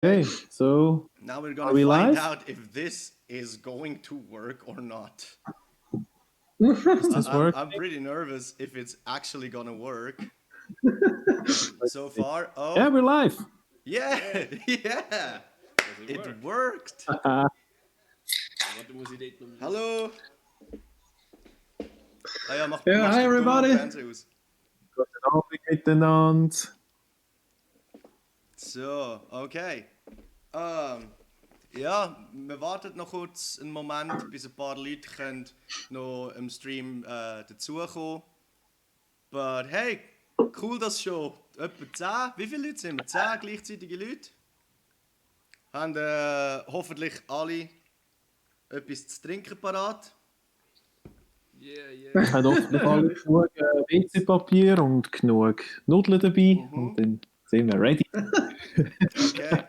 Okay, so Now we're are gonna we find live? out if this is going to work or not. Is this work? I'm pretty nervous if it's actually gonna work. So far, Yeah, oh we're live. yeah, yeah, it worked. Warte, muss ich dort noch... Hallo. Ah ja, Yeah, machst hi den Ton am everybody. Fernseher aus. Guten Abend miteinander. So, okay. Ja, wir warten noch kurz einen Moment, bis ein paar Leute können noch im Stream dazukommen. But hey, cool, dass schon etwa 10, wie viele Leute sind wir? 10 gleichzeitige Leute. Haben hoffentlich alle etwas zu trinken parat. Yeah. Ich habe hoffentlich alle genug WC-Papier und genug Nudeln dabei. Und dann sind wir ready. Okay.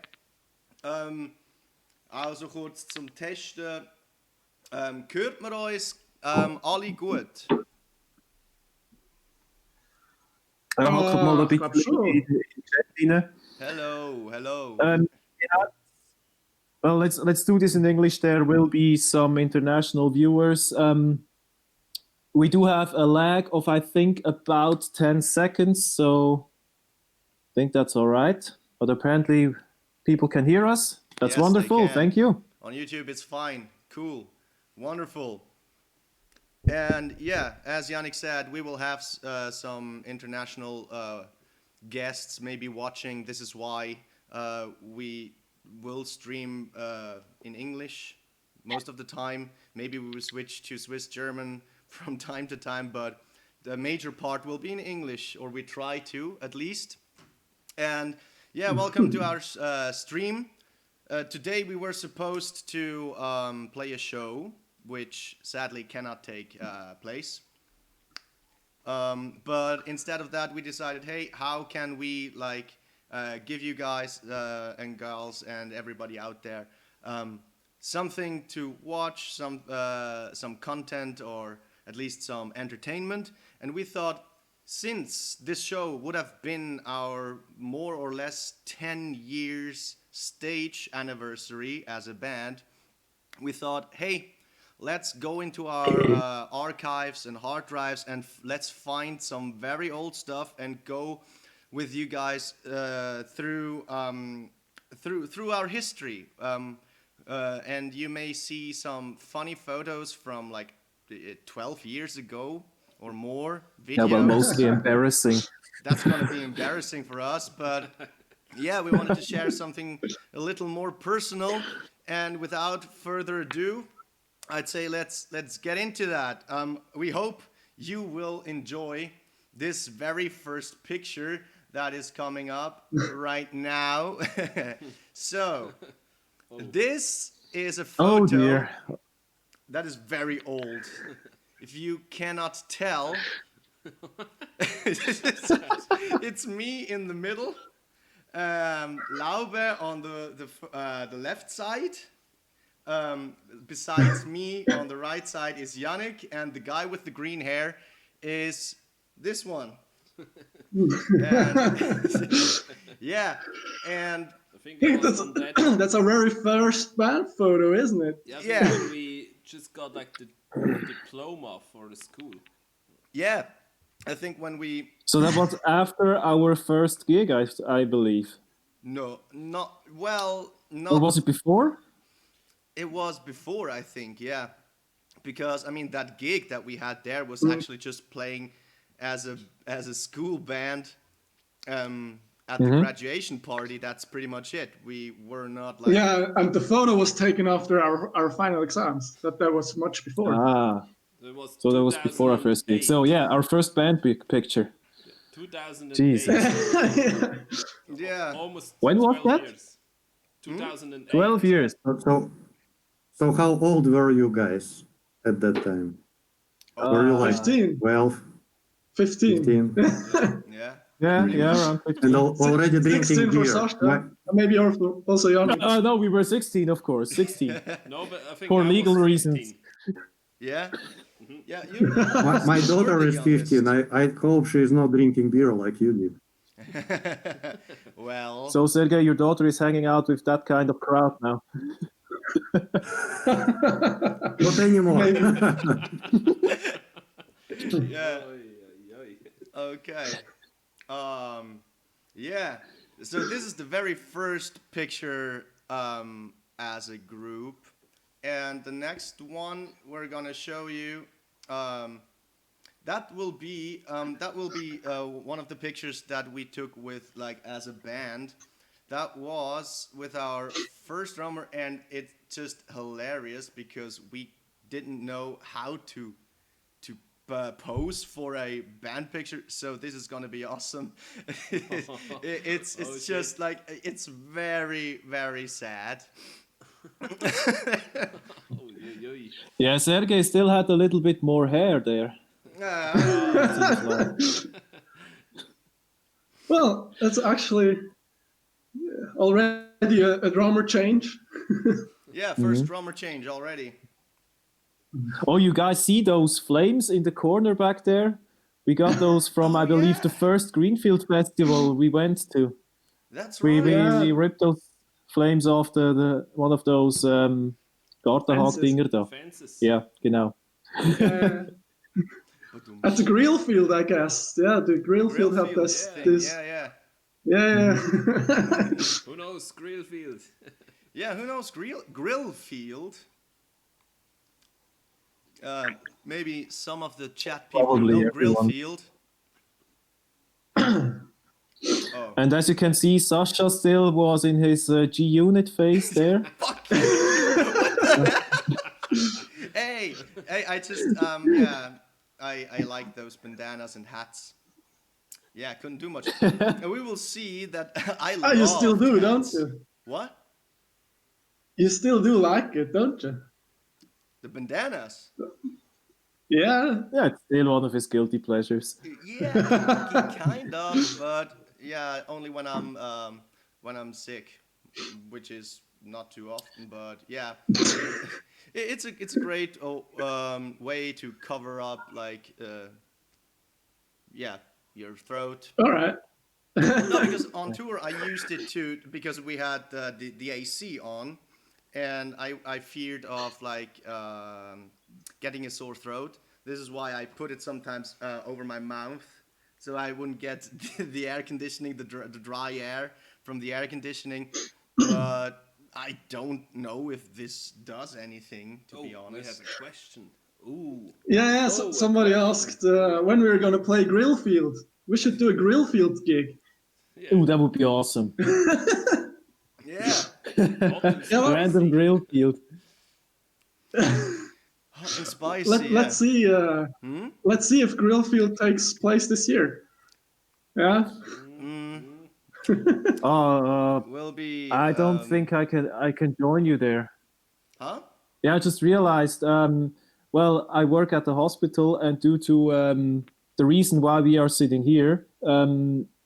Also kurz zum Testen. Hört man uns alle gut? Hacken mal ein ich glaub bisschen schon. in den Chat rein. Hello. Yeah. Well, let's do this in English. There will be some international viewers. We do have a lag of, I think, about 10 seconds, so I think that's all right. But apparently people can hear us. That's Yes, they wonderful. can. Thank you. On YouTube, it's fine. Cool. Wonderful. And yeah, as Yannick said, we will have some international guests maybe watching. This is why we will stream in English most of the time. Maybe we will switch to Swiss German from time to time, but the major part will be in English, or we try to at least. And yeah, welcome to our stream. Today we were supposed to play a show, which sadly cannot take place. But instead of that, we decided, hey, how can we give you guys and girls and everybody out there something to watch, some content, or at least some entertainment. And we thought, since this show would have been our more or less 10 years stage anniversary as a band, we thought, hey, let's go into our archives and hard drives and let's find some very old stuff and go with you guys through our history. And you may see some funny photos from 12 years ago or more videos. Yeah, well, mostly embarrassing. That's going to be embarrassing for us, but yeah, we wanted to share something a little more personal. And without further ado, I'd say let's get into that. We hope you will enjoy this very first picture that is coming up right now. So, this is a photo dear. that is very old. If you cannot tell, it's me in the middle, Laube on the left side. Besides me on the right side is Yannick, and the guy with the green hair is this one. Yeah, and I think it was on that... That's our very first band photo, isn't it? Yeah, I Yeah. think when we just got the diploma for the school. yeah, I think when we So that was after our first gig, I believe. Or was it before? It was before, I think, yeah. Because, I mean, that gig that we had there was actually just playing as a school band at the graduation party. That's pretty much it. We were not like... Yeah, and the photo was taken after our final exams. That was much before. So that was before our first gig. So yeah, our first band picture. 2008. Jesus. Yeah. Almost When was 12 that? years. 2008. 12 years. So how old were you guys at that time? Were you like 15. 12, 15. 15? Yeah. Yeah, around 15. And already 16 drinking for beer? Sasha. Maybe also Yannick. No, we were 16, of course. 16. No, but I think For I was legal 15. reasons. Yeah. Yeah. My daughter you're is the youngest. 15. I hope she is not drinking beer like you did. Well, So, Sergey, your daughter is hanging out with that kind of crowd now. Not anymore. Maybe. yeah. Oy, oy, oy. Okay. Yeah. So this is the very first picture as a group, and the next one we're gonna show you. That will be one of the pictures that we took with like as a band. That was with our first drummer, and it's just hilarious because we didn't know how to pose for a band picture. So this is gonna be awesome. It's Okay. just like it's very very sad. Oh, oy, oy. Yeah, Sergey still had a little bit more hair there. Seems like. Well, that's actually already a drummer change. Yeah, first drummer change already. Oh, you guys see those flames in the corner back there? We got those from, I believe, yeah. the first Greenfield festival we went to. That's We, right. we, Yeah. we ripped those flames off the one of those Gartenhag-Dinger da. Fences. Ja, genau. Yeah. At the grill field, I guess. Yeah, the grill field have Grillfield this. thing. this Yeah. yeah. Who knows? Grillfield. Yeah, who knows? Grillfield. Maybe some of the chat people Probably know everyone. Grillfield. Oh. And as you can see, Sasha still was in his G-Unit phase there. Fuck you! What the heck? Hey, I just I like those bandanas and hats. Yeah, couldn't do much. And we will see that I love Oh, you still do, don't hats. you? What? You still do like it, don't you? The bandanas? Yeah. Yeah, it's still one of his guilty pleasures. Yeah, kind of, but yeah, only when I'm sick, which is not too often. But yeah, it's a great way to cover up like your throat. All right. No, because on tour I used it because we had the AC on, and I feared of like getting a sore throat. This is why I put it sometimes over my mouth, so I wouldn't get the air conditioning, the dry air from the air conditioning. But I don't know if this does anything, to be Oh, honest. we have a question. Ooh. Yeah. Oh, Somebody asked when we were going to play Grillfield. We should do a Grillfield gig. Yeah. Ooh, that would be awesome. Yeah. Hot and Yeah, Random spicy. grill field. Hot and spicy. Let's see. Let's see if Grillfield takes place this year. Yeah. Will be. I don't think I can join you there. Huh? Yeah, I just realized. Well, I work at the hospital, and due to the reason why we are sitting here,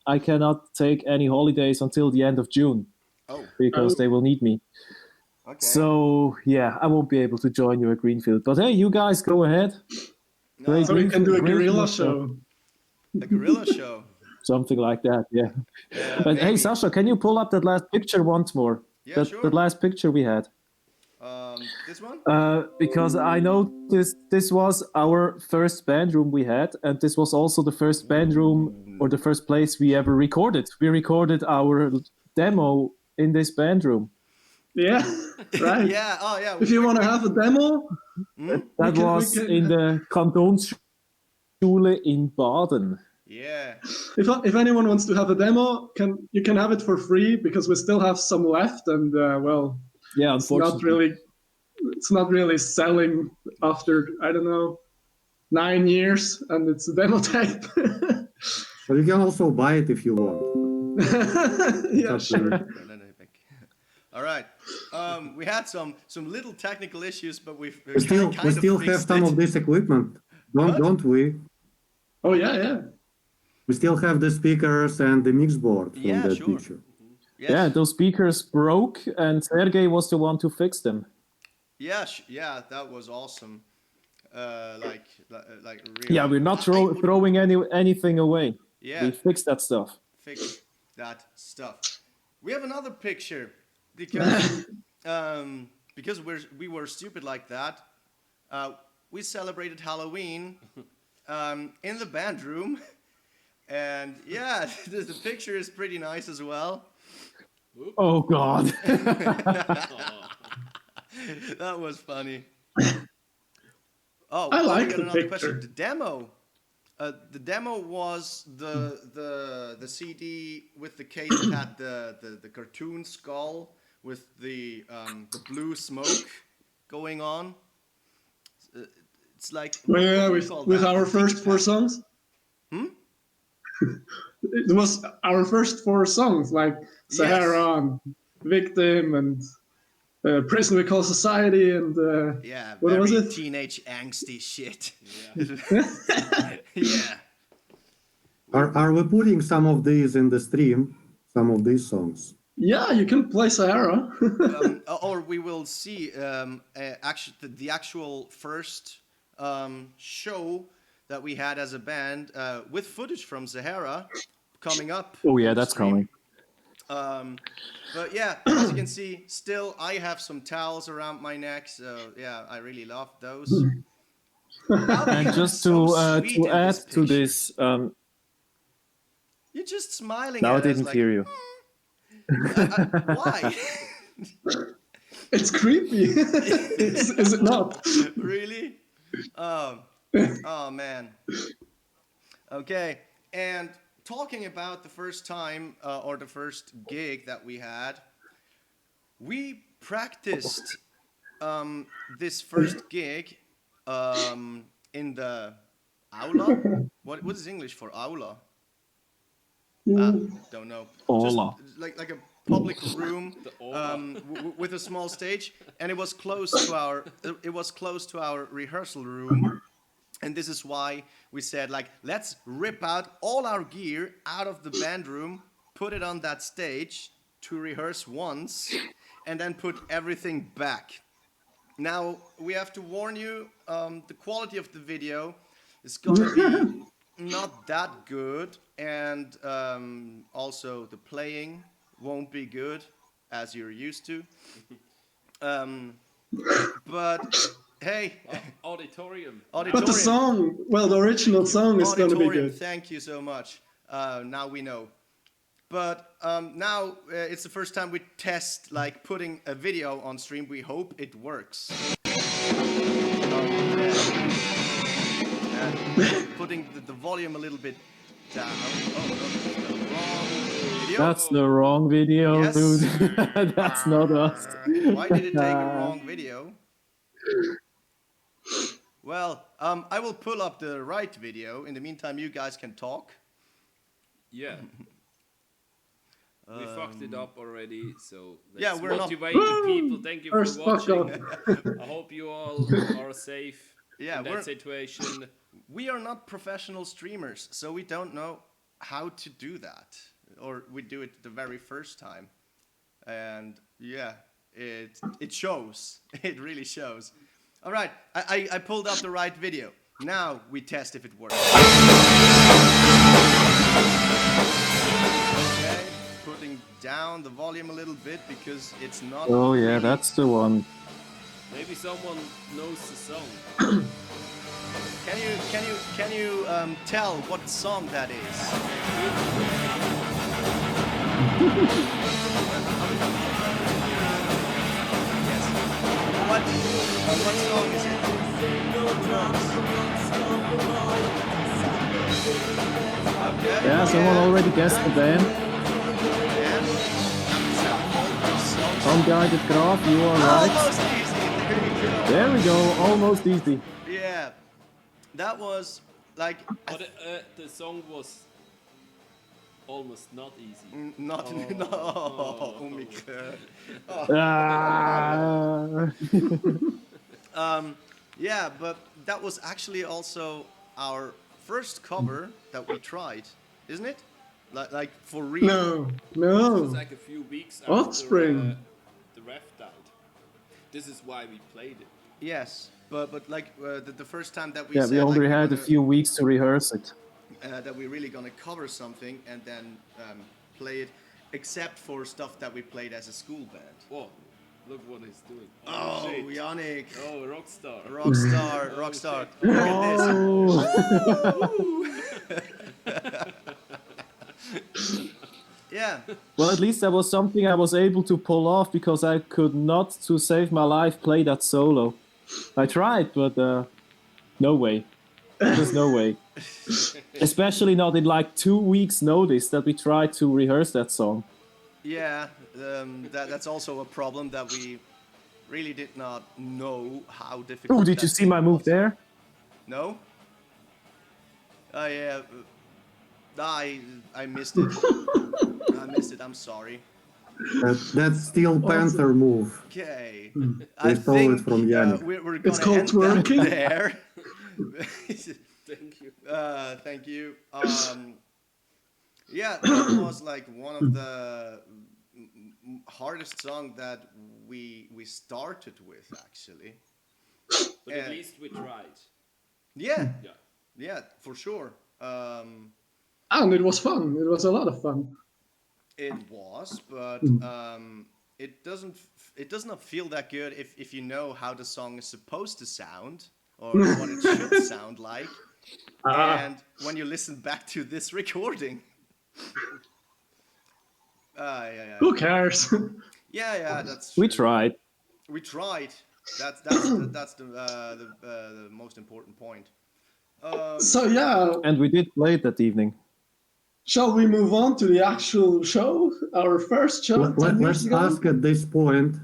I cannot take any holidays until the end of June Oh. because they will need me. Okay. So yeah, I won't be able to join you at Greenfield. But hey, you guys go ahead. No, Great. So we can do a Grillfield guerrilla show. show. a gorilla show. Something like that, yeah. Yeah, But hey, maybe. Sasha, can you pull up that last picture once more? Yeah, that, sure. that last picture we had. This one? Because I know this was our first band room we had, and this was also the first band room or the first place we ever recorded. We recorded our demo in this band room. Yeah. Right. Yeah. Oh, yeah. If you want to have a demo, That was in the Kantonsschule in Baden. Yeah. if anyone wants to have a demo, you can have it for free because we still have some left, and well, Yeah, it's not really selling after, I don't know, 9 years, and it's a demo tape. But you can also buy it if you want. Yeah, sure. All right. We had some little technical issues, but we We still have some of this equipment, don't we? Oh yeah. We still have the speakers and the mix board from Yeah, that sure. picture. Yes. Yeah, those speakers broke, and Sergey was the one to fix them. Yeah, that was awesome. Like really. Yeah, we're not throwing anything away. Yeah. We fixed that stuff. fix that stuff. We have another picture because we were stupid like that. We celebrated Halloween in the band room, and yeah, the picture is pretty nice as well. Oh God. That was funny. Oh, I like we got the another picture. question. The demo was the CD with the case that had the cartoon skull with the blue smoke going on. It's like what do Yeah, you call with that? our The first four digipad. songs. Hmm? It was our first four songs, like Sahara and Victim and Prison We Call Society and Yeah, what was very it? teenage angsty shit. Yeah. Yeah. Are we putting some of these in the stream? Some of these songs? Yeah, you can play Sahara. Or we will see actually the actual first show that we had as a band with footage from Sahara coming up. Oh yeah, on the that's stream. coming. But yeah, as you can see, still I have some towels around my neck, so yeah, I really love those. Wow, And you look just so to sweet in add this to picture. this, You're just smiling now I at us didn't like, hear you. why? It's creepy. Is it not? Really? Oh, oh man. Okay, and talking about the first time or the first gig that we had, we practiced this first gig in the aula. What is English for aula? Don't know. Just Hola. like a public room The aula. with a small stage, and it was close to our rehearsal room. And this is why we said, like, let's rip out all our gear out of the band room, put it on that stage to rehearse once, and then put everything back. Now, we have to warn you, the quality of the video is gonna be not that good, and also the playing won't be good, as you're used to. But hey, Auditorium. But the auditorium. song, well, the original song is going to be Auditorium, good. thank you so much. Now we know. But now it's the first time we test like putting a video on stream. We hope it works. And putting the volume a little bit down. Oh, That's the wrong video, Yes. dude. That's not us. Why did it take a wrong video? Well, I will pull up the right video. In the meantime, you guys can talk. Yeah. We fucked it up already, so let's Yeah, we're not- motivate the people. Thank you for First fuck watching. up. I hope you all are safe Yeah, in we're- that situation. We are not professional streamers, so we don't know how to do that. Or we do it the very first time. And yeah, it shows. It really shows. All right, I pulled up the right video. Now we test if it works. Okay, putting down the volume a little bit because it's not. Oh yeah, really- that's the one. Maybe someone knows the song. Can you tell what song that is? Yes. What song is it? Okay. Yeah, someone already guessed the band. And Unguided Graph, you are right. almost easy. There you go. There we go, almost easy. Yeah, that was like But the song was almost not easy. not no. Oh my God. Ah. Yeah, but that was actually also our first cover that we tried, isn't it? Like for real. No, It no. was like a few weeks after Offspring. the ref died. This is why we played it. Yes, but like the first time that we Yeah, said, we only like, we're had a gonna- few weeks to rehearse it. that we're really gonna cover something and then play it, except for stuff that we played as a school band. Whoa, look what he's doing. Oh, shit. Yannick. Oh, Rockstar. Rockstar, Oh, Rockstar. shit. Look at this. Yeah. Well, at least that was something I was able to pull off because I could not, to save my life, play that solo. I tried, but no way. There's no way. Especially not in like 2 weeks' notice that we tried to rehearse that song. Yeah, that's also a problem that we really did not know how difficult. Oh, did you that see my thing move was. there? No. Oh yeah. I missed it. I missed it. I'm sorry. That's Steel Panther move. Okay. We I stole think it from Yannick. we're It's gonna called end that twerking. there. Thank you. Thank you. Yeah, that was like one of the hardest song that we started with actually. But at least we tried. Yeah, Yeah. yeah, for sure. And it was fun. It was a lot of fun. It was, but it does not feel that good if you know how the song is supposed to sound or what it should sound like. And when you listen back to this recording, yeah. Who cares? Yeah, that's We true. tried. We tried. That's the most important point. So yeah, And we did play it that evening. shall we move on to the actual show? Our first show 10 years Let's ago? ask at this point,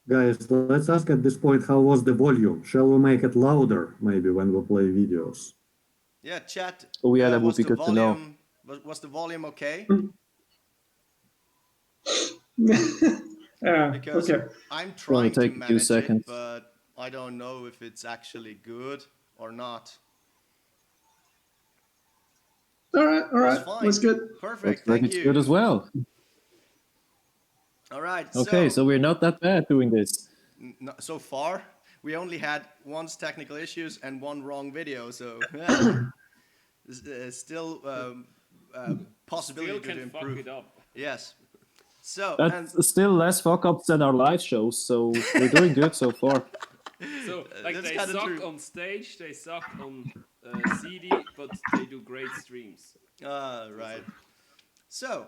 guys, let's ask at this point, how was the volume? Shall we make it louder, maybe, when we play videos? Yeah, chat. Oh, yeah, that would was be the good to know. volume, was the volume okay? Yeah, Because okay. I'm Gonna trying to take a few manage it, seconds. but I don't know if it's actually good or not. All right, It's fine. that's good. Perfect. Looks like Thank it's you. good as well. All right. Okay, so we're not that bad doing this. So far, we only had one technical issues and one wrong video. So still possibility Still to can fuck improve. it up. Yes. So and That's still less fuck ups than our live shows, so we're doing good so far. So, like, That's they kinda suck true. on stage, they suck on CD, but they do great streams. right. So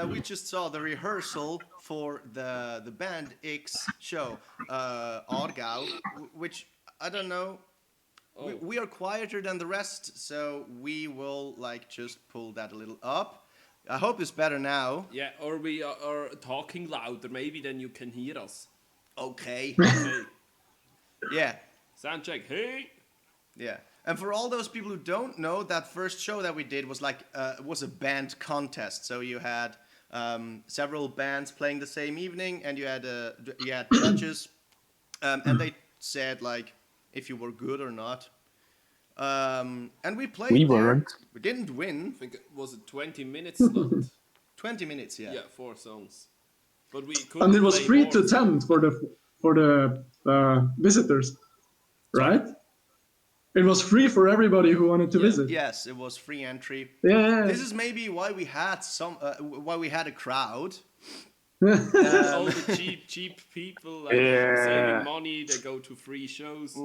we just saw the rehearsal for the Band X show, Aargau, which I don't know. Oh. We are quieter than the rest, so we will like just pull that a little up. I hope it's better now. Yeah, or we are talking louder, maybe then you can hear us. Okay. Okay, Yeah. sound check, hey! Yeah. And for all those people who don't know, that first show that we did was like was a band contest. So you had several bands playing the same evening, and you had judges, and they said like if you were good or not. And we played. We there. weren't. We didn't win. I think it was a 20 minutes slot. 20 minutes. Yeah. Yeah, 4 songs. But we couldn't And it was play free more to songs. attend for the visitors, right? It was free for everybody who wanted to visit. Yes, it was free entry. Yeah. This is maybe why we had a crowd. All the cheap people like saving money, they go to free shows.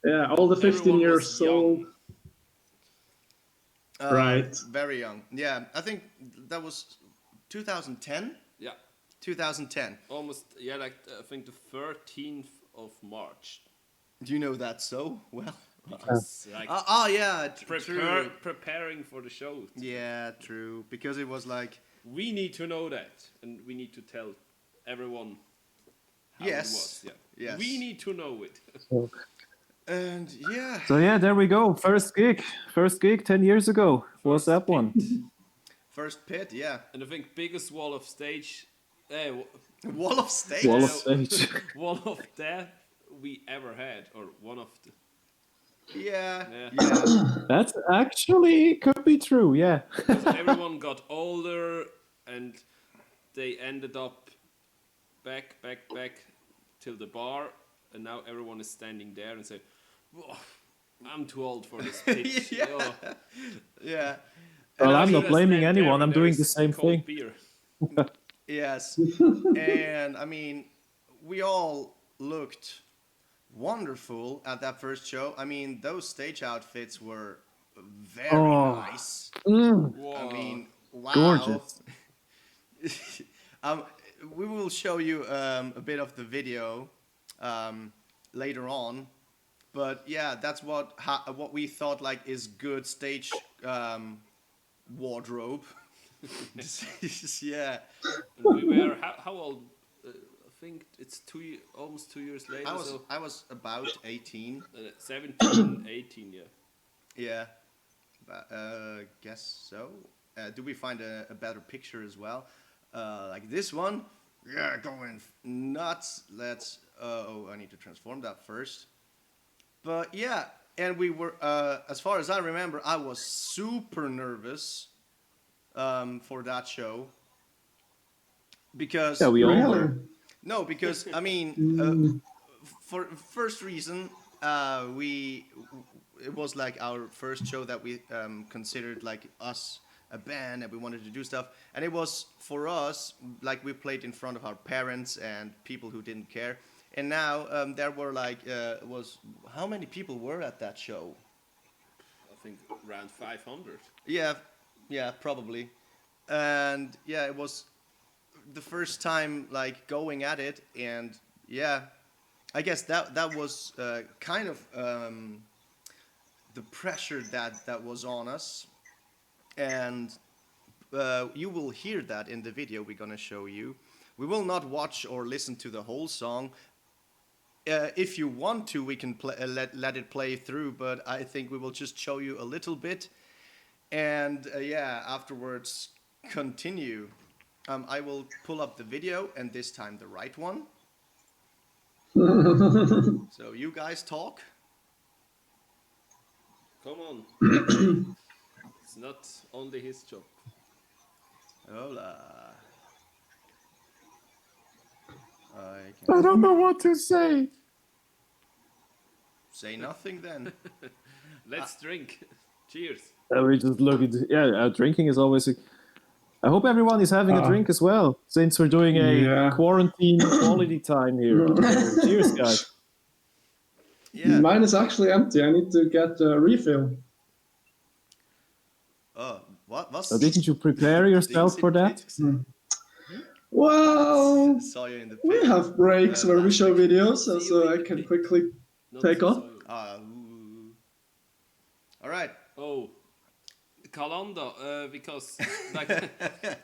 Yeah, all the 15 Everyone years was old. young. Right. Very young. Yeah, I think that was 2010. Yeah, 2010. almost, yeah, like I think the 13th of March. Do you know that so well? Because, like, Yeah, true. preparing for the show. Yeah, true. Because it was like, We need to know that, and we need to tell everyone how Yes. it was. Yeah. Yes. We need to know it. and yeah, So yeah, there we go. First gig 10 years ago was that one. first pit. Yeah, And I think biggest wall of stage, wall of stage. Wall of stage. wall of death we ever had, or one of the. Yeah, Yeah. yeah. That actually could be true, yeah. Because everyone got older, and they ended up back till the bar, and now everyone is standing there and say, "Whoa, I'm too old for this pitch. Yeah. Oh. Yeah. Well, And I I'm mean, not blaming Stand anyone. there, I'm there doing is the same cold thing. Beer. yes. And I mean, we all looked wonderful at that first show. I mean, those stage outfits were very Oh, nice. Wow. I mean, wow. gorgeous. um, we will show you a bit of the video later on, but yeah, that's what we thought like is good stage wardrobe. Yeah. And we were how old? I think it's almost 2 years later. I was about 18. 17, 18, yeah. Yeah, guess so. Do we find a better picture as well? Like this one? Yeah, going nuts. Let's. Oh, I need to transform that first. But yeah, and we were. As far as I remember, I was super nervous for that show because. Yeah, we all Really? were. No, because I mean, for first reason, it was like our first show that we considered like us a band and we wanted to do stuff, and it was for us like we played in front of our parents and people who didn't care, and now there were like was how many people were at that show? I think around 500. Yeah, probably, and yeah, it was the first time like going at it, and yeah, I guess that was kind of the pressure that was on us, and you will hear that in the video we're gonna show you. We will not watch or listen to the whole song. If you want to, we can let it play through, but I think we will just show you a little bit, and yeah, afterwards continue. I will pull up the video, and this time the right one. So you guys talk. Come on. It's not only his job. Hola. I don't know what to say. Say nothing then. Let's drink. Cheers. We just look at drinking is always. I hope everyone is having a drink as well, since we're doing a quarantine quality time here. So, cheers, guys. Yeah. Mine is actually empty. I need to get a refill. Oh, what? So didn't you prepare yourself for that? Well, Saw you in the we pit. have breaks where we show videos, so I can quickly take off. All right. Oh, Kalanda, because like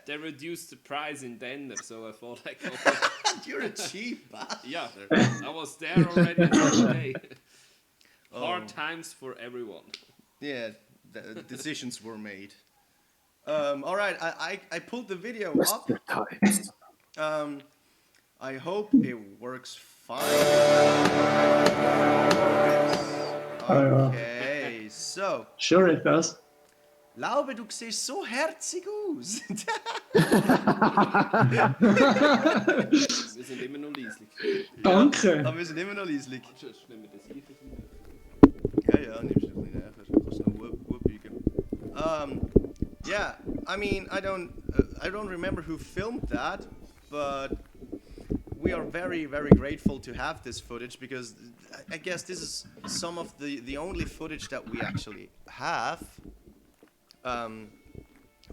they reduced the price in Denver, so I thought like, okay. You're a cheap bastard. Yeah, I was there already today. Hard times for everyone. Yeah, the decisions were made. All right, I pulled the video up. I hope it works fine. Okay, so. Sure it does. Laube, du siehst so herzig aus. Wir sind immer noch leislich. Danke. Aber wir sind immer noch leislich. Nehmen wir das hier für Sie. Ja, nimmst du ein bisschen näher. Kannst du noch biegen. Yeah, I mean, I don't remember who filmed that, but we are very, very grateful to have this footage because I guess this is some of the only footage that we actually have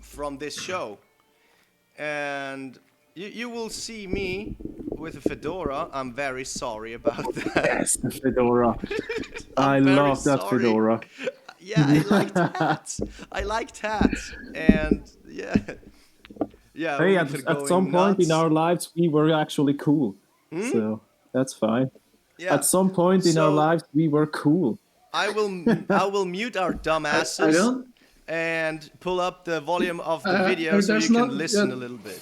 from this show. And you will see me with a fedora. I'm very sorry about that. Yes, the fedora. I very love that sorry. fedora. Yeah, I liked hats. I liked hats, and yeah. Hey, at some point in our lives, we were actually cool. So that's fine. Yeah. At some point in our lives, we were cool. I will mute our dumbasses and pull up the volume of the video so you can listen a little bit.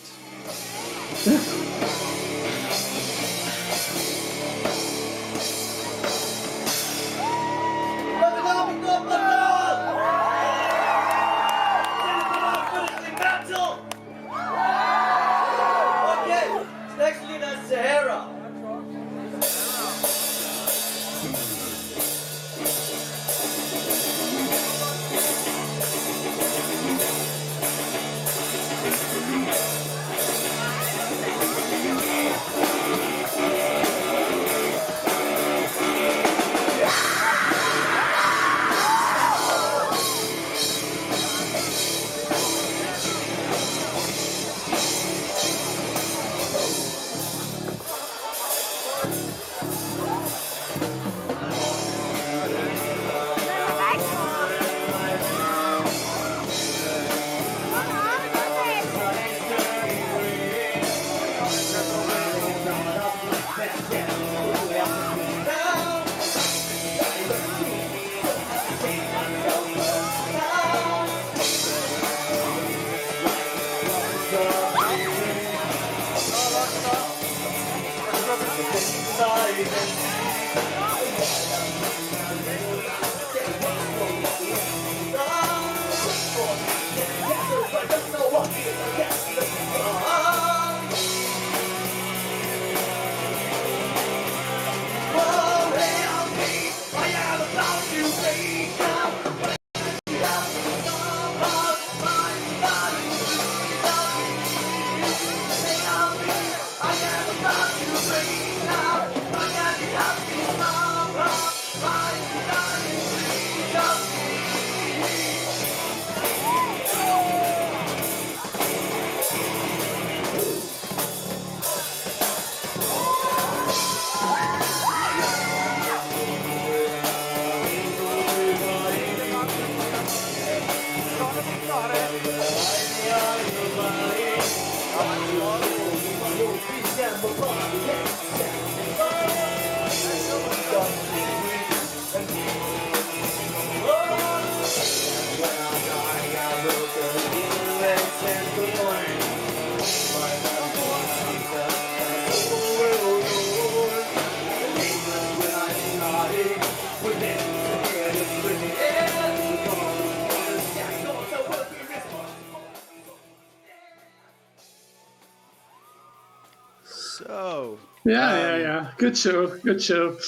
So, Yeah. Good show. Good show.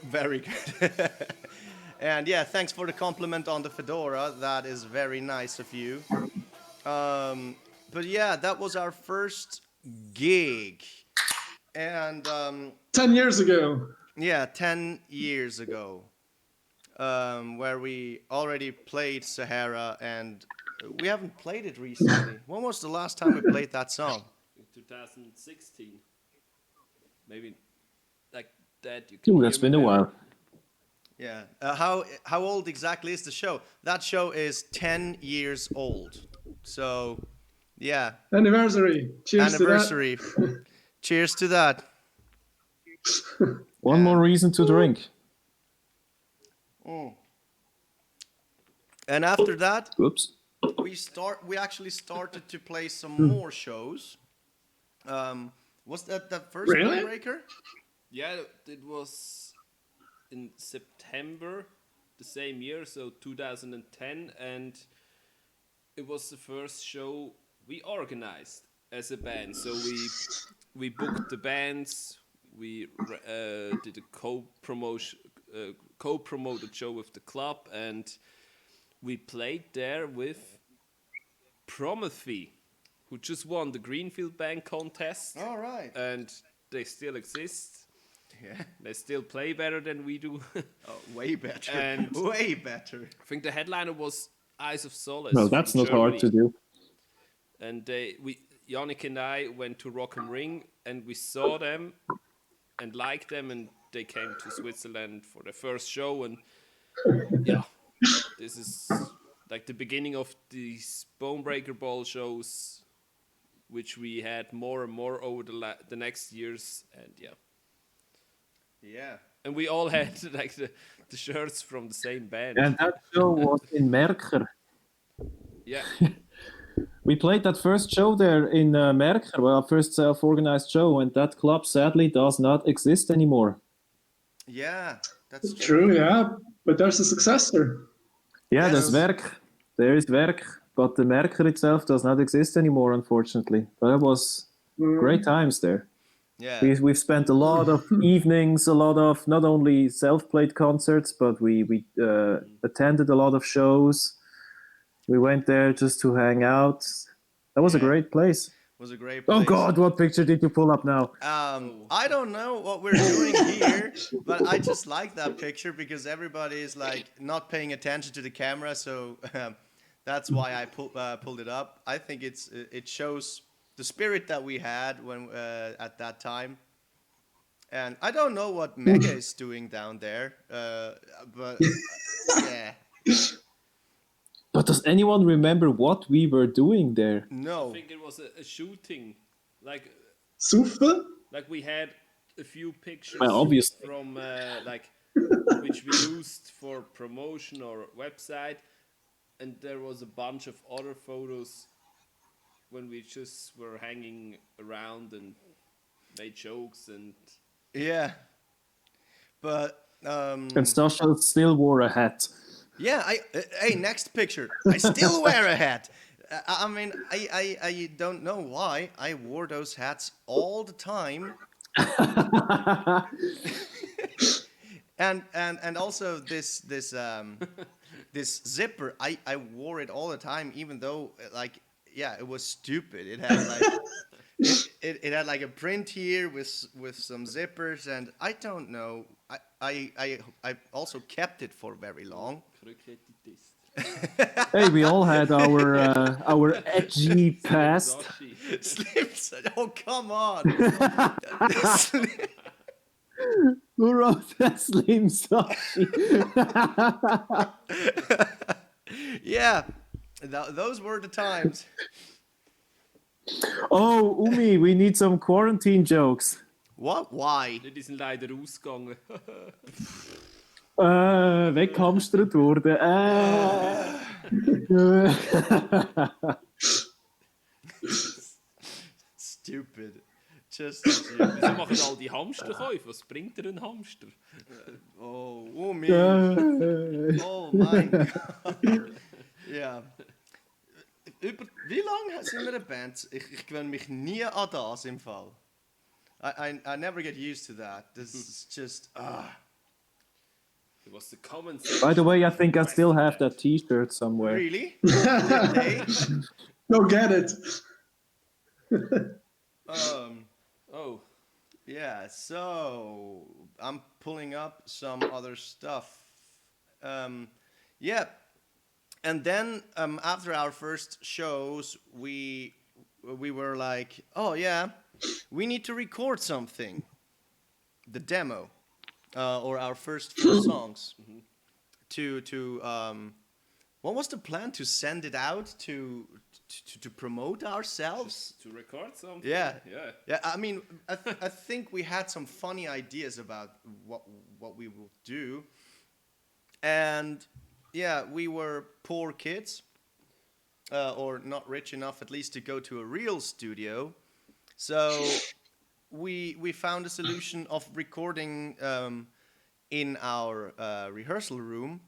very good. And yeah, thanks for the compliment on the fedora. That is very nice of you. But yeah, that was our first gig. And 10 years ago. yeah, 10 years ago, where we already played Sahara, and we haven't played it recently. When was the last time we played that song? In 2016. Maybe like that you can Ooh, hear that's me been a better. while. Yeah. How old exactly is the show? That show is 10 years old. So, yeah, Anniversary. Cheers anniversary. Cheers to that. to that. One more reason to drink. And after that, Whoops. we actually started to play some more shows. Was that the first Really? Breaker? Yeah, it was in September the same year, so 2010, and it was the first show we organized as a band. So we booked the bands, we did a co-promoted show with the club, and we played there with Promethy, who just won the Greenfield Band contest. All right. And they still exist. Yeah. They still play better than we do. Oh, way better. And- way better. I think the headliner was Eyes of Solace. No, that's from not hard to Germany. do. And Yannick and I went to Rock am Ring, and we saw them and liked them, and they came to Switzerland for the first show. And yeah, this is like the beginning of these Bonebreaker Ball shows, which we had more and more over the next years. And yeah. Yeah. And we all had like the shirts from the same band. And that show was in Merker. Yeah. We played that first show there in Merker, well, our first self-organized show, and that club sadly does not exist anymore. Yeah, that's True, yeah. But there's a successor. Yeah, Yes. there's Werk. There is Werk, but the Merker itself does not exist anymore, unfortunately. But it was great times there. Yeah. We've spent a lot of evenings, a lot of not only self-played concerts, but we attended a lot of shows. We went there just to hang out. That was a great place. Was a great Oh place. God, what picture did you pull up now? I don't know what we're doing here, but I just like that picture because everybody is like not paying attention to the camera, so that's why I pulled it up. I think it shows the spirit that we had when at that time. And I don't know what Mega is doing down there, but yeah, But does anyone remember what we were doing there? I no. think it was a shooting. Like Sufe? we had a few pictures Well, obviously. from like which we used for promotion or website, and there was a bunch of other photos when we just were hanging around and made jokes and Yeah, but And Sasha still wore a hat. yeah. Hey, next picture. I still wear a hat. I mean, I don't know why I wore those hats all the time. And also this zipper, I wore it all the time, even though like yeah, it was stupid. It had like it had like a print here with some zippers, and I don't know. I also kept it for very long. Hey, we all had our edgy past. Slims. Oh come on. Who wrote that, Slim Sashi? Yeah, those were the times. Oh, Umi, we need some quarantine jokes. What? Why? die sind leider ausgegangen. Weghamstert worden. Stupid. Just stupid. Wieso machen all die Hamsterkäufe? Was bringt dir ein Hamster? Oh me. Oh mein Gott. Ja. Wie lange sind wir eine Band? Ich gewöhne mich nie an das im Fall. I never get used to that. This is just It was the comment By the way, I think I still have that T-shirt somewhere. really? Hey? Go get it. Oh, Yeah, so I'm pulling up some other stuff. Yeah, and then after our first shows, we were like, oh yeah, we need to record something, the demo, or our first 4 songs, to what was the plan, to send it out to promote ourselves? to record something? Yeah. Yeah. I mean, I think we had some funny ideas about what we will do, and yeah, we were poor kids, or not rich enough at least to go to a real studio, so we found a solution of recording in our rehearsal room,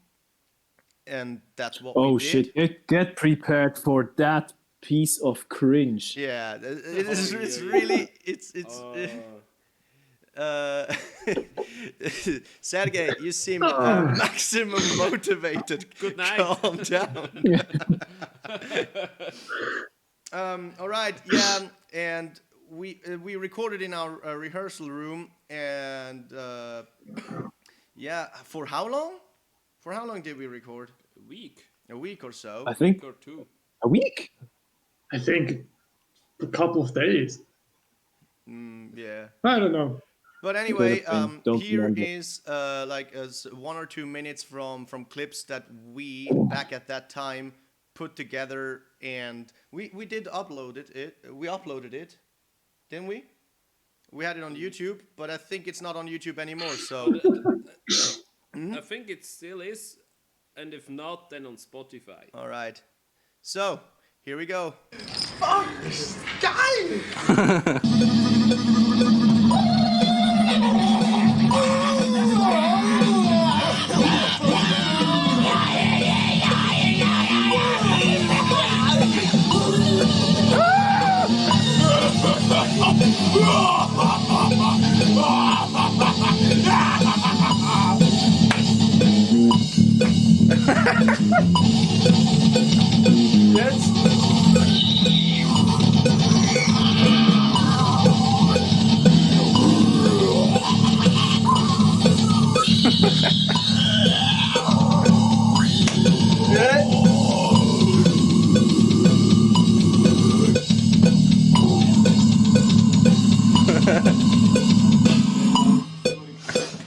and that's what we did. Shit! Get prepared for that piece of cringe. Yeah, it's really Sergey, you seem maximum motivated. Good night. Calm down. All right, yeah, and we recorded in our rehearsal room, and yeah, for how long? For how long did we record? A week A week or so. I think or 2. a week. I think a couple of days. Yeah. I don't know. But anyway, Don't here remember. is like 1 or 2 minutes from clips that we back at that time put together, and we did upload it. We uploaded it, didn't we? We had it on YouTube, but I think it's not on YouTube anymore. So I think it still is, and if not, then on Spotify. all right. So here we go.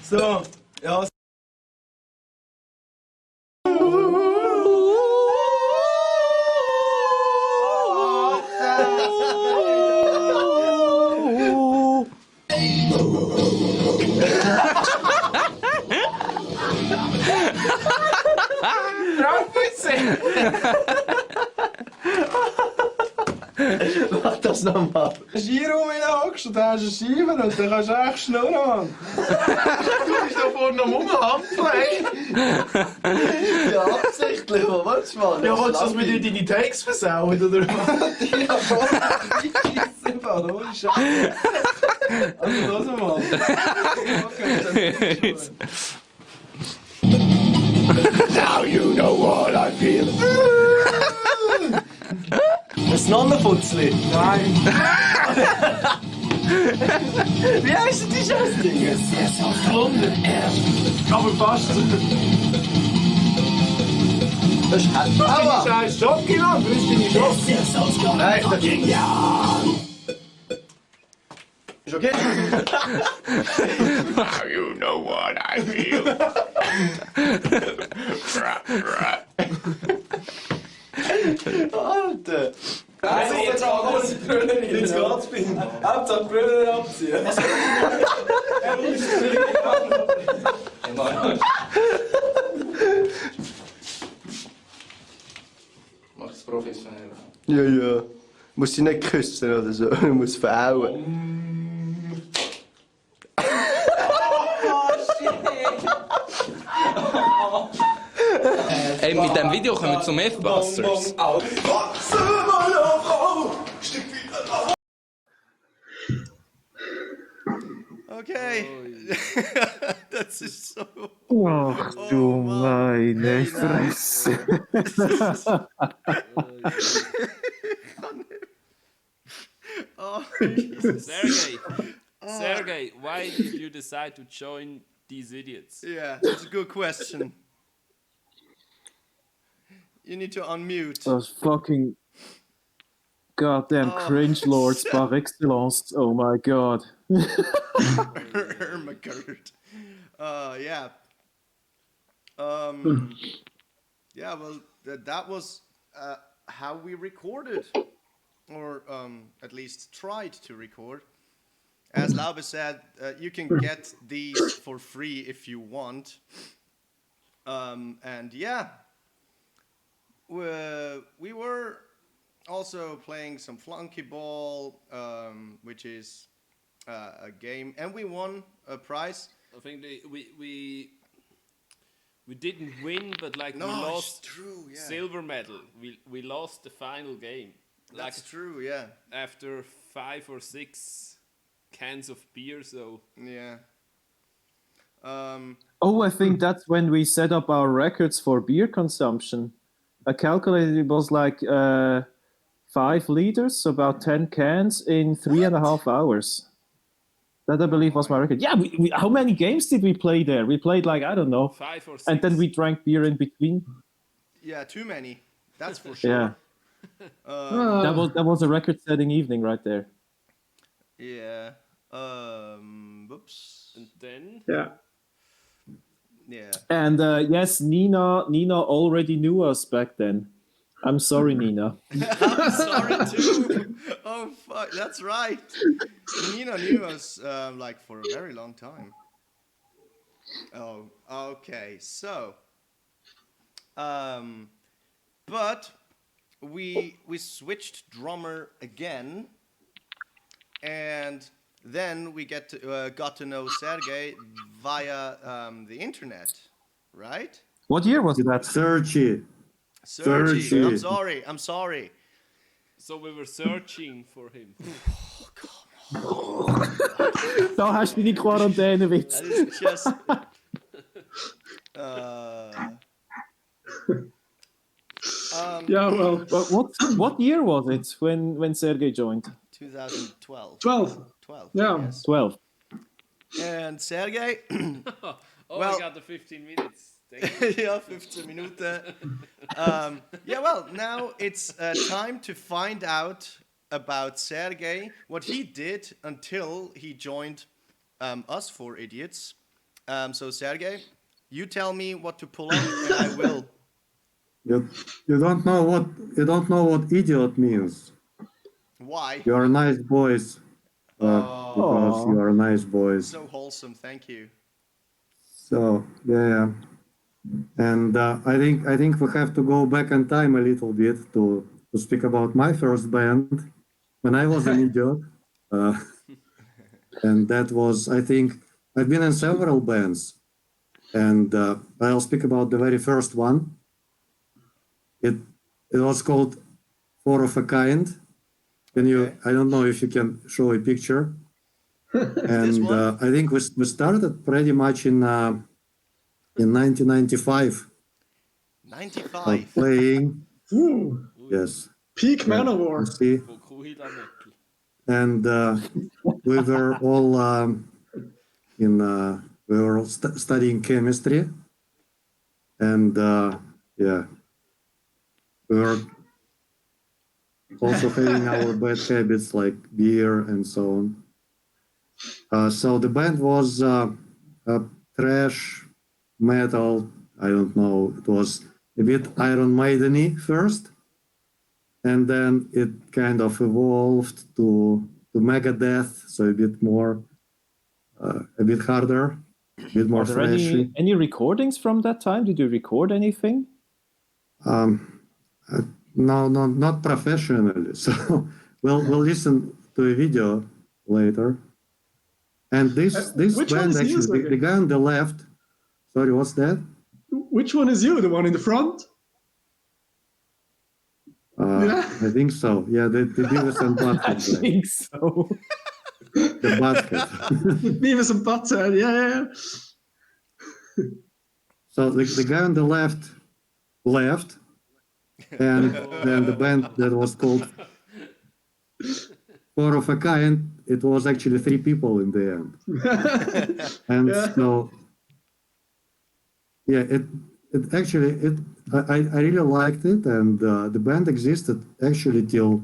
So, ja. Mach das nochmal. Skiraum hockst und da hast du einen Schieber und dann kannst du echt schnurren. Du bist da vorne am Rumhampeln. Ja, absichtlich, was willst du machen? Ja, willst du, dass wir dir deine Takes versauen, oder was? Ja, voll. Ich scheiße, ohne Scheiße. Also, los mal. Now you know what I feel. Ein Nonnenfutzli? Nein. Wie heisst denn die Scheißding? Yes, aber fast. Das ist Aua! Scheiß Schocki, Mann! Du bist deine Schocki! Nein, das ist okay. Now you know what I feel. Alter! Also, jetzt auch die Brille rein. Jetzt geht's bei ihm. Hauptsache die Brille abziehen. Mach es professionell. Ja, ja. Muss sie nicht küssen oder so. Du musst verhauen. Ey, mit dem Video kommen wir zum F-Busters. Okay. Das ist so. Ach du Oh Mann. meine Hey, Fresse. Oh, Jesus. Sergey, why did you decide to join these idiots? Yeah, that's a good question. You need to unmute. Those fucking goddamn cringe lords par excellence. Oh my god. Ermagerd. Yeah. Yeah, well, that was how we recorded, or at least tried to record. As Laube said, you can get these for free if you want. And yeah, we were also playing some flunkyball, which is a game, and we won a prize. I think we didn't win, but like No, we it's lost true, yeah. silver medal. We lost the final game. That's Like true, yeah. after 5 or 6 cans of beer. So Yeah. Oh, I think that's when we set up our records for beer consumption. I calculated it was like 5 liters, so about 10 cans in 3.5 hours. That I believe was my record. Yeah, we how many games did we play there? We played like, I don't know. 5 or 6. And then we drank beer in between. Yeah, too many. That's for sure. Yeah. That was a record-setting evening right there. Yeah. Whoops. And then Yeah. Yeah. And yes, Nina already knew us back then. I'm sorry, Nina. I'm sorry too. Oh fuck, that's right. Nina knew us like for a very long time. Oh, okay. So, but we switched drummer again, and then we got to know Sergey via the internet, right? What year was that? Searchy. Sergey, Sergey. I'm sorry. so we were searching for him. Da hast du deine Quarantänewitz. That is just. Yeah, well, But what year was it when Sergey joined? 2012. 12. 12. Yeah. Yes. 12. And Sergey, Oh, Well- I got the 15 minutes. Thank you. yeah, 15 Minuten. Yeah, well, now it's time to find out about Sergey, what he did until he joined us 4 idiots. So Sergey, you tell me what to pull up, and I will. You don't know what idiot means. Why? You are nice boys. because you are nice boys. So wholesome, thank you. So yeah, and I think we have to go back in time a little bit to speak about my first band when I was an idiot, and that was, I think, I've been in several bands, and I'll speak about the very first one. It was called Four of a Kind. Can you? I don't know if you can show a picture. And I think we started pretty much in 1995. 95. Playing. Ooh, Yes. peak You Manowar. see, and we were all studying chemistry, and yeah, we were also having our bad habits like beer and so on. So the band was thrash metal. I don't know. It was a bit Iron Maiden-y first, and then it kind of evolved to Megadeth, so a bit more, a bit harder, a bit more Are there thrashy. any recordings from that time? Did you record anything? No, not professionally. So we'll listen to a video later. And this Which one band is you, actually, the guy on the left. Sorry, what's that? Which one is you? The one in the front? I think so. Yeah, the Beavis and I Butthead. think so. The Butthead. Beavis and Butthead, yeah. So the guy on the left, and then the band that was called Four of a Kind, it was actually 3 people in the end. And so, yeah, I really liked it, and the band existed actually till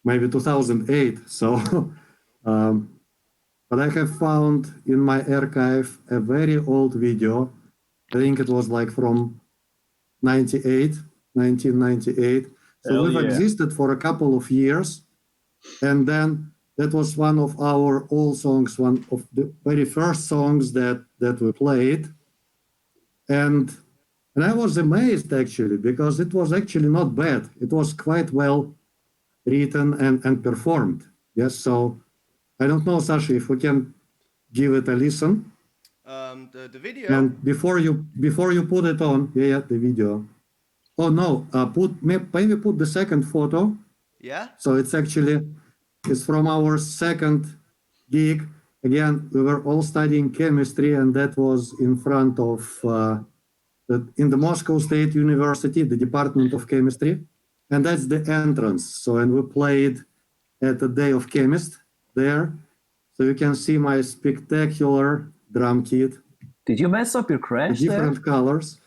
maybe 2008. So, but I have found in my archive a very old video. I think it was like from 1998. So we've existed for a couple of years. And then that was one of our old songs, one of the very first songs that we played. And I was amazed actually, because it was actually not bad. It was quite well written and performed. Yes, so I don't know, Sasha, if we can give it a listen. The video. And before you put it on, the video. Oh no, maybe put the second photo. Yeah. So it's from our second gig. Again, we were all studying chemistry, and that was in front of in the Moscow State University, the Department of Chemistry, and that's the entrance. So, and we played at the Day of Chemist there. So you can see my spectacular drum kit. Did you mess up your crash different colors.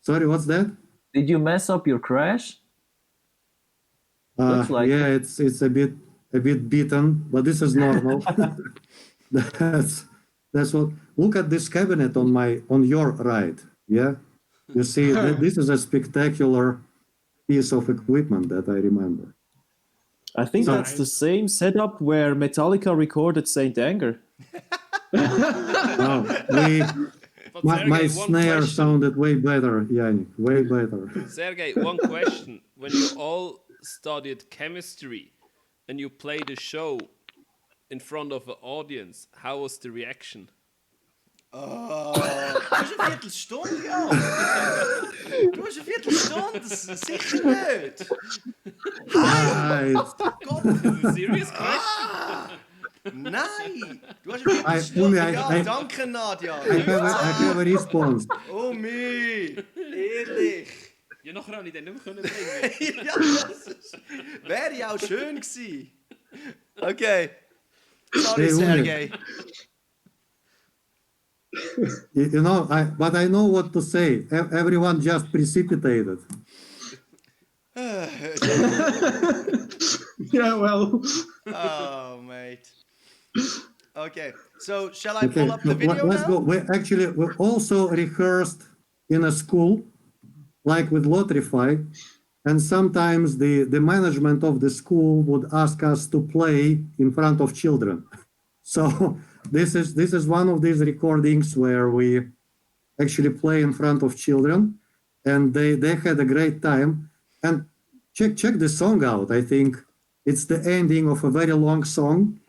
Sorry, what's that? Did you mess up your crash? Looks like yeah, it's a bit beaten, but this is normal. That's what. Look at this cabinet on your right. Yeah, you see, this is a spectacular piece of equipment that I remember. I think that's the same setup where Metallica recorded Saint Anger. My snare sounded way better, Yannick, way better. Sergey, one question. When you all studied chemistry and you played a show in front of an audience, how was the reaction? Du hast eine Viertelstunde, ja. Du hast eine Viertelstunde, sicher nicht. Gott, das ist eine serious question. Nein, du hast eine Viertelstunde, ja, danke Nadja. I have a response. Oh mei, ehrlich. Ja, nachher habe ich den nicht mehr bringen. Ja, das wäre ja auch schön gewesen. Okay, sorry Sergey. You know, but I know what to say. Everyone just precipitated. Yeah, well. Oh, mate. Okay, so shall I pull up the video let's now? go. We also rehearsed in a school, like with Lotrify. and sometimes the management of the school would ask us to play in front of children. So this is one of these recordings where we actually play in front of children, and they had a great time. And check the song out. I think it's the ending of a very long song,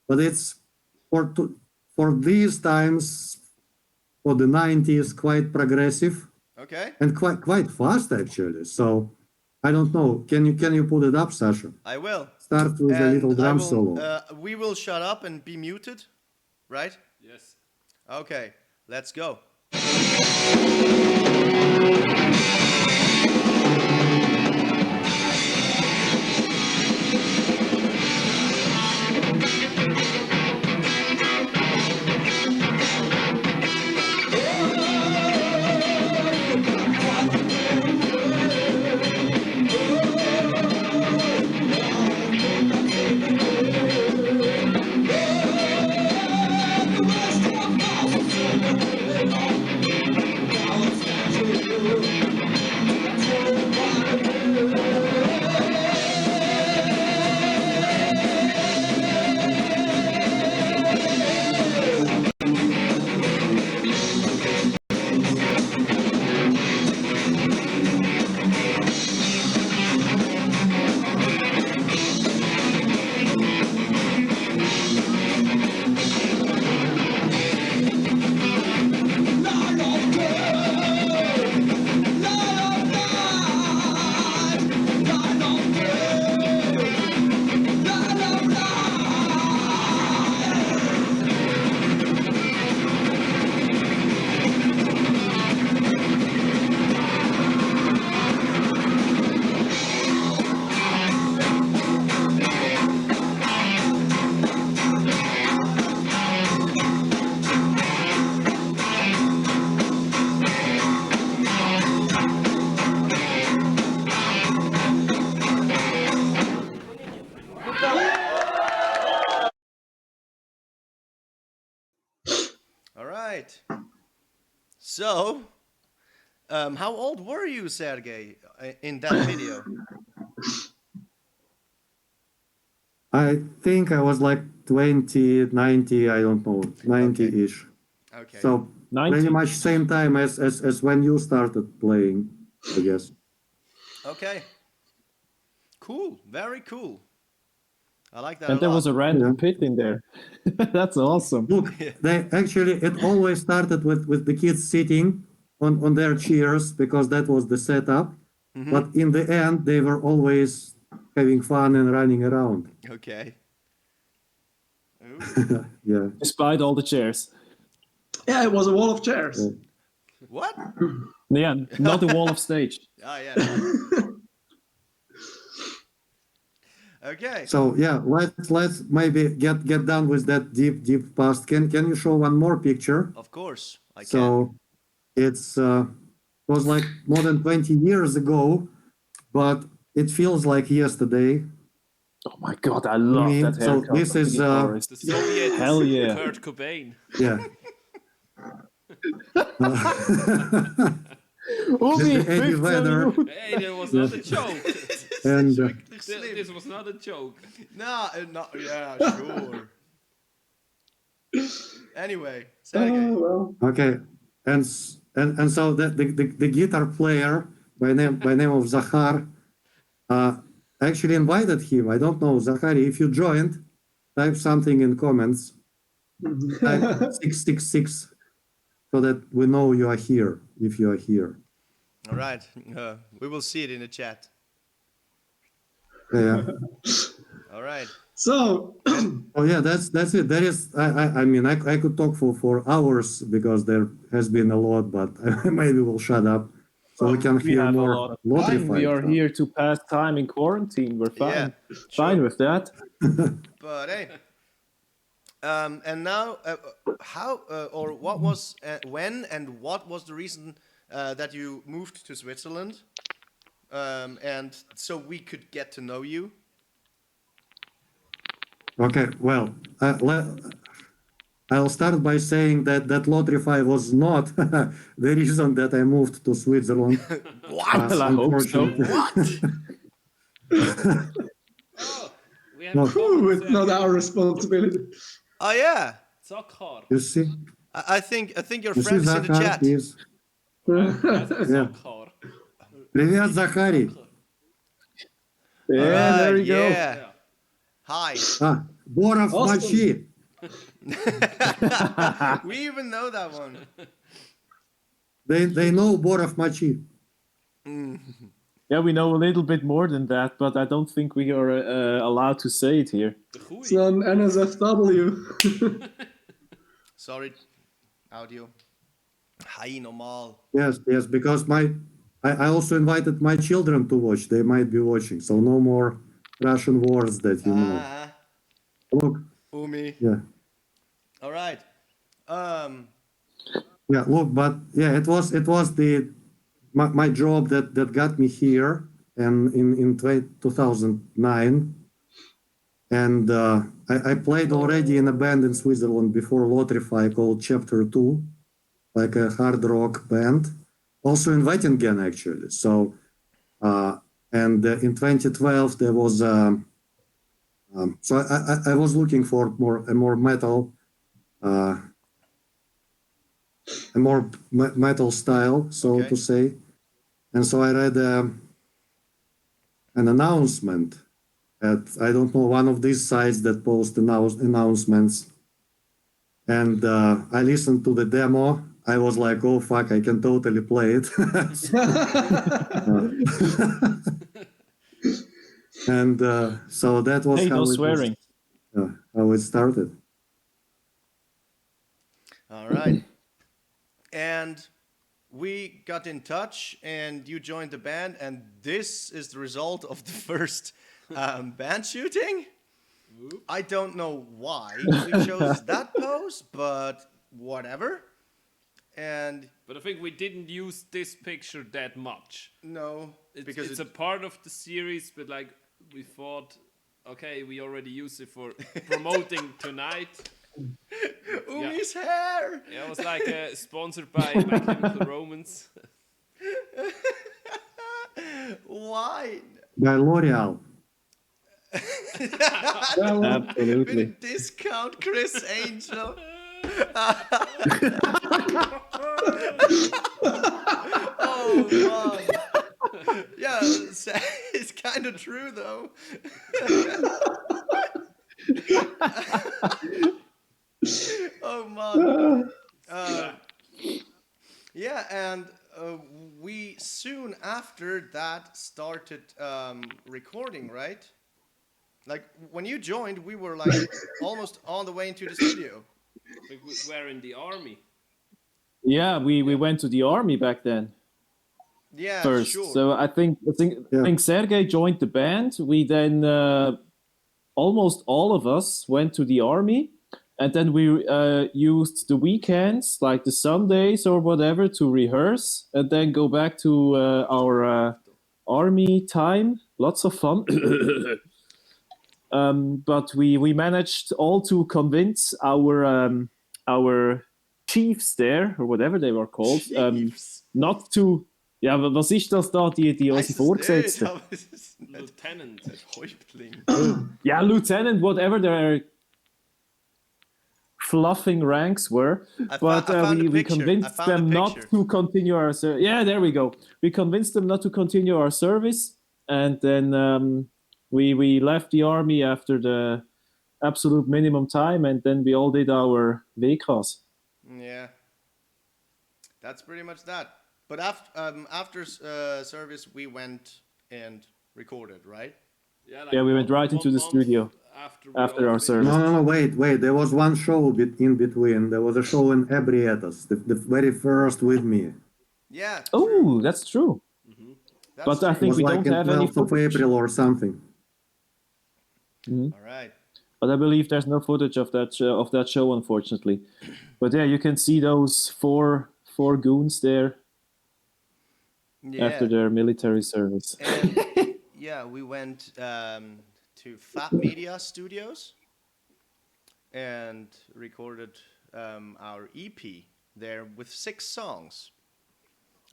but it's for these times, for the 90s, quite progressive. Okay. And quite fast actually. So I don't know. Can you put it up, Sasha? I will. Start with a little drum solo. We will shut up and be muted, right? Yes. Okay, let's go. All right. So, how old were you, Sergey, in that video? I think I was like 20, 90, I don't know, 90-ish. Okay. So 90. pretty much same time as when you started playing, I guess. Okay. Cool. Very cool. I like that And a there lot. was a random pit in there. That's awesome. Look, it always started with the kids sitting on their chairs because that was the setup. Mm-hmm. But in the end, they were always having fun and running around. Okay. Yeah. Despite all the chairs. Yeah, it was a wall of chairs. Yeah. What? Yeah, not the wall of stage. Oh, yeah. Okay. So yeah, let's maybe get done with that deep past. Can you show one more picture? Of course, I can. So it's was like more than 20 years ago, but it feels like yesterday. Oh my god, I love that haircut. So this is The Soviet Hell yeah. Kurt Cobain. yeah. Ubi, Eddie Vedder. Hey, that was not a joke. And This was not a joke. No, yeah, sure. Anyway, Sergey. Well, okay, and so the guitar player by name of Zahar actually invited him. I don't know, Zachary, if you joined, type something in comments. Type 666 so that we know you are here, if you are here. All right. We will see it in the chat. Yeah. All right. so Oh yeah, that's it. There is. I mean, I could talk for hours because there has been a lot, but maybe we'll shut up so we can We hear have a more lot of time. We are Lotrify. here to pass time in quarantine. We're fine. Yeah, Fine sure. with that. But hey. And now, how or what was when and what was the reason that you moved to Switzerland? And so we could get to know you. Okay, well, I'll start by saying that Lotrify was not the reason that I moved to Switzerland. What? Well, I hope so. Unfortunately. Oh, we have No. a comment, It's not Sergey. our responsibility. Oh yeah. Zakhar. You see, I think your you see, friend is in the Zakhar chat. is. Yeah. Zakhar. Привет, Захарий. All Yeah, there right. we go. Yeah. Hi. Ah, Боров Awesome. мочи. We even know that one. They know Боров мочи. Yeah, we know a little bit more than that, but I don't think we are allowed to say it here. It's on NSFW. Sorry. Audio. Hi, normal. Yes, because I also invited my children to watch. They might be watching, so no more Russian words that you know. Look, Umi. yeah. All right. Yeah, look, but yeah, it was my job that got me here, and in 2009, and I played already in a band in Switzerland before Lotrify called Chapter 2, like a hard rock band, also in Wettingen actually. So, and in 2012 there was so I was looking for a more metal. A more metal style, so to say. And so I read an announcement at, I don't know, one of these sites that post announcements. And I listened to the demo. I was like, oh, fuck, I can totally play it. And so that was Hey, how no it swearing. was, how it started. All right. And we got in touch, and you joined the band, and this is the result of the first band shooting. I don't know why we chose that pose, but whatever. But I think we didn't use this picture that much. No, because it's a part of the series, but like we thought, okay, we already used it for promoting tonight. Umi's hair. Yeah, it was like sponsored by My Chemical Romance. Why? By L'Oreal. Absolutely. Bit of discount, Chris Angel. Oh man. Yeah, it's kind of true though. Oh man. Yeah, and we soon after that started recording, right? Like when you joined, we were like almost on the way into the studio. We were in the army. Yeah, we went to the army back then. Yeah, First. sure. So I think Sergey joined the band. We then almost all of us went to the army, and then we used the weekends, like the Sundays or whatever, to rehearse, and then go back to our army time. Lots of fun. But we managed all to convince our chiefs there, or whatever they were called, not to. Ja, was ist das da, die unsere Vorgesetzten? Lieutenant. Häuptling. Yeah, lieutenant, whatever their fluffing ranks were. But we convinced them not to continue our service. Yeah, there we go. We convinced them not to continue our service, and then we left the army after the absolute minimum time, and then we all did our VKs. Yeah, that's pretty much that. But after service, we went and recorded, right? Yeah, we went right into the studio after our service. No, wait. There was one show in between. There was a show in Ebrietas, the very first with me. Yeah. Oh, that's true. Mm-hmm. But I think we don't have any footage. Of April or something. Mm-hmm. All right. But I believe there's no footage of that show, unfortunately. But yeah, you can see those four goons there after their military service. And yeah, we went to Fat Media Studios and recorded our EP there with 6 songs.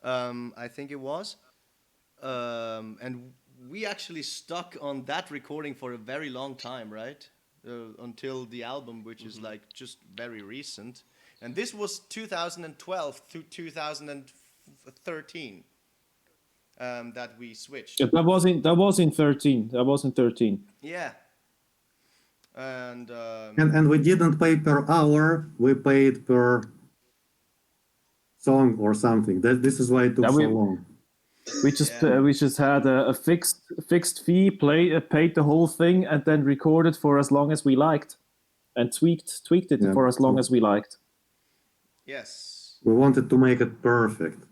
I think it was. And we actually stuck on that recording for a very long time, right? Until the album, which is like just very recent. And this was 2012 to 2013 that we switched. Yeah, that was in 13. That was in 13. Yeah. And we didn't pay per hour. We paid per song or something. This is why it took so long. We just had a fixed fee, paid the whole thing, and then recorded for as long as we liked, and tweaked it for as long as we liked. Yes. We wanted to make it perfect.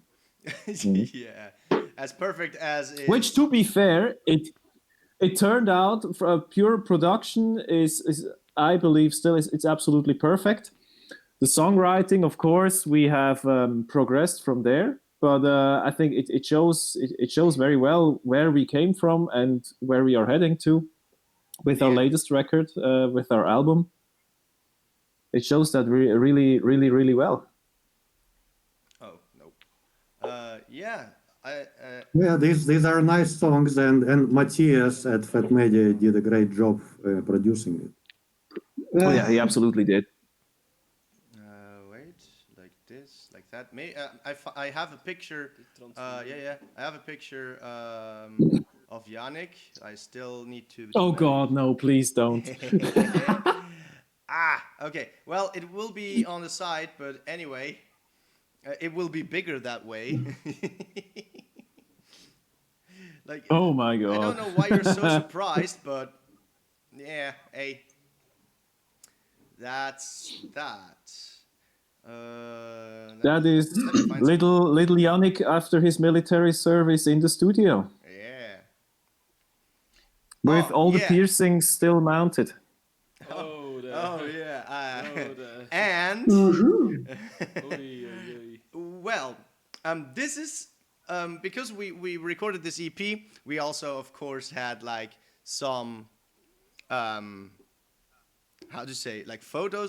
Yeah, as perfect as it. Which, to be fair, it turned out for a pure production is I believe still it's absolutely perfect. The songwriting, of course, we have progressed from there. But I think it shows very well where we came from and where we are heading to with our latest record, with our album. It shows that really, really, really well. Oh no, yeah, these are nice songs, and Matthias at Fat Media did a great job producing it. Oh yeah, he absolutely did. Like that. I have a picture. I have a picture of Yannick. I still need to. Oh God, no! Please don't. Okay. Well, it will be on the side, but anyway, it will be bigger that way. Like. Oh my God! I don't know why you're so surprised, but yeah, hey, that's that. That is little Yannick after his military service in the studio. Yeah. With all the piercings still mounted. Yeah. And well, this is because we recorded this EP. We also, of course, had like some how to say, like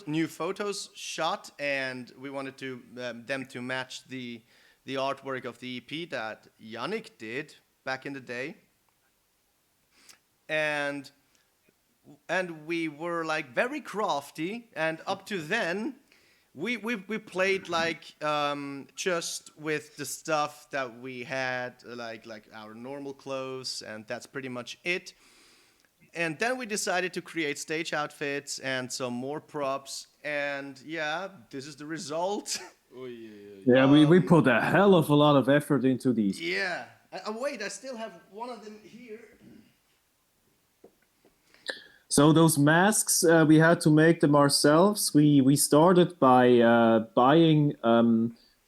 new photos shot, and we wanted to them to match the artwork of the EP that Yannick did back in the day, and we were like very crafty, and up to then we played like just with the stuff that we had, like our normal clothes, and that's pretty much it. And then we decided to create stage outfits and some more props. And yeah, this is the result. Yeah, we put a hell of a lot of effort into these. Yeah. Wait, I still have one of them here. So those masks, we had to make them ourselves. We started by buying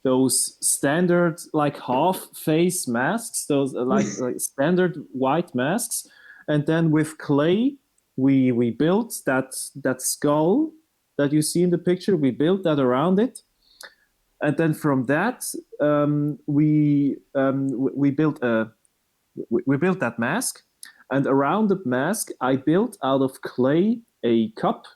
those standard like half face masks, those like standard white masks. And then with clay, we built that skull that you see in the picture. We built that around it, and then from that we built that mask. And around the mask, I built out of clay a cup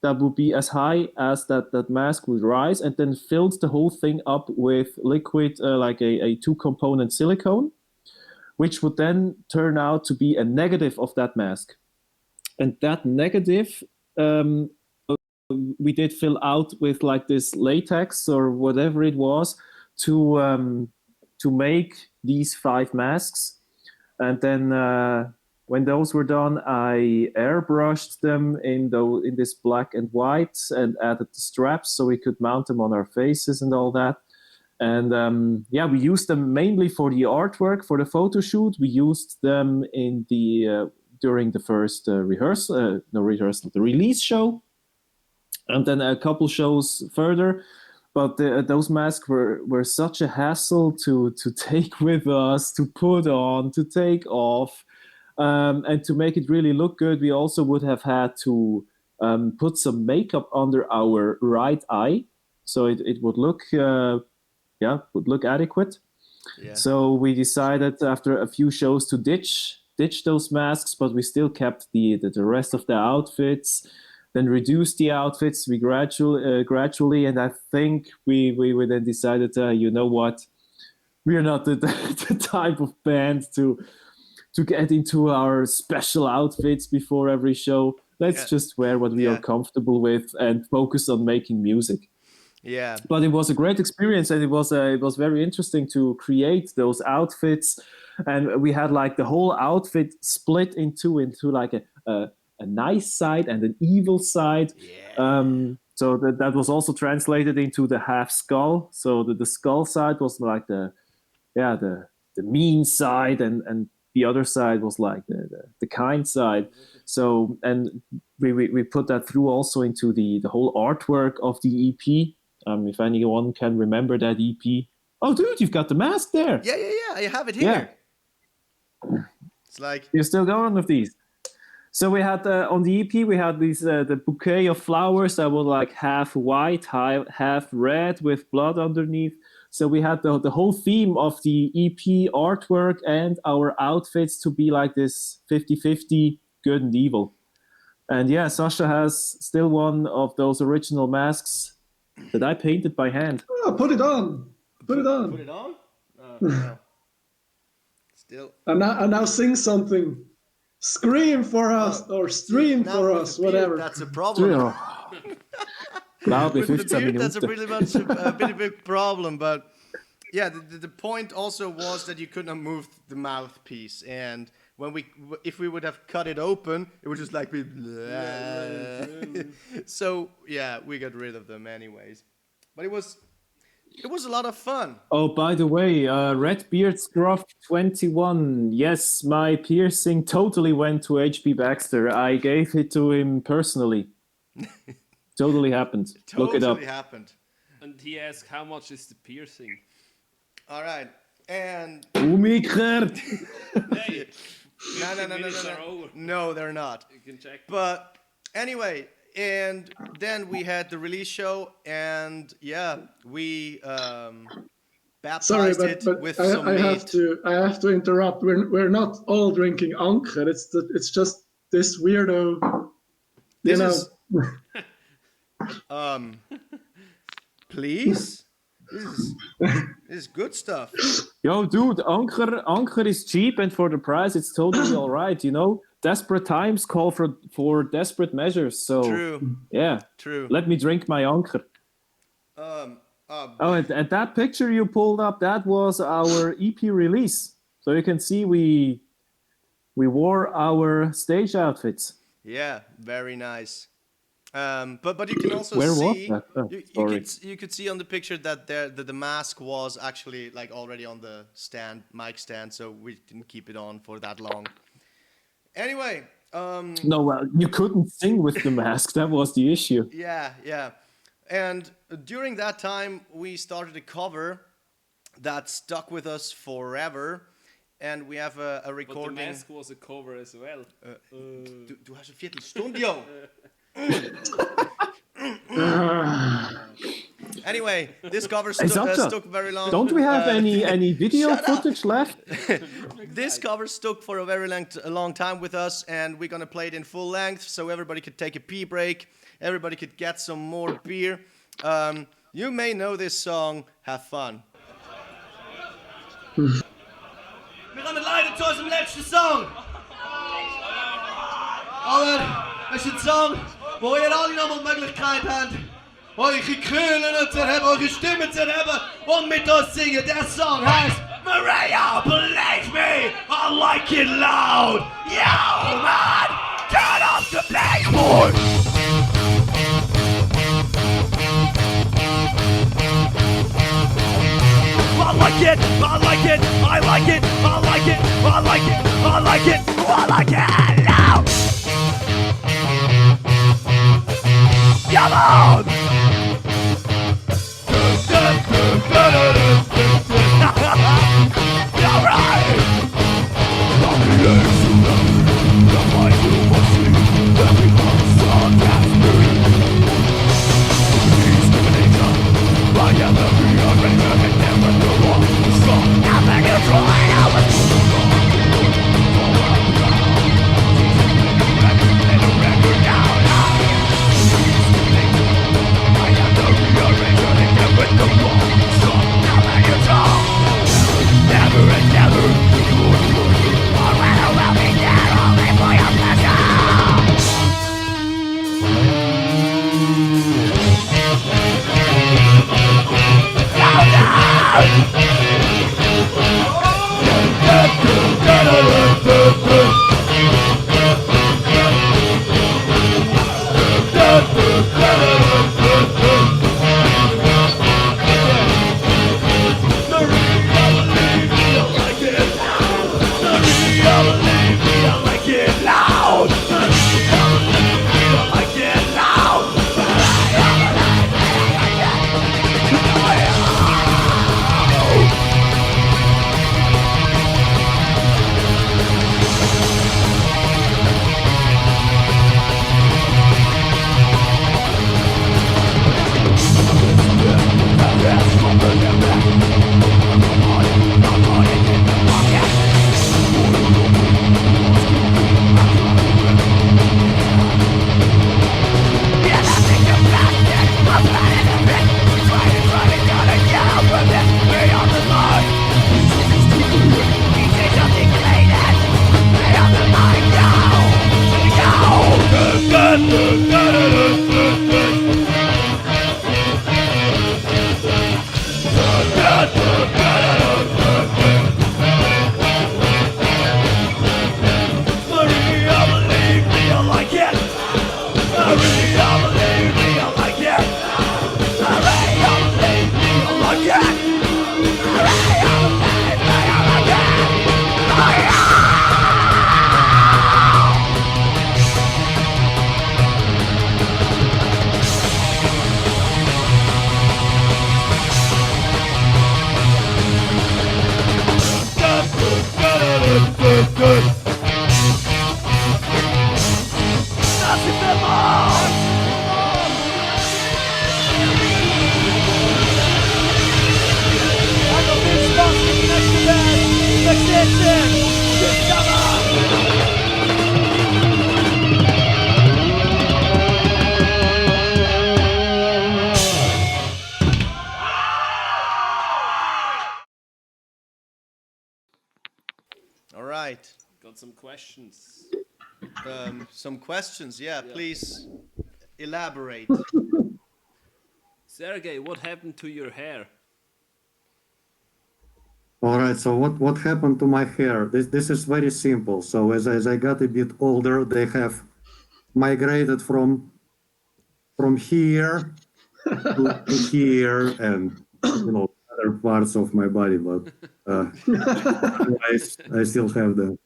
that would be as high as that mask would rise, and then filled the whole thing up with liquid, like a 2-component silicone, which would then turn out to be a negative of that mask. And that negative, we did fill out with like this latex or whatever it was to make these 5 masks. And then when those were done, I airbrushed them in this black and white and added the straps so we could mount them on our faces and all that. And we used them mainly for the artwork, for the photo shoot. We used them in during the first the release show, and then a couple shows further. But those masks were such a hassle to take with us, to put on, to take off, and to make it really look good. We also would have had to put some makeup under our right eye, so it would look. Would look adequate. Yeah. So we decided after a few shows to ditch those masks, but we still kept the rest of the outfits. then reduced the outfits. We gradually, and I think we then decided, you know what, we are not the type of band to get into our special outfits before every show. Let's just wear what we are comfortable with and focus on making music. Yeah. But it was a great experience, and it was very interesting to create those outfits. And we had like the whole outfit split into like a nice side and an evil side. Yeah. So that was also translated into the half skull. So the skull side was like the mean side, and the other side was like the kind side. So, and we put that through also into the whole artwork of the EP. If anyone can remember that EP. Oh, dude, you've got the mask there. Yeah. I have it here. Yeah. It's like you're still going with these. So we had on the EP we had these the bouquet of flowers that were like half white, half red with blood underneath. So we had the whole theme of the EP artwork and our outfits to be like this 50-50 good and evil. And yeah, Sasha has still one of those original masks that I painted by hand. Oh, put it on. Put it on. Put it on? No. Still. And now sing something. Scream for us or stream for us, whatever. That's a problem. With the beard, that's a pretty much a big problem. But yeah, the point also was that you couldn't move the mouthpiece, and if we would have cut it open, it would just like be. So yeah, we got rid of them anyways. But it was a lot of fun. Oh, by the way, Redbeard Scruff 21. Yes, my piercing totally went to H.P. Baxter. I gave it to him personally. Totally happened. Look it up. Totally happened. And he asked, how much is the piercing? All right. And... Umikert! Hey! No. No, they're not. You can check. But anyway, and then we had the release show, and yeah, we baptized it with some meat. I have to interrupt. We're not all drinking Anker. It's just this weirdo. Please. This is good stuff. Yo, dude, Anker is cheap, and for the price, it's totally all right. You know, desperate times call for desperate measures. So true. Yeah, true. Let me drink my Anker. And that picture you pulled up, that was our EP release. So you can see we wore our stage outfits. Yeah, very nice. But you can also Where see was that? you could see on the picture that the mask was actually like already on the mic stand, so we didn't keep it on for that long. Anyway, no, well, you couldn't sing with the mask. That was the issue. Yeah. And during that time, we started a cover that stuck with us forever. And we have a recording. But the mask was a cover as well. Du hast eine Viertelstunde, yo. Anyway, this cover stuck very long. Don't we have any video footage left? This cover stuck for a very long time with us, and we're gonna play it in full length, so everybody could take a pee break. Everybody could get some more beer. You may know this song. Have fun. Wir kommen leider zu unserem letzten Song. Aber es ist ein Song, wo ihr alle nochmal die Möglichkeit habt, eure Kühlen zu erheben, eure Stimmen zu erheben und mit uns singen. Der Song heißt Maria, believe me, I like it loud. Yo, man, turn off the baseboard. I like it, I like it, I like it, I like it, I like it, I like it, I like it, now! Come on! All right. Got some questions. Some questions. Yeah, please elaborate. Sergey, what happened to your hair? All right. So what happened to my hair? This is very simple. So as I got a bit older, they have migrated from here to here and other parts of my body, but I still have them.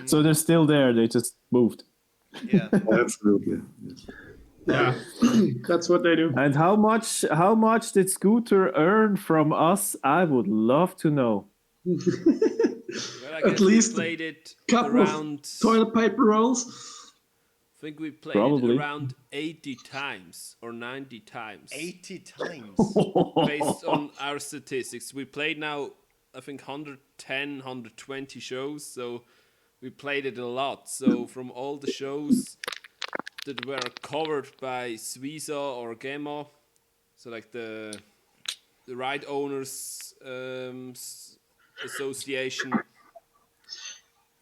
So they're still there. They just moved. Yeah. Absolutely. Yes. Yeah, that's what they do. And how much did Scooter earn from us? I would love to know. Well, I guess At least we played it couple around. of toilet paper rolls. I think we played Probably. it around 80 times or 90 times. 80 times. Based on our statistics. We played now, I think, 110, 120 shows. So we played it a lot. So from all the shows that were covered by Suiza or Gemo, so like the right owners association,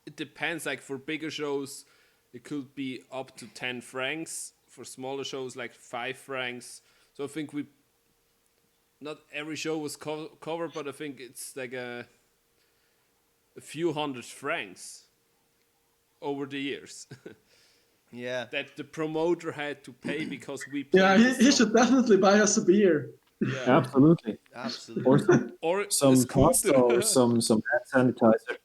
it depends. Like for bigger shows, it could be up to 10 francs. For smaller shows, like 5 francs. So I think not every show was covered, but I think it's like a few hundred francs over the years. Yeah. That the promoter had to pay because we played. Yeah, he should definitely buy us a beer. Yeah. Absolutely. Absolutely. Or Some a scooter. pasta or some hand sanitizer.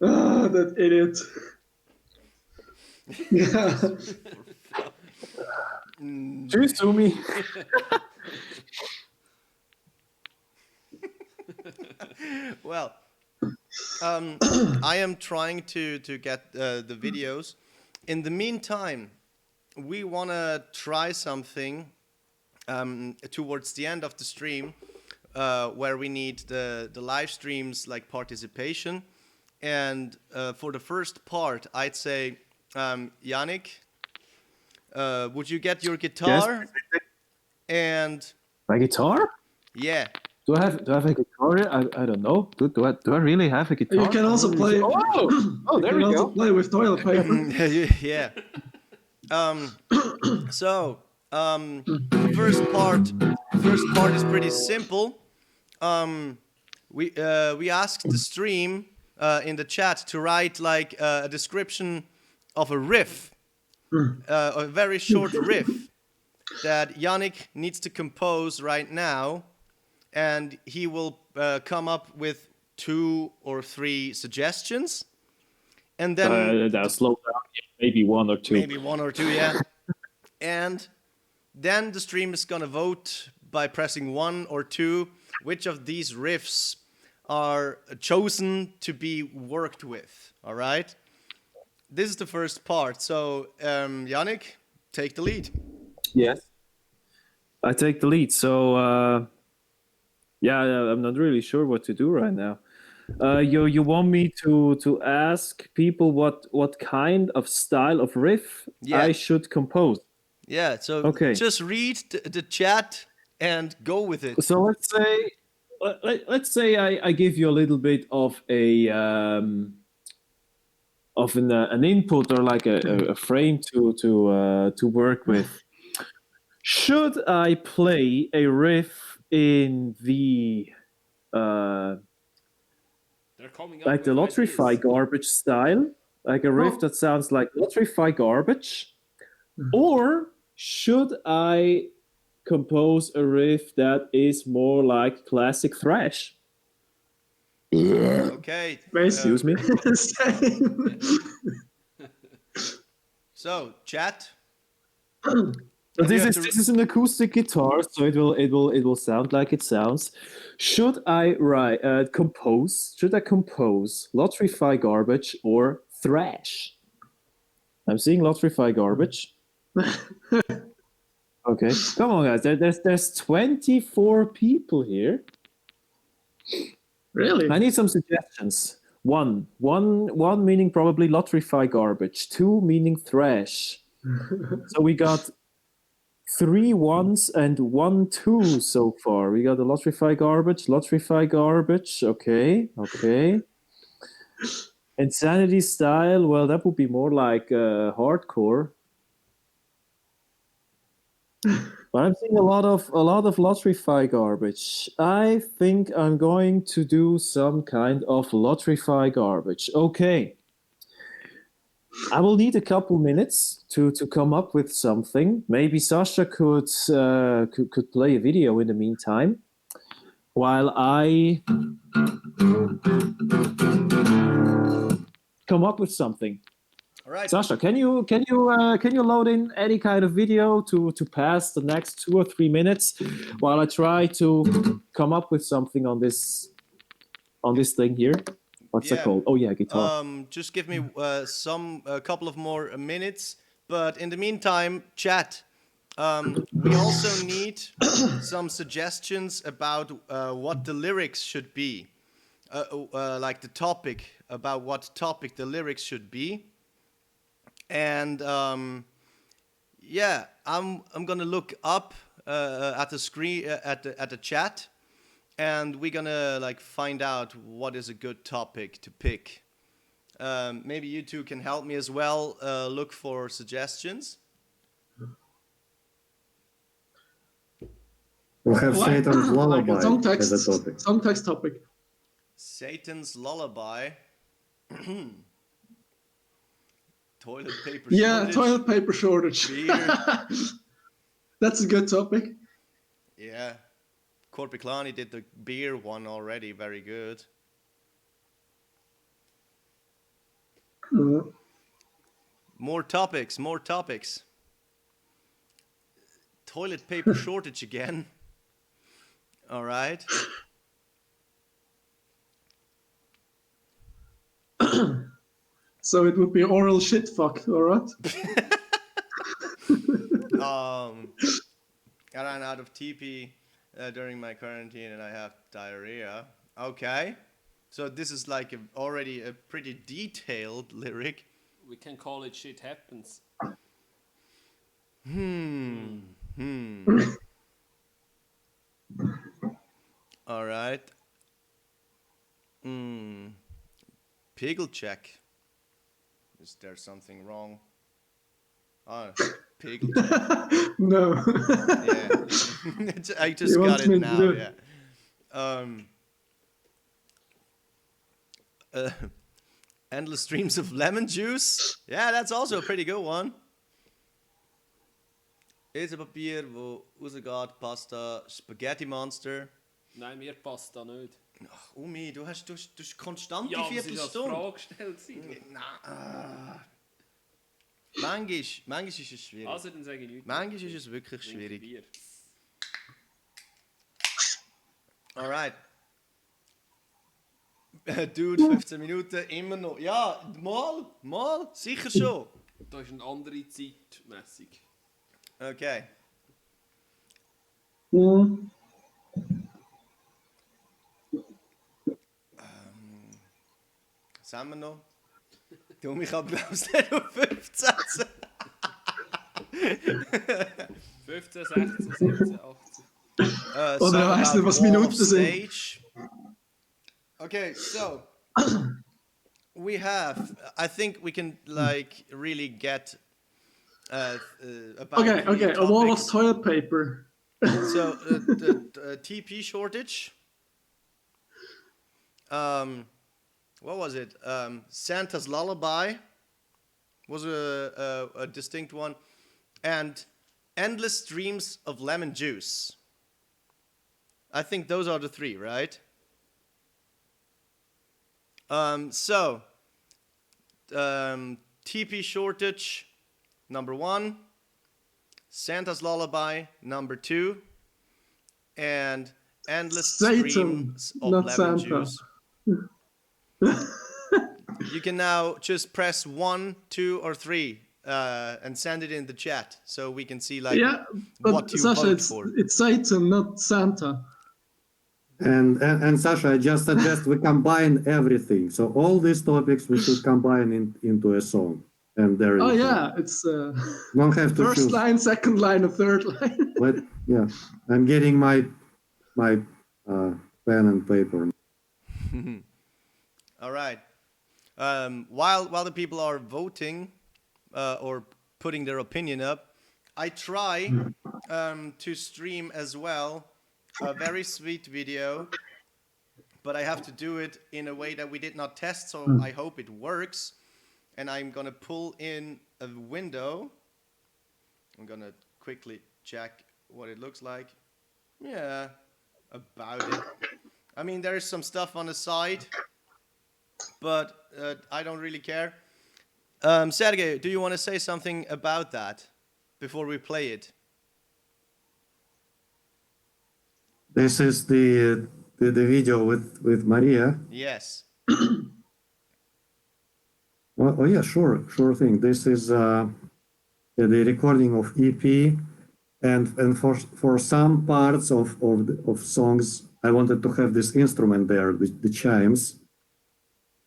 Ah, that idiot. Yeah. Tschüss, Sumi. Well, I am trying to get the videos. In the meantime, we want to try something towards the end of the stream where we need the live streams like participation. And for the first part, I'd say, Yannick, would you get your guitar? Yes. And My guitar? yeah, Do I have a guitar? I don't know. Do I really have a guitar? You can also play. Oh, there you we can also go. play with toilet paper. Yeah. So the first part is pretty simple. We asked the stream in the chat to write like a description of a riff, a very short riff that Yannick needs to compose right now, and he will come up with 2 or 3 suggestions, and then Now slow down. Maybe 1 or 2. maybe 1 or 2, yeah. And then the stream is gonna vote by pressing 1 or 2 which of these riffs are chosen to be worked with. All right. This is the first part. So Yannick, take the lead. Yes. I take the lead. So yeah, I'm not really sure what to do right now. You want me to ask people what kind of style of riff I should compose? Yeah. So okay. Just read the chat and go with it. So let's say I give you a little bit of an input or like a frame to work with. Should I play a riff in the like the Lotrify garbage style, like a riff that sounds like Lotrify garbage, or should I compose a riff that is more like classic thrash? Okay. Excuse me. So chat. This is an acoustic guitar, so it will sound like it sounds. Should I compose? Should I compose Lotrify garbage or thrash? I'm seeing Lotrify garbage. Okay, come on, guys. There's 24 people here. Really? I need some suggestions. One meaning probably Lotrify garbage. 2 meaning thrash. So we got 3 1s and 1 2 so far. We got the Lotrify garbage. Okay. Insanity style. Well, that would be more like hardcore. But I'm seeing a lot of Lotrify garbage. I think I'm going to do some kind of Lotrify garbage. Okay. I will need a couple minutes to come up with something. Maybe Sasha could play a video in the meantime, while I come up with something. All right. Sasha, can you load in any kind of video to pass the next 2 or 3 minutes while I try to come up with something on this thing here? What's that called? Oh yeah, guitar. Just give me a couple of more minutes. But in the meantime, chat. We also need some suggestions about what the lyrics should be, like the topic, about what topic the lyrics should be. And yeah, I'm gonna look up at the screen at the chat, and we're gonna like find out what is a good topic to pick. Maybe you two can help me as well. Look for suggestions. We'll have Satan's Lullaby like as a topic. Some text topic. Satan's Lullaby. Toilet paper yeah, shortage. Toilet paper shortage. That's a good topic. Yeah. Korpiklani did the beer one already. Very good. More topics. Toilet paper shortage again. All right. So it would be oral shit fuck, all right? I ran out of TP during my quarantine and I have diarrhea. Okay. So this is like already a pretty detailed lyric. We can call it shit happens. All right. Piggle check. Is there something wrong? Oh, piggle check. No. Yeah. I just You got want me it to now, do it? yeah. Endless streams of lemon juice. Yeah, that's also a pretty good one. Ist ein Papier, wo rausgeht, Pasta, Spaghetti Monster. Nein, mir passt da nicht. Ach, Umi, du hast konstant Ja, die aber es ist als Viertelstunde. Frage gestellt. Manchmal ist es schwierig. Also, dann sage ich nichts. Manchmal ist es wirklich schwierig. Bier. Alright. Dude, 15 Minuten, immer noch. Ja, mal, sicher schon. Da ist eine andere Zeitmessung. Okay. Mhm. Was haben wir noch? Du, ich habe bloß nicht auf 15. 15, 16, 17, 18. Oder er weiß nicht, was Minuten sind. Okay, so we have. I think we can like really get about. Okay. A wall of toilet paper. So the TP shortage. What was it? Santa's Lullaby was a distinct one, and endless streams of lemon juice. I think those are the three, right? TP shortage, number 1. Santa's Lullaby, number 2. And endless Satan, streams of not lemon Santa. juice. You can now just press 1, 2, or 3 and send it in the chat so we can see like Yeah, but what you Sasha, vote for. it's Satan, not Santa. And Sasha, I just suggest we combine everything. So all these topics we should combine into a song. And there. Oh yeah, it's don't have to first choose. line, second line, and third line. But yeah, I'm getting my pen and paper. All right. While the people are voting or putting their opinion up, I try to stream as well a very sweet video, but I have to do it in a way that we did not test, so I hope it works. And I'm gonna pull in a window. I'm gonna quickly check what it looks like. Yeah, about it. I mean, there is some stuff on the side, but I don't really care. Sergey, do you want to say something about that before we play it? This is the video with Maria. Yes. Oh yeah, sure thing. This is the recording of EP, and for some parts of songs, I wanted to have this instrument there, the chimes.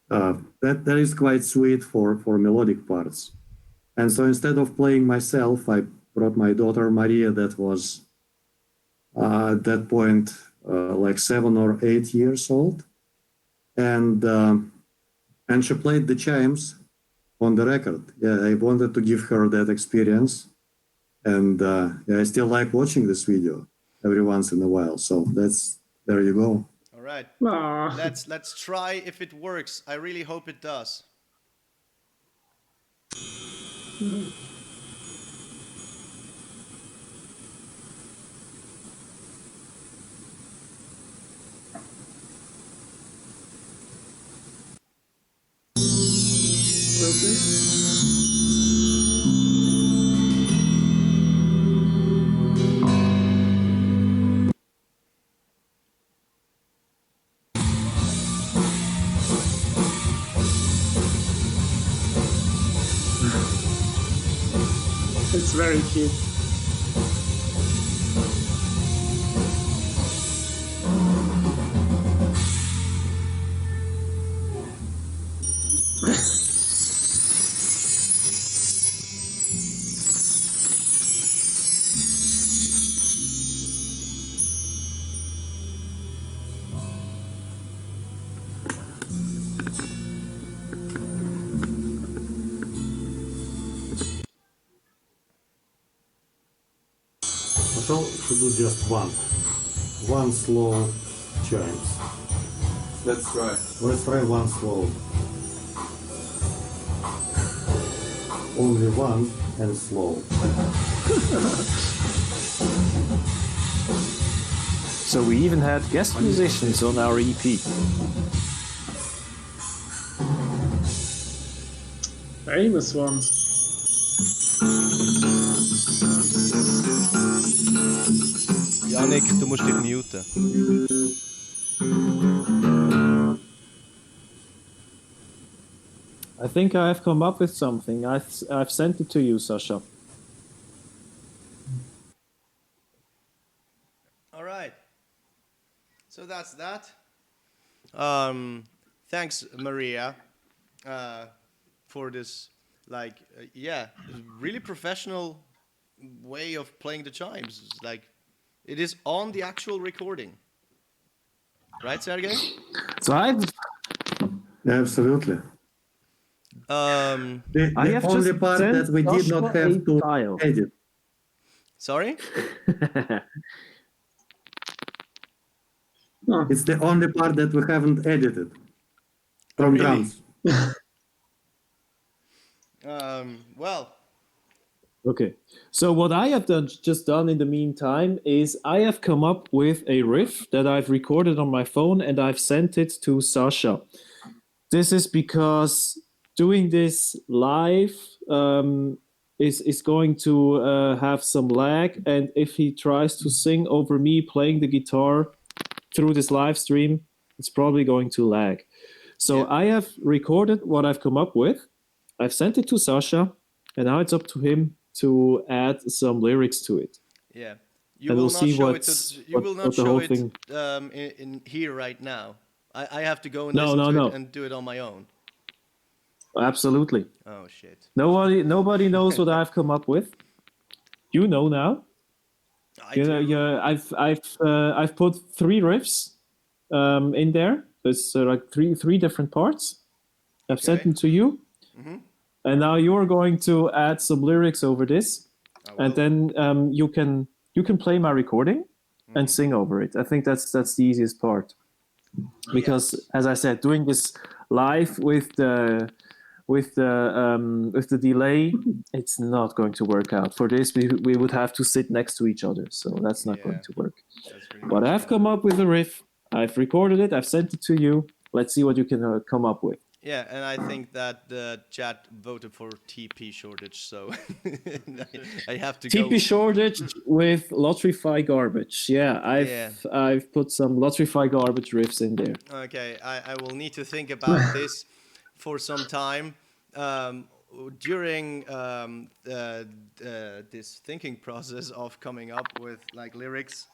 That is quite sweet for melodic parts. And so instead of playing myself, I brought my daughter Maria, that was at that point like 7 or 8 years old, and she played the chimes on the record. Yeah, I wanted to give her that experience, and yeah, I still like watching this video every once in a while. So there you go. All right. Aww. Let's try if it works. I really hope it does. It's very cute. So to do just one slow chimes. Let's try. Let's try one slow. Only one and slow. So we even had guest musicians on our EP. Famous ones. Yannick, du musst dich muten. I think I have come up with something. I've sent it to you, Sasha. All right. So that's that. Thanks, Maria, for this, really professional way of playing the chimes. Like, it is on the actual recording. Right, Sergey? So I've Absolutely. The only part that we did not have to edit. Sorry? It's the only part that we haven't edited from drums. Well. Okay. So what I have just done in the meantime is I have come up with a riff that I've recorded on my phone and I've sent it to Sasha. This is because doing this live is going to have some lag, and if he tries to sing over me playing the guitar through this live stream, it's probably going to lag. So I have recorded what I've come up with. I've sent it to Sasha, and now it's up to him to add some lyrics to it. Yeah. You will not show it in here right now. I have to go and listen to it and do it on my own. Absolutely. Oh shit. Nobody knows what I've come up with. You know now. I've put 3 riffs in there. There's like three different parts. I've sent them to you, and now you're going to add some lyrics over this, and then you can play my recording and sing over it. I think that's the easiest part, because as I said, doing this live with the delay, it's not going to work out. For this, we would have to sit next to each other, so that's not going to work. But I've come up with a riff. I've recorded it. I've sent it to you. Let's see what you can come up with. Yeah, and I think that the chat voted for TP shortage, so I have to TP shortage with Lotrify garbage. Yeah, I've put some Lotrify garbage riffs in there. Okay, I will need to think about this for some time. During this thinking process of coming up with like lyrics,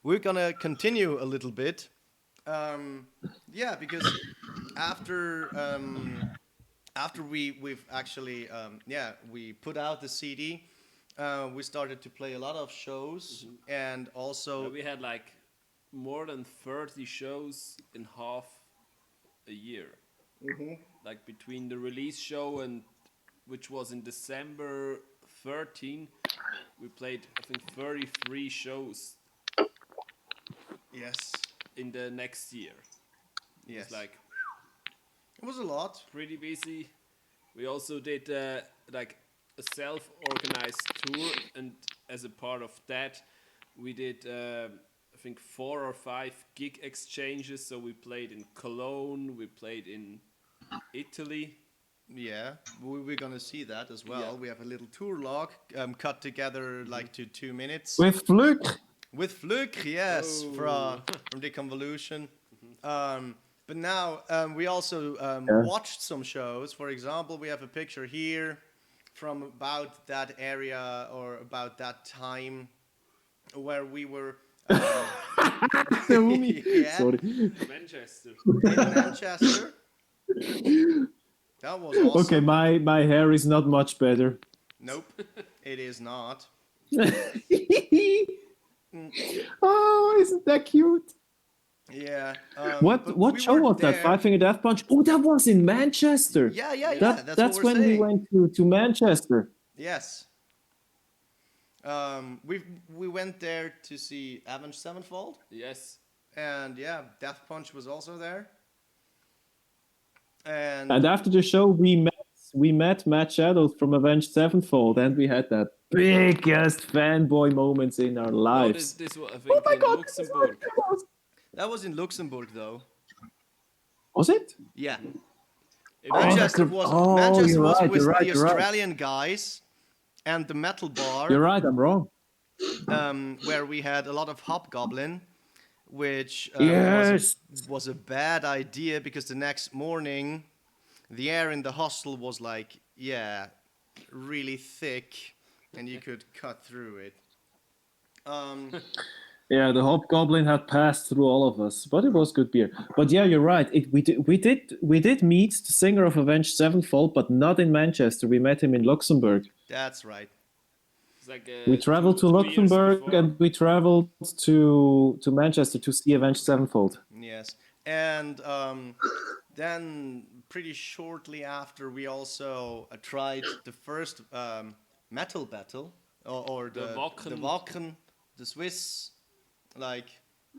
we're gonna continue a little bit. Because after we've actually we put out the CD, we started to play a lot of shows, and also we had like more than 30 shows in half a year. Like between the release show and which was in December 13, we played I think 33 shows. Yes. In the next year. Yes. It was a lot. Pretty busy. We also did like a self-organized tour, and as a part of that, we did I think 4 or 5 gig exchanges. So we played in Cologne, we played in Italy. Yeah, we're gonna see that as well. Yeah. We have a little tour log cut together like to 2 minutes. With Fluke. With Fluke, yes, from Deconvolution. But now we also watched some shows. For example, we have a picture here from about that area or about that time where we were. Sorry. Manchester. In Manchester. That was awesome. Okay, my hair is not much better. Nope, it is not. Oh, isn't that cute? Yeah. What show was that? Five Finger Death Punch? Oh, that was in Manchester. Yeah. That's when we went to Manchester. Yes. We went there to see Avenged Sevenfold, Yes. and yeah, Death Punch was also there. And after the show, we met Matt Shadows from Avenged Sevenfold, and we had that biggest fanboy moments in our No, lives. this was, I think, in Luxembourg. That was in Luxembourg, though. Was it? Yeah. In Manchester was you're right, with you're right, the you're right. Australian guys and the metal bar. You're right, I'm wrong. Where we had a lot of Hobgoblin, which Yes. was a bad idea because the next morning the air in the hostel was like, yeah, really thick and you could cut through it. Yeah, the Hobgoblin had passed through all of us, but it was good beer. But yeah, you're right. We did meet the singer of Avenged Sevenfold, but not in Manchester. We met him in Luxembourg. That's right. It's like, We traveled to 2 years Luxembourg before. and we traveled to Manchester to see Avenged Sevenfold. Yes. And then pretty shortly after, we also tried the first metal battle, or the Wacken, the Swiss like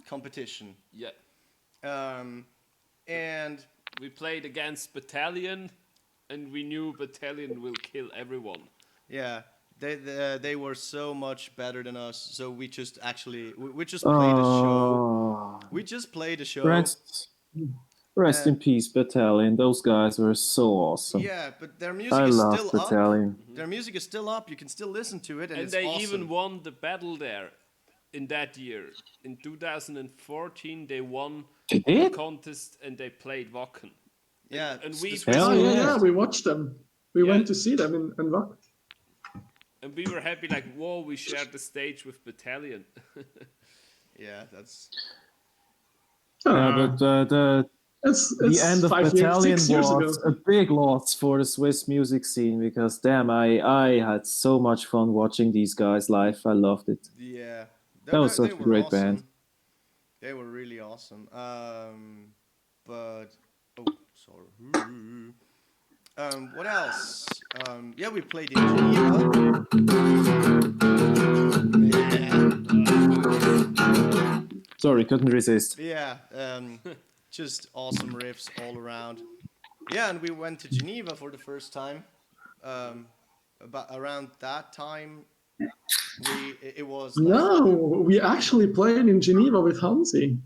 competition. Yeah. And we played against Battalion, and we knew Battalion will kill everyone. Yeah, they were so much better than us. So we just we just played a show. We just played a show. Rest in peace, Battalion. Those guys were so awesome. Yeah, but their music is still Battalion. up. Their music is still up. You can still listen to it, and it's they awesome. even won the battle there in that year. In 2014, they won the contest and they played Wacken. Yeah, and we we watched them. We went to see them in Wacken. And we were happy, like, whoa, we shared the stage with Battalion. Yeah, that's. But the end of Battalion was a big loss for the Swiss music scene because, damn, I had so much fun watching these guys live. I loved it. Yeah. That was such a great band. They were really awesome. But, oh, sorry. What else? Yeah, we played in Geneva. Yeah. Sorry, couldn't resist. Yeah, just awesome riffs all around. Yeah, and we went to Geneva for the first time. About around that time, it was. Like, no, we actually played in Geneva with Hansi.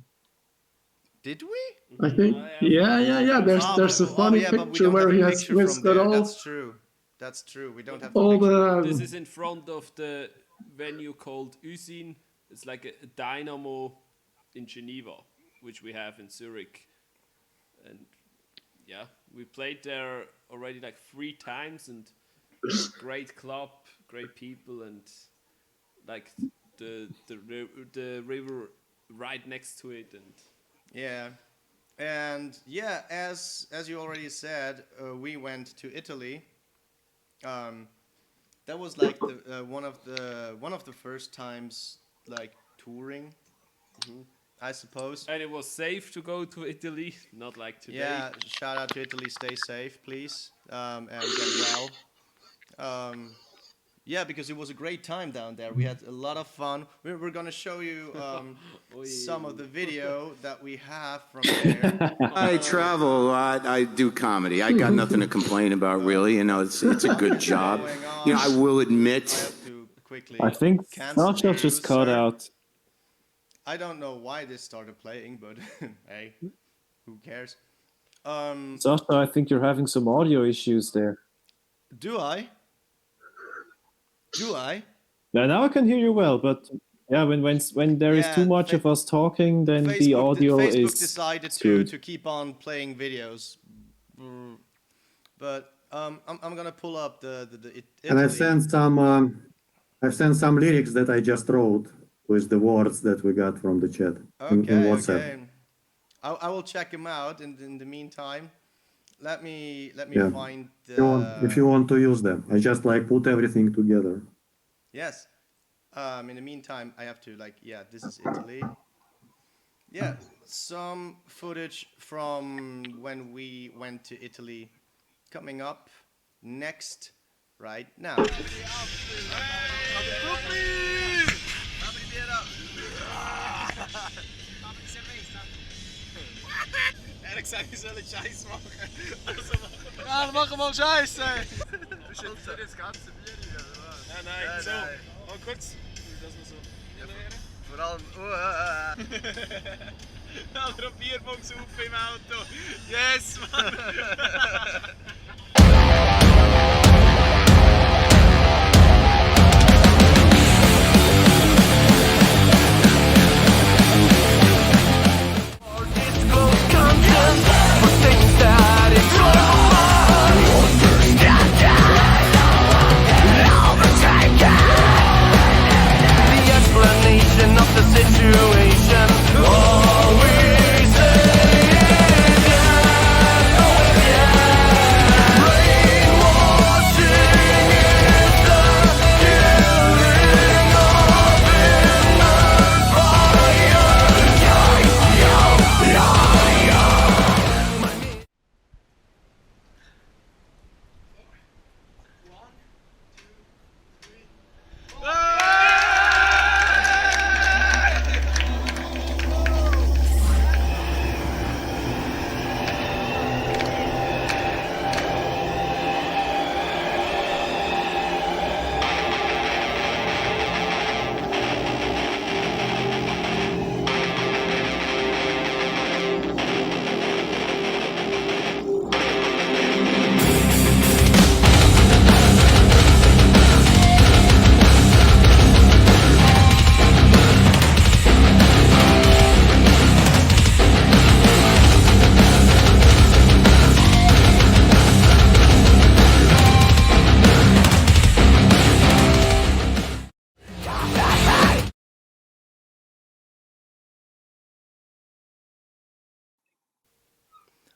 Did we? I think. Yeah. There's a funny picture where he has twisted all. That's true. That's true. We don't have all the. This is in front of the venue called Usine. It's like a dynamo in Geneva, which we have in Zurich. And yeah, we played there already like 3 times, and great club, great people, and like the river right next to it. And yeah, and yeah, as you already said, we went to Italy. That was like the one of the first times like touring, I suppose. And it was safe to go to Italy, not like today. Yeah, shout out to Italy. Stay safe, please, and get well. Yeah, because it was a great time down there. We had a lot of fun. We're gonna show you some of the video that we have from there. I travel a lot. I do comedy. I got nothing to complain about, really. You know, it's a good job. You know, I will admit. I think Sasha just cut out. I don't know why this started playing, but hey, who cares? Sasha, I think you're having some audio issues there. Do I? Now I can hear you well, but yeah, when there is too much of us talking, then the audio is. Facebook decided to keep on playing videos, but I'm gonna pull up the Italy. And I've sent some lyrics that I just wrote with the words that we got from the chat in WhatsApp. Okay. I will check them out. In the meantime, let me find the. If you want to use them, I just like put everything together. Yes. In the meantime, I have to this is Italy. Yeah, some footage from when we went to Italy coming up next. right now. Ehrlich gesagt, ich soll einen Scheiß machen. Also machen. Ja, dann machen wir mal Scheiße. Du schützt dir das ganze Bier hier, oder was? Nein, nein, so. Mal kurz, dass wir so hinterher. Vor allem, Andere Bierbons auf im Auto. Yes, Mann. Of the situation, all we say is yes, oh yeah. Brainwashing is the killing of inner fire.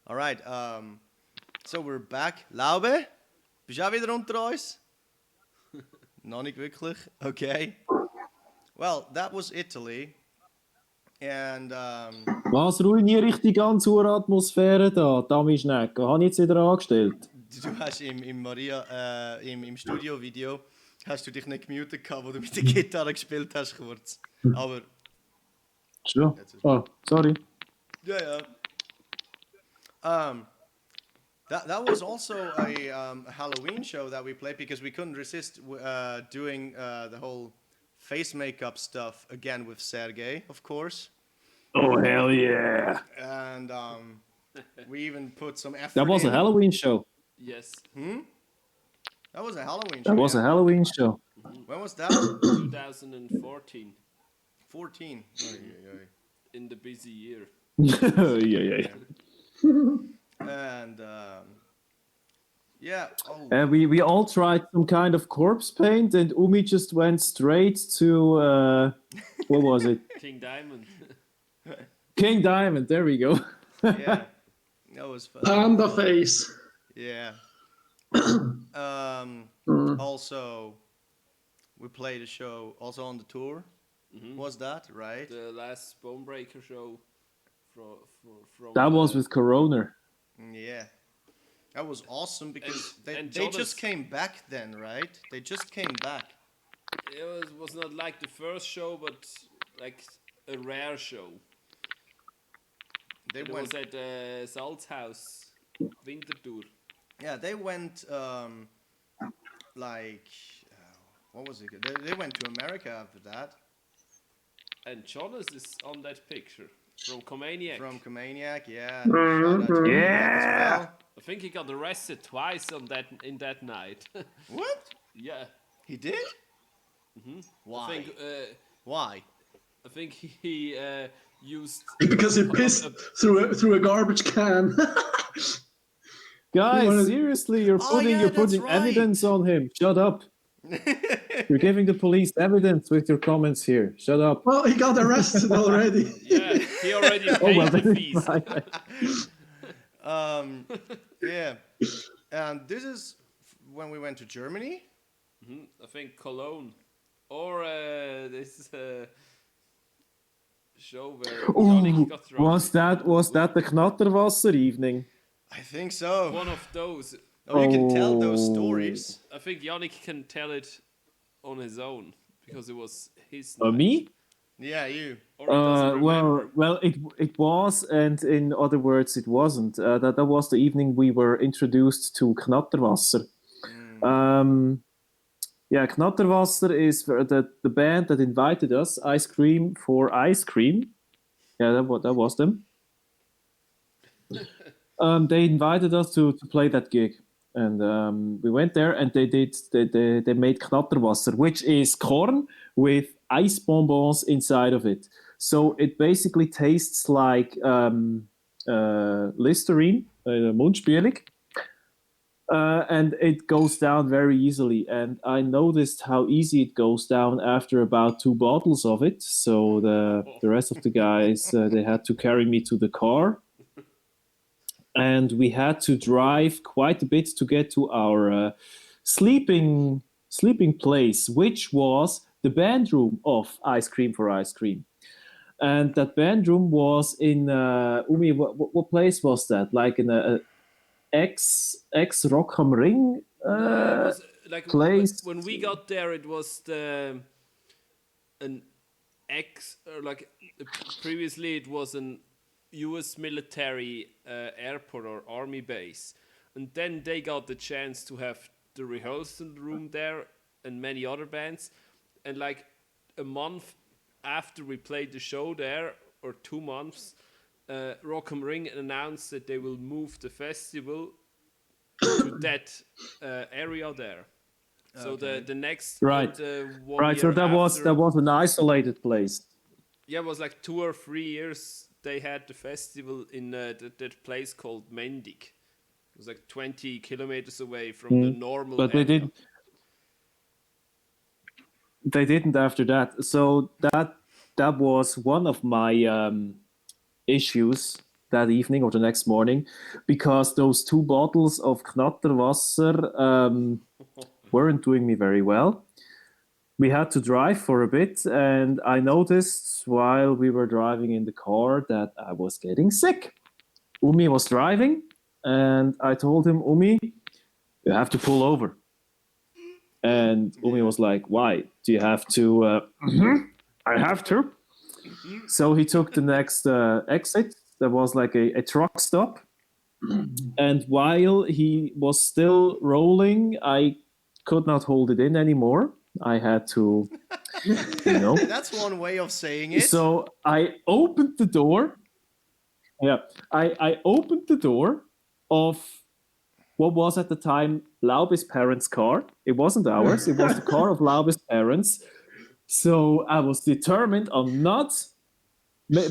All right, so we're back. Laube, bist du auch wieder unter uns? Noch nicht wirklich. Okay. Well, that was Italy. And Was ruiniere ich die ganze Atmosphäre da, Dami Schnecke? Habe ich jetzt wieder angestellt? du hast im Maria, im Studio-Video, hast du dich nicht gemutet gehabt, wo du mit der Gitarre gespielt hast, kurz. Aber... Schon? Oh, sorry. Ja, ja. That was also a Halloween show that we played because we couldn't resist doing the whole face makeup stuff again with Sergey, of course. Oh, hell yeah. And we even put some effort That was a Halloween show. Yes. That was a Halloween show. That was a Halloween show. When was that? 2014. 14. In the busy year. yeah. And yeah. Oh. And we all tried some kind of corpse paint, and Umi just went straight to what was it? King Diamond. King Diamond. There we go. Yeah, that was fun. Panda face. Yeah. Also, we played a show also on the tour. Was that right? The last Bonebreaker show from That was with Corona. Yeah. That was awesome because and they just came back then, right? They just came back. It was not like the first show, but like a rare show. They it went was at Salzhaus Winterthur. Yeah, they went like what was it? They went to America after that. And Jonas is on that picture from Comaniac. From Comaniac, yeah. Yeah. Well. I think he got arrested twice in that night. What? Yeah. He did? Why? Why? I think he used because he pissed through a garbage can. Guys, seriously, you're putting right. evidence on him. Shut up. You're giving the police evidence with your comments here. Shut up. Well, he got arrested already. Yeah, he already paid the fees. Yeah. And this is when we went to Germany. I think Cologne. Or this show where Johnny got thrown. Was that the Knatterwasser evening? I think so. One of those. Oh, you can tell those stories. I think Yannick can tell it on his own because it was his night. Me? Yeah, you. Or he doesn't remember. Well, it was, and in other words, it wasn't. That was the evening we were introduced to Knatterwasser. Yeah, Knatterwasser is the band that invited us. Ice Cream for Ice Cream. Yeah, that was them. They invited us to play that gig, and we went there, and they made Knatterwasser, which is corn with ice bonbons inside of it. So it basically tastes like Listerine, Mundspielig. And it goes down very easily. And I noticed how easy it goes down after about 2 bottles of it. So the rest of the guys, they had to carry me to the car. And we had to drive quite a bit to get to our sleeping place, which was the band room of Ice Cream for Ice Cream. And that band room was in Umi. What place was that? Like in a ex Rock am Ring it was like place. When we got there, it was previously it was an U.S. military airport or army base, and then they got the chance to have the rehearsal room there and many other bands, and like a month after we played the show there, or 2 months, Rock am Ring announced that they will move the festival to that area there. So the next right. Right. So that was an isolated place. Yeah, it was like 2 or 3 years they had the festival in that place called Mendig. It was like 20 kilometers away from the normal. But area. They didn't after that. So that was one of my issues that evening or the next morning, because those 2 bottles of Knatterwasser weren't doing me very well. We had to drive for a bit, and I noticed while we were driving in the car that I was getting sick. Umi was driving, and I told him, Umi, you have to pull over. And Umi was like, why? Do you have to? I have to. So he took the next exit. There was like a truck stop. And while he was still rolling, I could not hold it in anymore. I had to, That's one way of saying it. So I opened the door. Yeah, I opened the door of what was at the time Laub's parents' car. It wasn't ours. It was the car of Laub's parents. So I was determined on not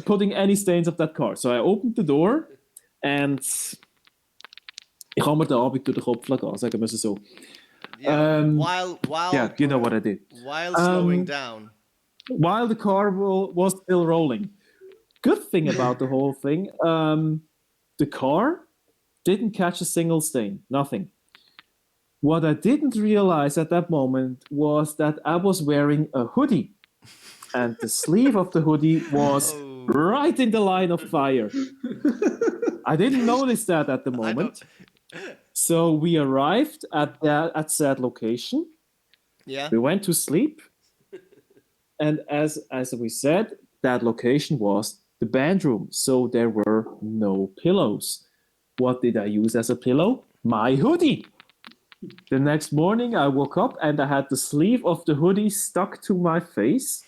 putting any stains of that car. So I opened the door and ich habe mir den Abend durch den Kopf gehen, sagen wir es so. Yeah, you know what I did. While slowing down. While the car was still rolling. Good thing about the whole thing, the car didn't catch a single stain, nothing. What I didn't realize at that moment was that I was wearing a hoodie, and the sleeve of the hoodie was right in the line of fire. I didn't notice that at the moment. So we arrived at said location. Yeah. We went to sleep. And as we said, that location was the band room. So there were no pillows. What did I use as a pillow? My hoodie. The next morning I woke up and I had the sleeve of the hoodie stuck to my face.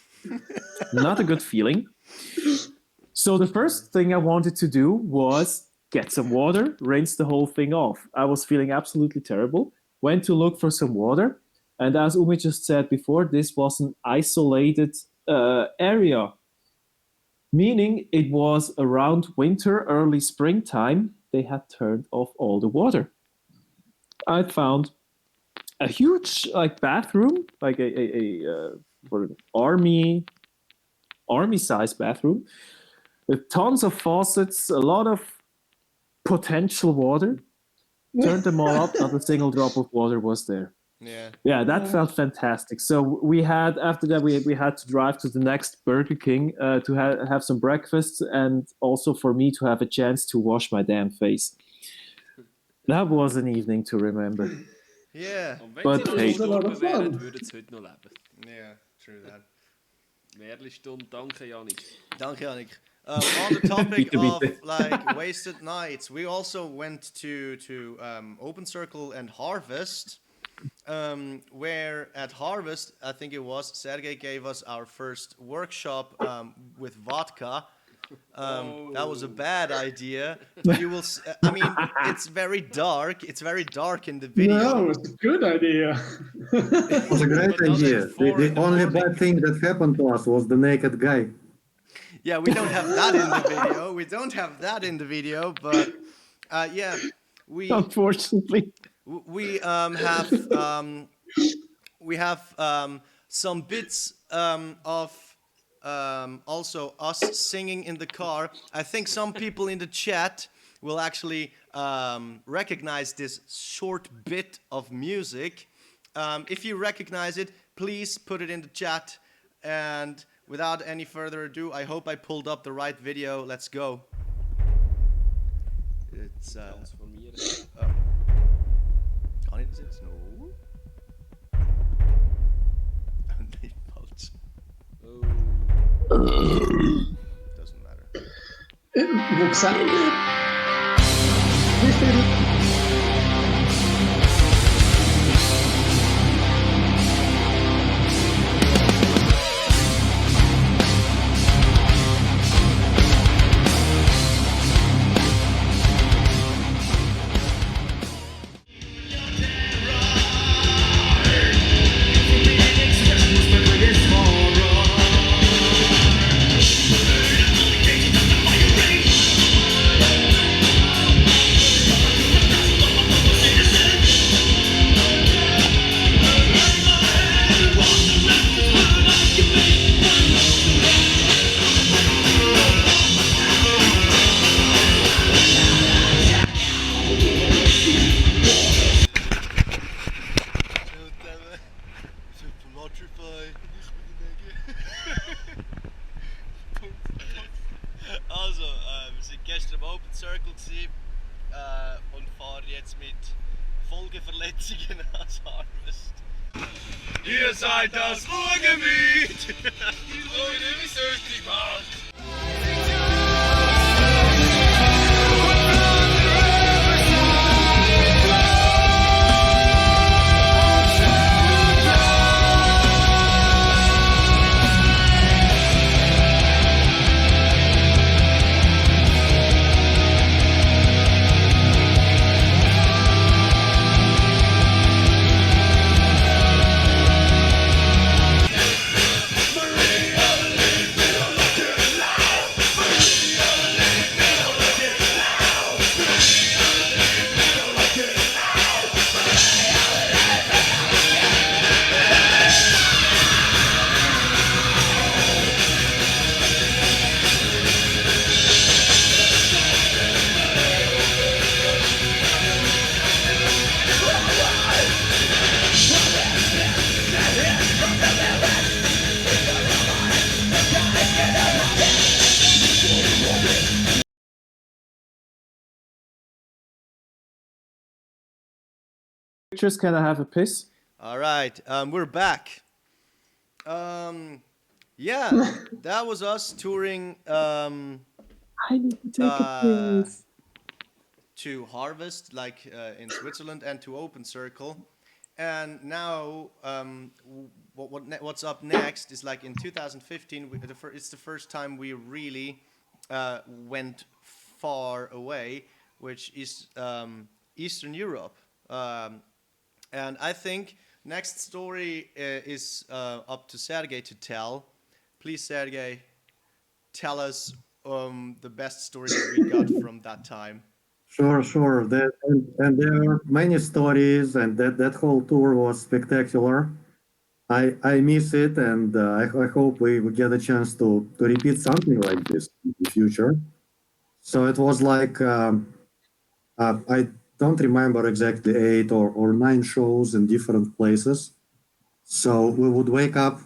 Not a good feeling. So the first thing I wanted to do was get some water, rinse the whole thing off. I was feeling absolutely terrible. Went to look for some water. And as Umi just said before, this was an isolated area. Meaning it was around winter, early springtime, they had turned off all the water. I found a huge bathroom, like for an army-sized bathroom, with tons of faucets, a lot of potential water. Turned them all up, not a single drop of water was there. Yeah, that felt fantastic. So we had, after that, we had to drive to the next Burger King to have some breakfast, and also for me to have a chance to wash my damn face. That was an evening to remember. Yeah. Und wenn But sie noch hey. gestorben wären, würden sie heute noch leben. Yeah, true that. Merli-Stunde, danke Janik. Danke, Yannick. On the topic of like wasted nights, we also went to Open Circle and Harvest, where at Harvest, I think it was, Sergey gave us our first workshop with vodka. That was a bad idea. You will. I mean, it's very dark. It's very dark in the video. No, it's a good idea. It was a great idea. The only bad thing that happened to us was the naked guy. Yeah, we don't have that in the video. We don't have that in the video, but yeah, we Unfortunately. we have some bits of also us singing in the car. I think some people in the chat will actually recognize this short bit of music. If you recognize it, please put it in the chat. And without any further ado, I hope I pulled up the right video. Let's go. It's Transformieren. Kann ich das jetzt noch? Nee, falsch. Doesn't matter. Wo gesagt? Wie viel? Lotrify, ich bin Also, wir sind gestern im Open Circle gewesen, und fahren jetzt mit Folgeverletzungen ans Harvest. Ihr seid das Ruhrgebiet! Die Leute, wie süchtig macht! Pictures, can I have a piss? All right, we're back. Yeah, that was us touring I need to take a piss. to Harvest, like in Switzerland, and to Open Circle. And now, what's up next is like in 2015. It's the first time we really went far away, which is Eastern Europe. And I think next story is up to Sergey to tell. Please, Sergey, tell us the best story that we got from that time. Sure. And there are many stories, and that whole tour was spectacular. I miss it, and I hope we get a chance to repeat something like this in the future. So it was like, I don't remember exactly 8 or 9 shows in different places. So we would wake up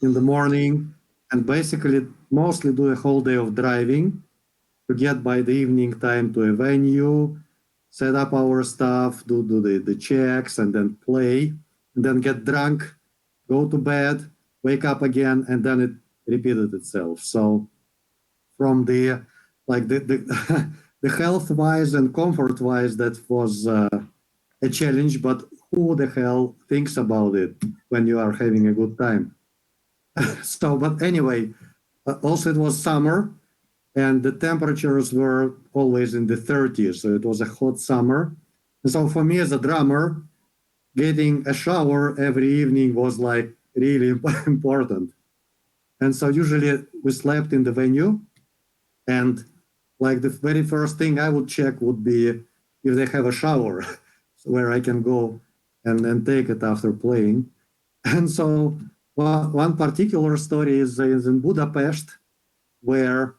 in the morning and basically mostly do a whole day of driving to get by the evening time to a venue, set up our stuff, do the checks, and then play, and then get drunk, go to bed, wake up again, and then it repeated itself. So from the the health wise and comfort wise, that was a challenge. But who the hell thinks about it when you are having a good time? So, but anyway, also it was summer, and the temperatures were always in the 30s. So it was a hot summer. And so for me as a drummer, getting a shower every evening was like really important. And so usually we slept in the venue, and like the very first thing I would check would be if they have a shower where I can go and take it after playing. And so one particular story is in Budapest, where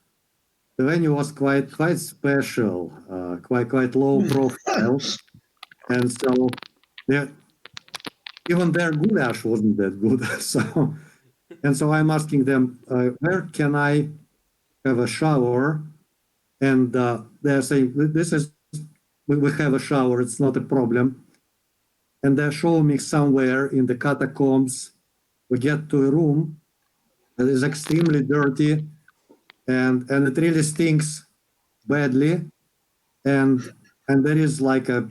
the venue was quite special, quite low profile, and so even their goulash wasn't that good. So I'm asking them, where can I have a shower? And they're saying, we have a shower, it's not a problem. And they're showing me somewhere in the catacombs. We get to a room that is extremely dirty, and it really stinks badly. And there is like a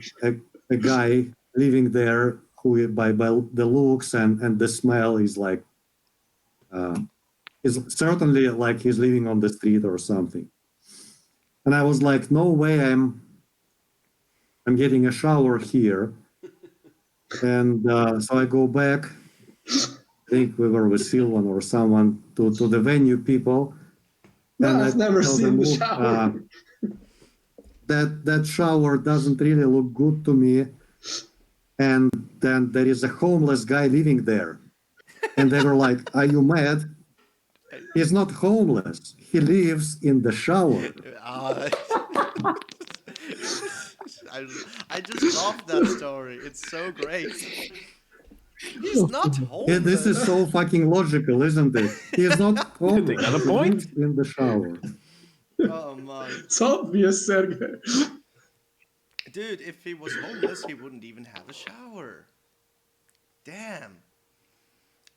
guy living there who, by the looks and the smell, is like, is certainly like he's living on the street or something. And I was like, no way I'm getting a shower here. And so I go back, I think we were with Silvan or someone, to the venue people. No, and I've never seen the shower. That shower doesn't really look good to me. And then there is a homeless guy living there. And they were like, are you mad? He's not homeless. He lives in the shower. I just love that story. It's so great. He's not homeless. Yeah, this is so fucking logical, isn't it? He's not homeless. They got a He point. lives in the shower. Oh man. It's obvious, Sergey. Dude, if he was homeless, he wouldn't even have a shower. Damn.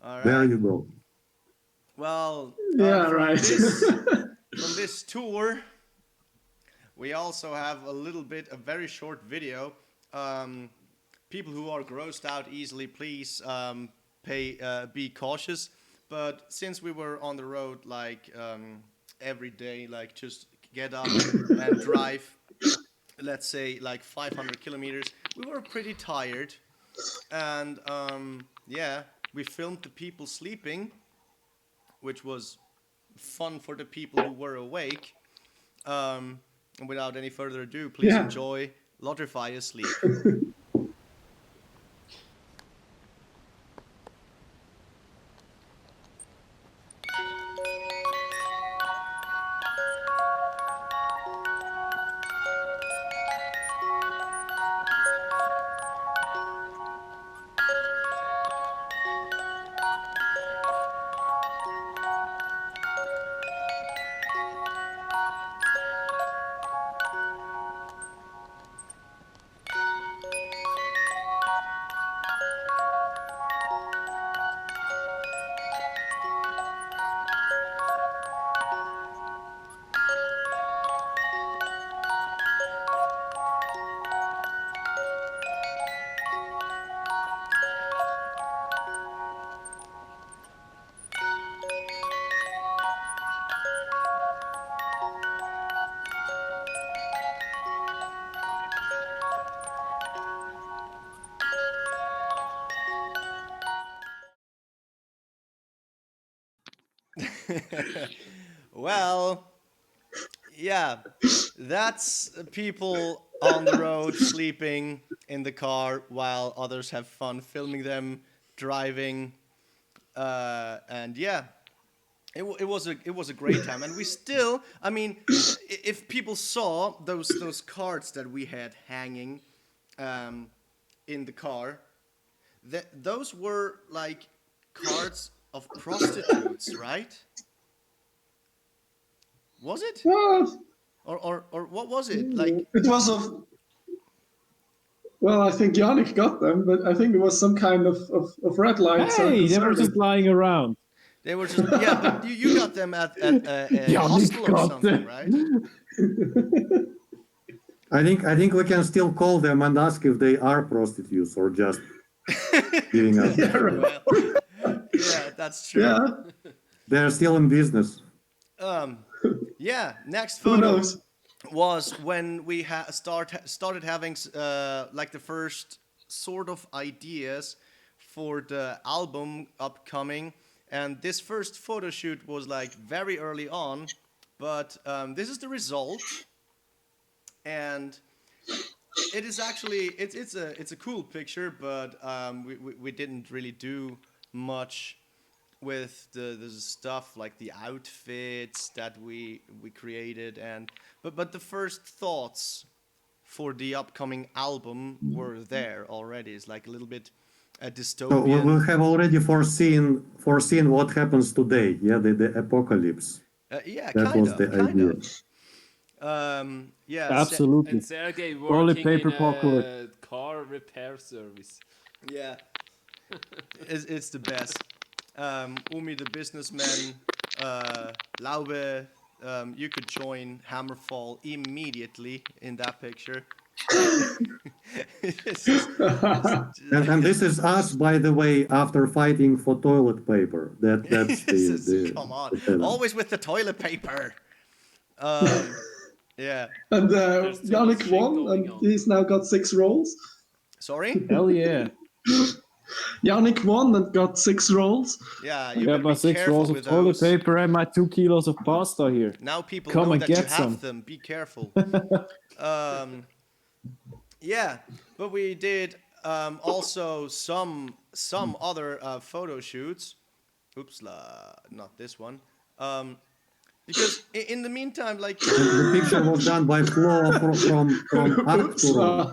All right. There you go. Well, Yeah, right. From this tour, we also have a very short video. People who are grossed out easily, please be cautious. But since we were on the road like every day, like just get up and drive, let's say like 500 kilometers, we were pretty tired. And yeah, we filmed the people sleeping, which was fun for the people who were awake. And without any further ado, please enjoy Lotrify Asleep. Well, yeah, that's people on the road sleeping in the car while others have fun filming them driving, and yeah, it was a great time. And we still, I mean, if people saw those cards that we had hanging in the car, those were like cards of prostitutes, right? Was it? What? Or what was it? Like It was of Well, I think Yannick got them, but I think there was some kind of red light. Hey, they were just lying around. They were just but you got them at a hostel or something, right? I think we can still call them and ask if they are prostitutes or just giving us. Yeah, that's true. Yeah. They're still in business. Next photo was when we started having like the first sort of ideas for the album upcoming, and this first photo shoot was like very early on, but this is the result, and it is actually it's a cool picture, but we didn't really do much with the stuff like the outfits that we created, but the first thoughts for the upcoming album were there already. It's like a little bit a dystopian. So we have already foreseen what happens today. Yeah, the apocalypse. That was the idea. Absolutely. And Sergey working in a car repair service. Yeah, it's the best. Umi the businessman, Laube, you could join Hammerfall immediately in that picture. And this is us, by the way, after fighting for toilet paper. That's the come on, always with the toilet paper. Yeah. And Yannick won, and he's now got 6 rolls. Sorry? Hell yeah. Yannick won and got 6 rolls. Yeah, I got my 6 rolls of toilet paper and my 2 kilos of pasta here. Now people Come know and that get you have some. them. Be careful. Yeah, but we did also some other photo shoots. Oops, not this one. Because in the meantime, like the picture was done by Flo from Arturo.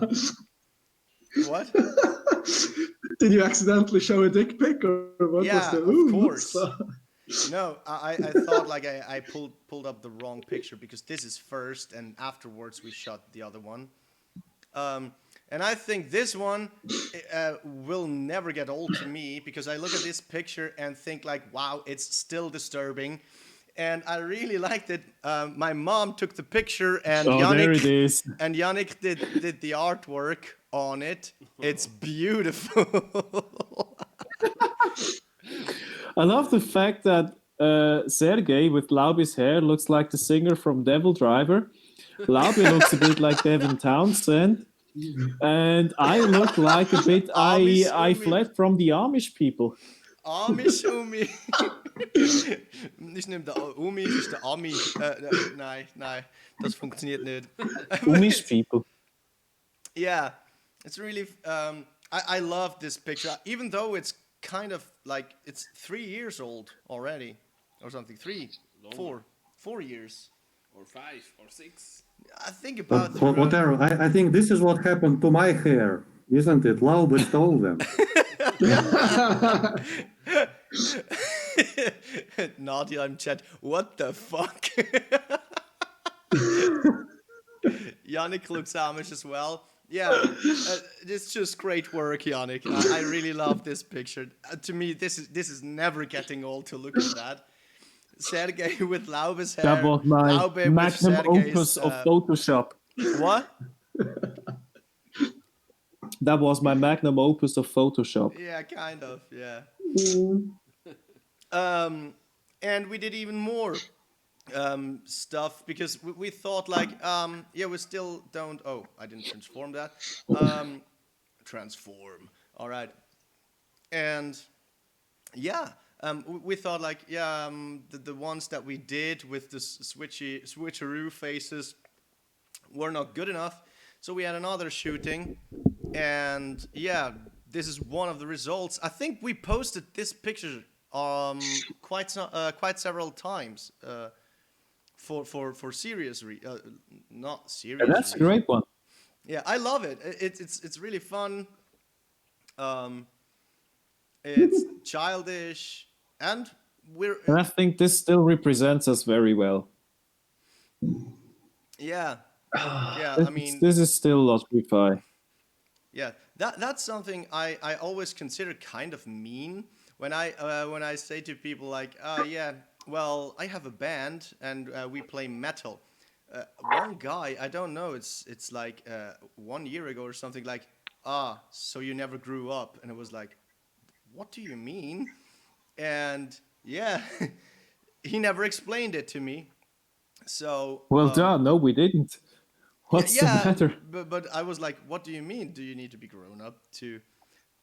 What? Did you accidentally show a dick pic, or what was the? Of course. No, I thought like I pulled up the wrong picture, because this is first, and afterwards we shot the other one. And I think this one will never get old to me, because I look at this picture and think like, wow, it's still disturbing. And I really liked it. My mom took the picture, and there it is. And Yannick did the artwork on it. It's beautiful. I love the fact that Sergey with Laube's hair looks like the singer from Devil Driver. Laube looks a bit like Devin Townsend. And I look like a bit I fled from the Amish people. Amish Umi. Nicht nur der Umi, es ist der Ami. Nein, das funktioniert nicht. Amish people. Yeah, it's really. I love this picture, even though it's kind of like it's 3 years old already, or something. 4 years, or 5 or 6. I think about whatever. I think this is what happened to my hair, isn't it? Laube stole them. Nadia im Chat, what the fuck? Yannick looks Amish as well. Yeah, it's just great work, Yannick. I really love this picture. To me, this is never getting old to look at that. Sergey with Laube's hair. That was my magnum opus of Photoshop. What? That was my magnum opus of Photoshop. Yeah, kind of, yeah. And we did even more stuff, because we thought like, we still don't... Oh, I didn't transform that. Transform. All right. And yeah, we thought like, the ones that we did with the switcheroo faces were not good enough. So we had another shooting, and yeah, this is one of the results. I think we posted this picture quite several times for serious not serious. Yeah, that's a great one. Yeah, I love it. It's really fun. It's childish, and I think this still represents us very well. Yeah. Yeah, I mean, this is still Lotrify. Yeah, that's something I always consider kind of mean when I say to people like, yeah, well, I have a band and we play metal. One guy, I don't know, it's like 1 year ago or something, like, so you never grew up, and it was like, what do you mean? And yeah, he never explained it to me. So well done. No, we didn't. What's the matter? But I was like, what do you mean? Do you need to be grown up to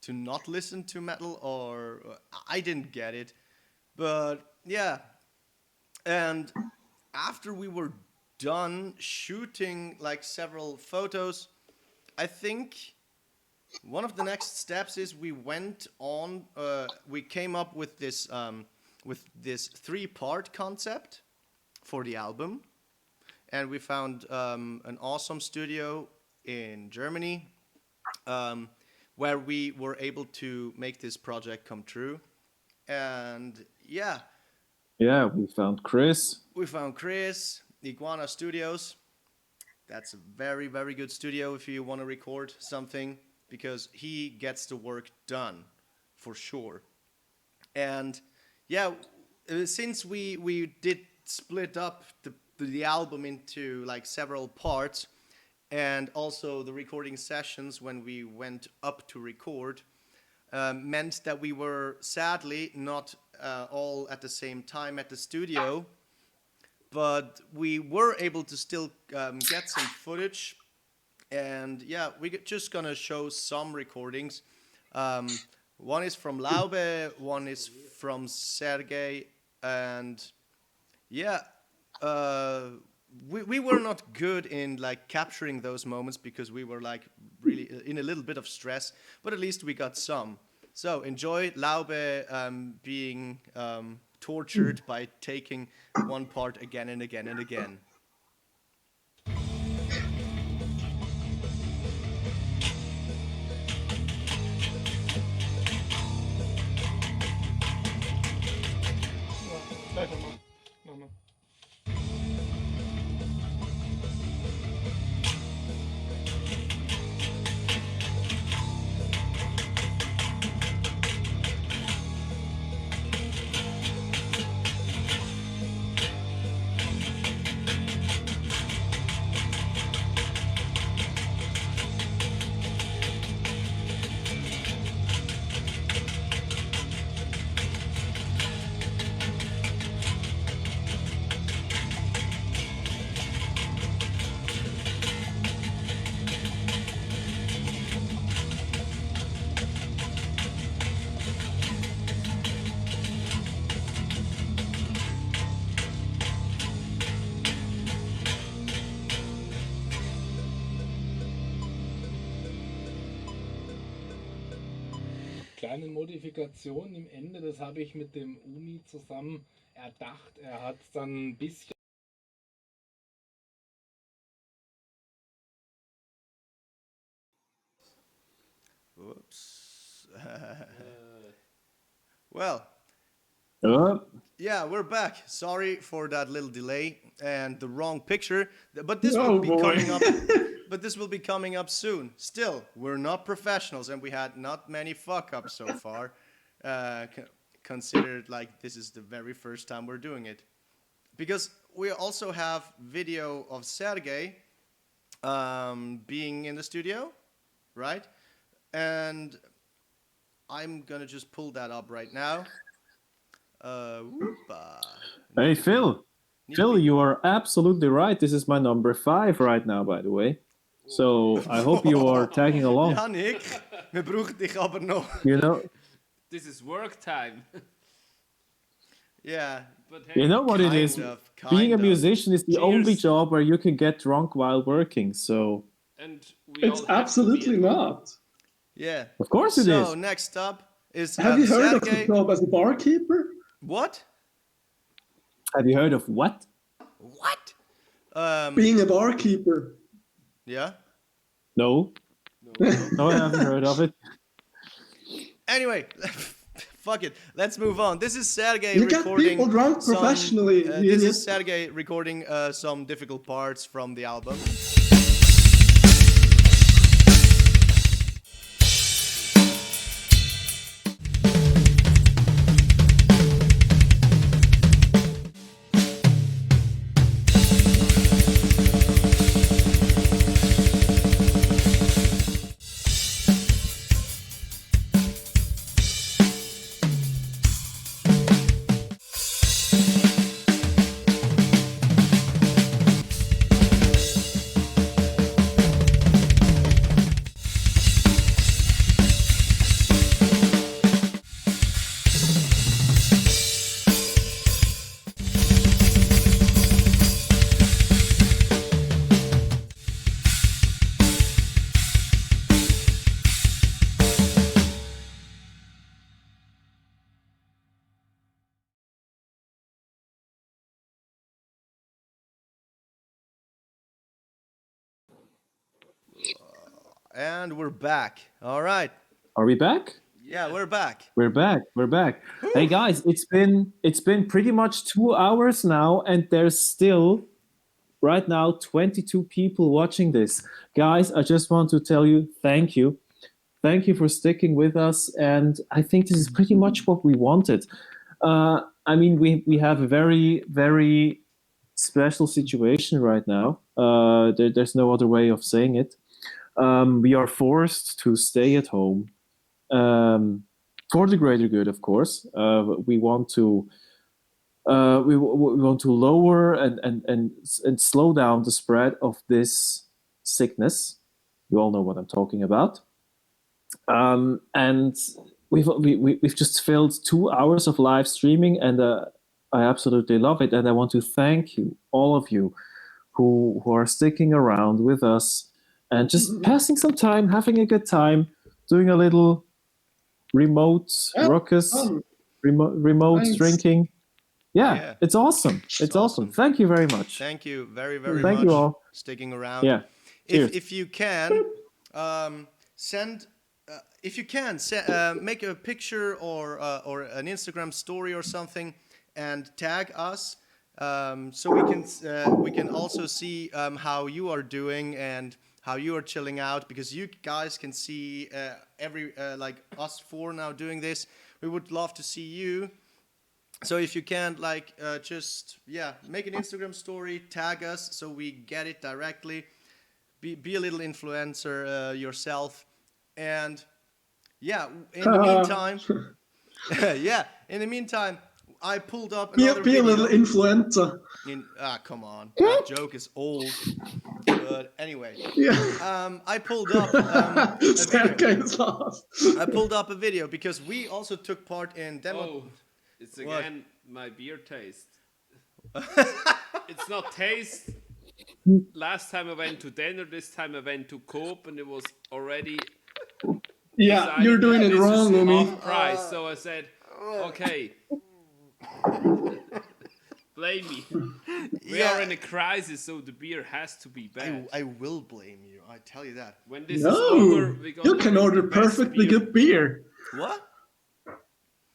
not listen to metal? Or I didn't get it. But yeah, and after we were done shooting like several photos, I think one of the next steps is we went on. We came up with this 3-part concept for the album. And we found an awesome studio in Germany where we were able to make this project come true. And yeah. Yeah, we found Chris. We found Chris, Iguana Studios. That's a very, very good studio if you want to record something, because he gets the work done for sure. And yeah, since we did split up the album into like several parts, and also the recording sessions when we went up to record meant that we were sadly not all at the same time at the studio, but we were able to still get some footage. And yeah, we're just gonna show some recordings. One is from Laube, one is from Sergey, and yeah, we were not good in like capturing those moments because we were like really in a little bit of stress, but at least we got some. So enjoy Laube being tortured by taking one part again and again and again. No. Kleine Modifikation im Ende, das habe ich mit dem Umi zusammen erdacht. Er hat dann ein bisschen. Whoops. Well. Yeah, we're back. Sorry for that little delay and the wrong picture, but this will be coming up. But this will be coming up soon. Still, we're not professionals, and we had not many fuck-ups so far. Considered like this is the very first time we're doing it, because we also have video of Sergey being in the studio, right? And I'm gonna just pull that up right now. Hey, Phil. Phil, you are absolutely right. This is my number 5 right now, by the way. So I hope you are tagging along. Janik, wir brauchen dich aber noch. You know, this is work time. Yeah, but hey, you know what it is. Being a musician is the only job where you can get drunk while working. So and it's absolutely not. Yeah, of course it is. So next up is. Have you heard Sergey... of the job as a barkeeper? What? Have you heard of what? What? Being a barkeeper. Yeah? No, I haven't heard of it. Anyway, fuck it. Let's move on. This is Sergey you recording. Get people drunk professionally. This is Sergey recording some difficult parts from the album. And we're back. All right. Are we back? Yeah, we're back. We're back. We're back. Hey guys, it's been pretty much 2 hours now, and there's still right now 22 people watching this. Guys, I just want to tell you thank you. Thank you for sticking with us, and I think this is pretty much what we wanted. I mean, we have a very, very special situation right now. There's no other way of saying it. We are forced to stay at home for the greater good, of course. We want to we want to lower and slow down the spread of this sickness. You all know what I'm talking about. And we've just filled 2 hours of live streaming, and I absolutely love it. And I want to thank you, all of you, who are sticking around with us and just passing some time, having a good time, doing a little remote ruckus, remote Thanks. Oh, drinking. yeah. Yeah, it's awesome. It's awesome. Thank you very much. Thank you very, very Thank much you all. sticking around. Yeah. Cheers. If you can, send. If you can, make a picture or an Instagram story or something, and tag us, so we can also see how you are doing and how you are chilling out, because you guys can see like us four now doing this. We would love to see you. So if you can, like, just make an Instagram story, tag us so we get it directly. Be a little influencer yourself, and in the meantime, in the meantime, I pulled up another Be video. a little influencer. Come on, that joke is old. But anyway, I pulled up a video. I pulled up a video because we also took part in demo. Oh, it's again my beer taste. It's not taste. Last time I went to dinner, this time I went to Coop, and it was already. Yeah, you're doing it wrong, Umi. Half price, so I said, okay. Blame me. We are in a crisis, so the beer has to be bad. I will blame you. I tell you that. When this is over, you can order perfectly good beer. What?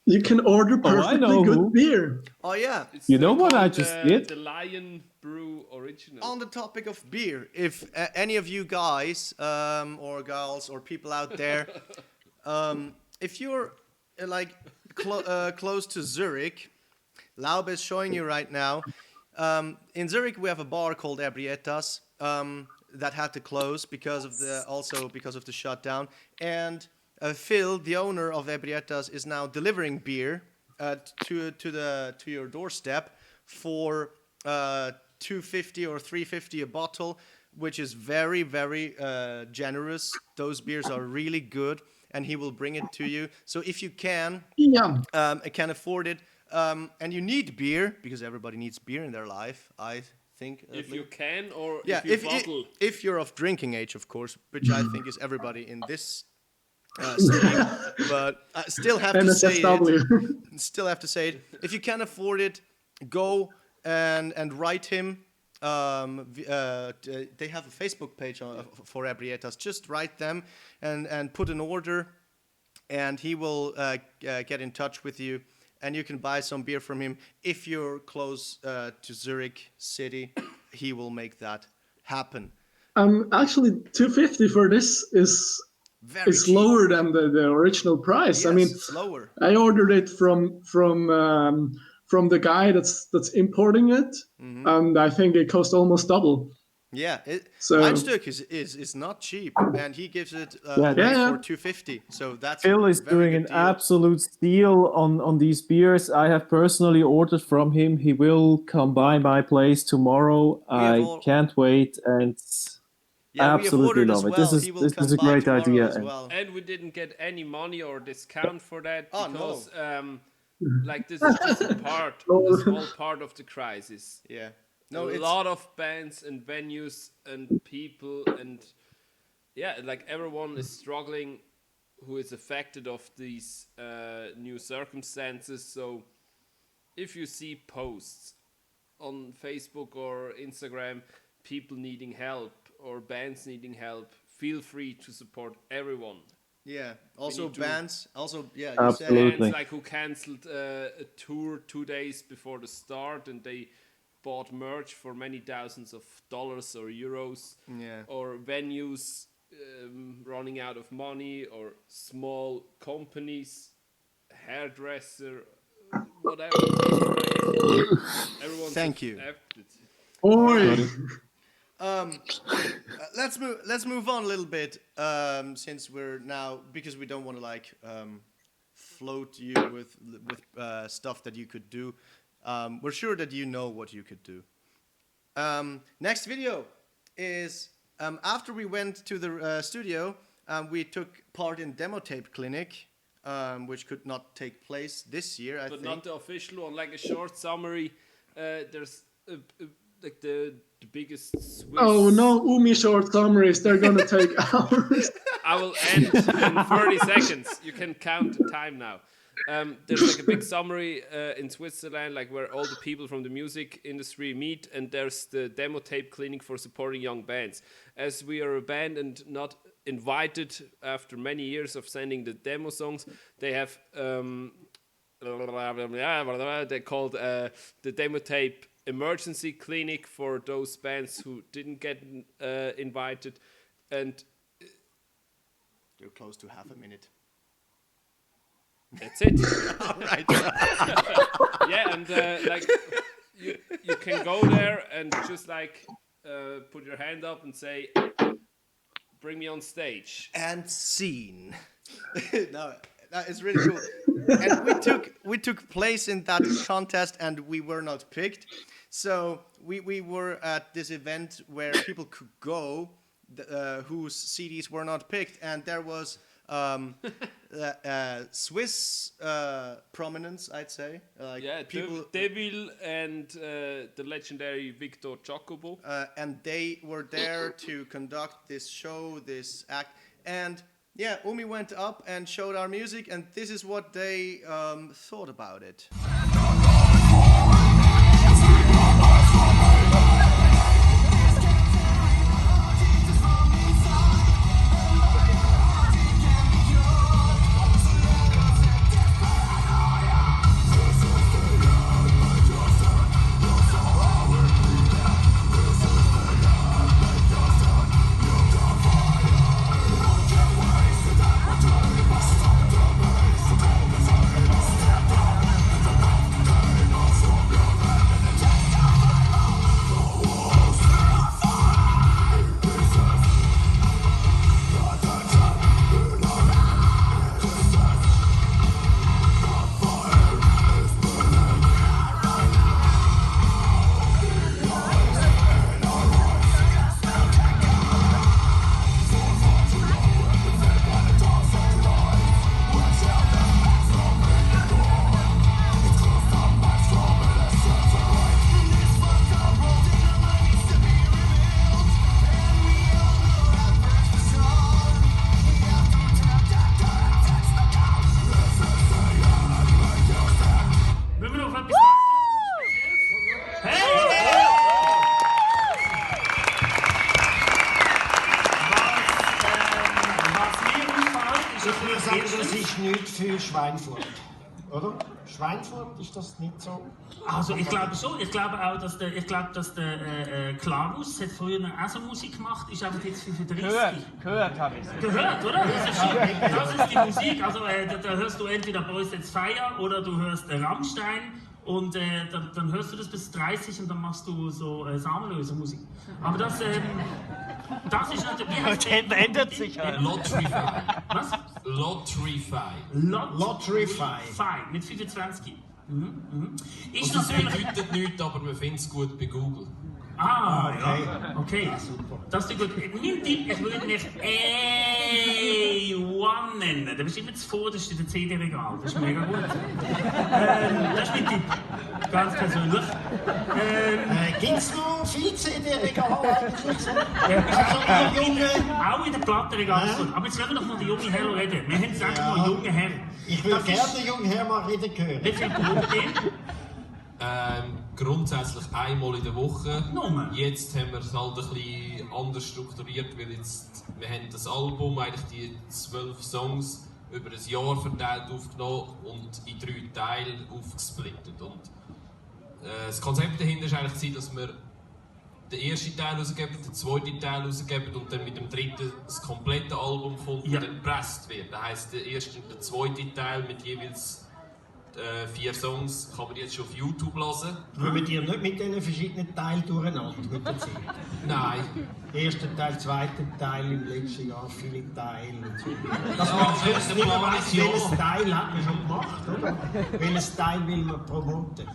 You can order perfectly good beer. Oh yeah. You know what I just did? The Lion Brew Original. On the topic of beer, if any of you guys or girls or people out there, if you're like close to Zurich, Laube is showing you right now. In Zurich, we have a bar called Ebrietas that had to close because of the shutdown. And Phil, the owner of Ebrietas, is now delivering beer to your doorstep for $2.50 or $3.50 a bottle, which is very, very generous. Those beers are really good, and he will bring it to you. So if you can afford it, and you need beer, because everybody needs beer in their life, I think. If you can, or if you bottle. If you're of drinking age, of course, which I think is everybody in this stream. But I still have to say it. Still have to say it. If you can afford it, go and write him. They have a Facebook page for Ebrietas. Just write them and put an order, and he will get in touch with you. And you can buy some beer from him. If you're close to Zurich city, he will make that happen. Actually, $2.50 for this is lower than the original price. Yes, I mean, it's lower. I ordered it from the guy that's importing it, and I think it cost almost double. Yeah, Weinstück is not cheap, and he gives it away for $2.50. So that's Phil is doing an absolute steal on these beers. I have personally ordered from him. He will come by my place tomorrow. I can't wait, and absolutely love it. This is a great idea. And we didn't get any money or discount for that because like this is just a small part of the crisis. Yeah. No, a lot of bands and venues and people and like everyone is struggling who is affected of these new circumstances. So if you see posts on Facebook or Instagram, people needing help or bands needing help, feel free to support everyone. Yeah. Also bands. Also, yeah. You said bands like who cancelled a tour 2 days before the start, and they bought merch for many thousands of dollars or euros. Yeah. Or venues running out of money, or small companies, hairdresser, whatever. Everyone's Thank you. Let's move on a little bit, since we're now, because we don't want to like float you with stuff that you could do. We're sure that you know what you could do. Next video is after we went to the studio, we took part in Demo Tape Clinic, which could not take place this year, I think. But not the official one. Like a short summary, there's like the biggest Swiss... Oh no, Umi short summaries, they're gonna take hours. I will end in 30 seconds. You can count the time now. There's like a big summary in Switzerland, like where all the people from the music industry meet, and there's the Demo Tape Clinic for supporting young bands. As we are a band and not invited after many years of sending the demo songs, they have they called the Demo Tape Emergency Clinic for those bands who didn't get invited, and you're close to half a minute. That's it. All right. Yeah, and like you can go there and just like put your hand up and say, "Bring me on stage." And scene. No, it's really cool. And we took place in that contest, and we were not picked. So we were at this event where people could go whose CDs were not picked, and there was Swiss prominence, I'd say. People, Devil and the legendary Victor Jacobo. And they were there to conduct this show, this act. And yeah, Umi went up and showed our music, and this is what they thought about it. Schweinfurt, oder? Schweinfurt, ist das nicht so? Also ich glaube schon, ich glaube auch, dass der Klavus hat früher auch so Musik gemacht, ist einfach jetzt 35. Gehört habe ich. Gehört, oder? Das ist die Musik, also da hörst du entweder Boys Let's Fire oder du hörst Rammstein und dann hörst du das bis 30 und dann machst du so Samenlöser-Musik. Aber das ist natürlich... ändert sich halt. Lotrify. Was? Lotrify. Lotrify. Mit 25. Ist also natürlich... es bedeutet nichts, aber man findet es gut bei Google. Ah, okay. Ja. Okay, super. Das ist gut. Mein Tipp, ich würde nicht A1 nennen. Da bist du immer das vorderste in der CD-Regal. Das ist mega gut. Das ist mein Tipp. Ganz persönlich. Gibt es noch viele CD-Regale eigentlich so? Auch in der Plattenregal. Aber jetzt lassen wir doch mal den jungen Herr reden. Wir haben jetzt mal einen jungen Herr. Ich würde gerne den jungen Herr mal reden hören. Wie viel braucht ihr? Grundsätzlich einmal in der Woche. Nummer. Jetzt haben wir es halt ein bisschen anders strukturiert, weil wir haben das Album, eigentlich die 12 Songs, über ein Jahr verteilt aufgenommen und in 3 Teile aufgesplittet. Und das Konzept dahinter war eigentlich, dass wir den ersten Teil rausgeben, den zweiten Teil rausgeben und dann mit dem dritten das komplette Album kommt und dann gepresst wird. Das heisst, der erste und der zweite Teil mit jeweils 4 Songs kann man jetzt schon auf YouTube hören. Kommen die nicht mit diesen verschiedenen Teilen durcheinander mit der Zeit? Nein. Erster Teil, zweiter Teil, im letzten Jahr viele Teile und so. Dass Ja, man am Schluss der nicht mehr Plan weiss, ist ja- welches Teil hat man schon gemacht, oder? Welches Teil will man promoten?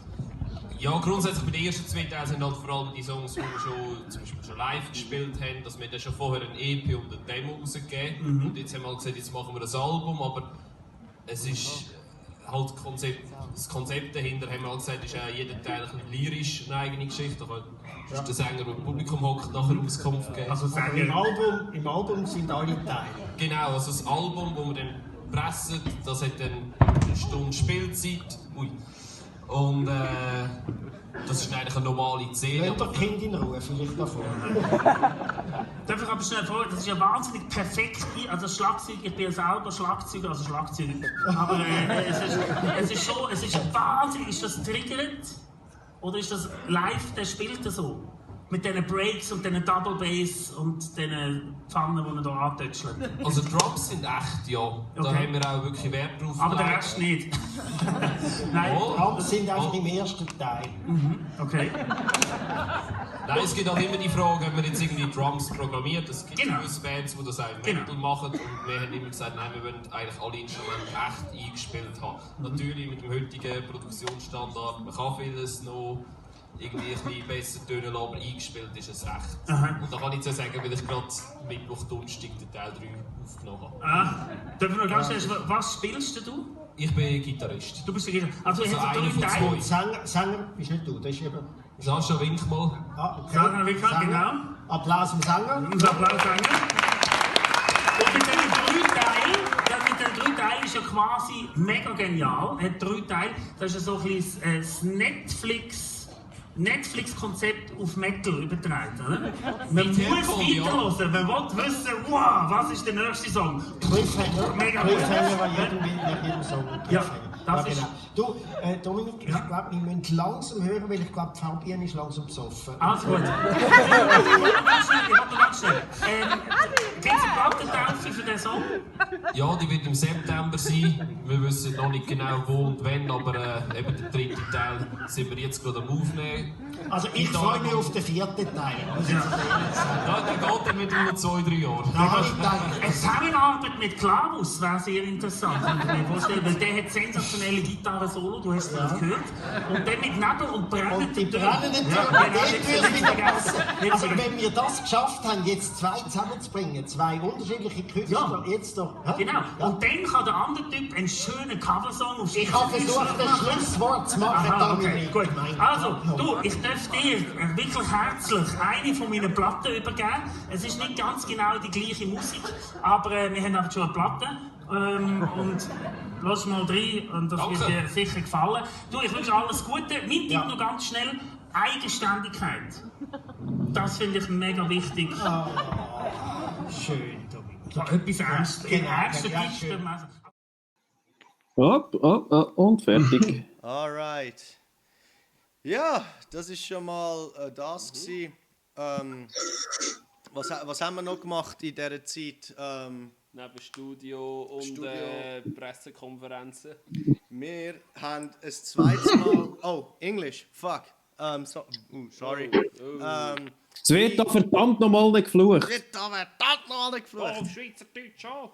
Ja, grundsätzlich bei den ersten 2 Teilen sind halt vor allem die Songs, die wir schon, zum Beispiel schon live gespielt haben, dass wir dann schon vorher ein EP und ein Demo rausgegeben. Und jetzt haben wir halt gesagt, jetzt machen wir ein Album, aber es ist halt das Konzept dahinter, haben wir halt gesagt, ist jeder Teil ein bisschen lyrisch, eine eigene Geschichte. Aber der Sänger, der im Publikum hockt, nachher Auskunft geben. Also im Album sind alle Teile? Genau, also das Album, das wir dann pressen, das hat dann 1 Stunde Spielzeit. Ui. Und das ist eigentlich eine normale Szene. Könnt ihr Kind in Ruhe vielleicht davon? Darf ich aber schnell fragen, das ist ja wahnsinnig perfekt, also Schlagzeug, ich bin ja selber Schlagzeuger, aber es ist wahnsinnig, ist das triggernd? Oder ist das live, der spielt das so? Mit diesen Breaks und diesen Double Bass und diesen Pfannen, die man hier antätschelt? Also Drums sind echt, ja. Da haben wir auch wirklich Wert drauf. Aber der Rest nicht? Nein, Drums sind einfach im ersten Teil. Okay. Nein, es gibt auch immer die Frage, ob man jetzt irgendwie Drums programmiert. Es gibt gewisse Bands, die das auch im Metal machen. Und wir haben immer gesagt, nein, wir wollen eigentlich alle Instrumente echt eingespielt haben. Natürlich mit dem heutigen Produktionsstandard, man kann vieles noch irgendwie ein bisschen besser tönen lassen, aber eingespielt ist es recht. Aha. Und da kann ich jetzt auch sagen, weil ich gerade Mittwoch, Donnerstag den Teil 3 aufgenommen habe. Darf ich noch ganz schnell, was spielst du? Ich bin Gitarrist. Du bist der Gitarrist. Also, Also hast du einer von 3 Teile? Sänger bist nicht du, das ist eben... Sascha, wink mal. Ah, okay. Sascha, wink mal, genau. Applaus am Sänger. Applaus Sänger. Und mit den 3 Teilen ist ja quasi mega genial. Er hat 3 Teile. Das ist ja so ein bisschen Netflix-Konzept auf Metal übertragen, oder? Man muss weiterhören, man will wissen, wow, was ist der nächste Song? Cliffhanger. Mega Cliffhanger war gut. nach jedem Song. Ja, das Ja, ist... genau. Du, Dominik, ich glaube, wir müssen langsam hören, weil ich glaube, Fabienne ist langsam besoffen. Alles gut. Ganz schnell. Gibt es eine Plattentaufe für den Song? Ja, die wird im September sein. Wir wissen noch nicht genau wo und wann, aber eben der 3. Teil sind wir jetzt gerade am Aufnehmen. Also ich freue mich auf den 4. Teil. Muss ich ehrlich sagen. Ja, der geht dann wieder noch 2-3 Jahre. Eine Zusammenarbeit mit Klavus wäre sehr interessant, kann ich mir vorstellen, weil der hat sensationelle Gitarre-Solo, du hast das gehört. Und dann mit Nebel und brennenden Die brennenden Töne, die würde wieder passen. Also wenn wir das geschafft haben, jetzt 2 zusammenzubringen, 2 unterschiedliche Künstler, jetzt doch... Genau, und dann kann der andere Typ einen schönen Coversong auf Ich habe versucht, ein Schlusswort zu machen, Aha, okay, Dominik. gut. Also, du, ich darf dir wirklich herzlich eine von meinen Platten übergeben. Es ist nicht ganz genau die gleiche Musik, aber wir haben einfach schon eine Platte. Und lass mal rein und das wird dir sicher gefallen. Du, ich wünsche alles Gute. Mein Tipp noch ganz schnell, Eigenständigkeit. Das finde ich mega wichtig. Schön, Dominik. Ja, etwas Ernstes. Genau, Ernste ja, Tipps schön. Und fertig. Alright. Ja, das ist schon mal das gewesen. Was haben wir noch gemacht in dieser Zeit? Neben Studio und Pressekonferenzen. Wir haben ein zweites Mal... Oh, English, fuck. Sorry. Es wird da verdammt nochmal nicht geflucht. Oh, Schweizerdeutsch auch.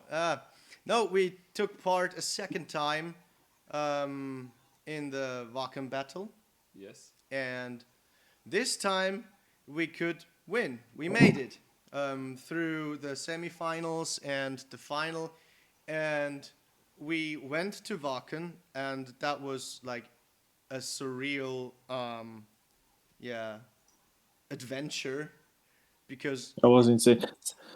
No, we took part a second time in the Wacken battle. Yes. And this time we could win. We made it through the semifinals and the final. And we went to Wacken, and that was like a surreal, adventure. Because That was insane.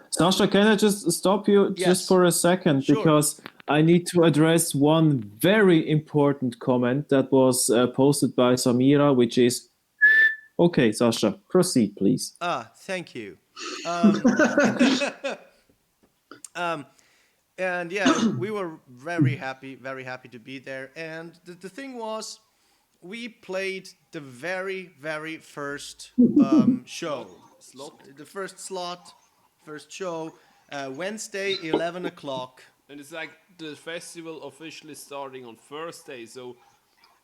Sasha, can I just stop you just for a second? Sure. Because I need to address one very important comment that was posted by Samira, which is, okay, Sasha, proceed, please. Thank you. And yeah, we were very happy to be there. And the thing was, we played the very first show, the first show, Wednesday, 11 o'clock. And it's like the festival officially starting on Thursday. So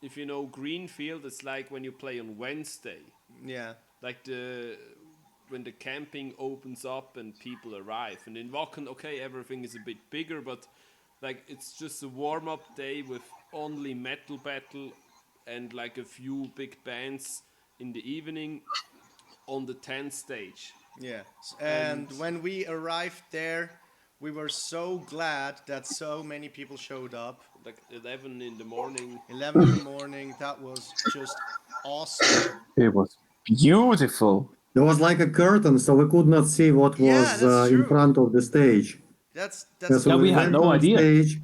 if you know Greenfield, it's like when you play on Wednesday. Yeah. Like when the camping opens up and people arrive. And in Wacken, okay, everything is a bit bigger, but like it's just a warm-up day with only metal battle and like a few big bands in the evening on the 10th stage. Yeah. And when we arrived there, we were so glad that so many people showed up. Like 11 in the morning. 11 in the morning. That was just awesome. It was beautiful. There was like a curtain, so we could not see what was in front of the stage. That's so we had no idea. Stage,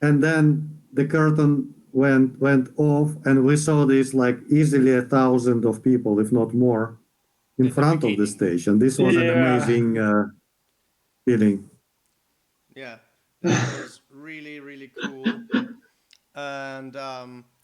and then the curtain went off, and we saw this like easily 1,000 of people, if not more, in front of the stage, and this was an amazing feeling. Yeah, that was really cool, and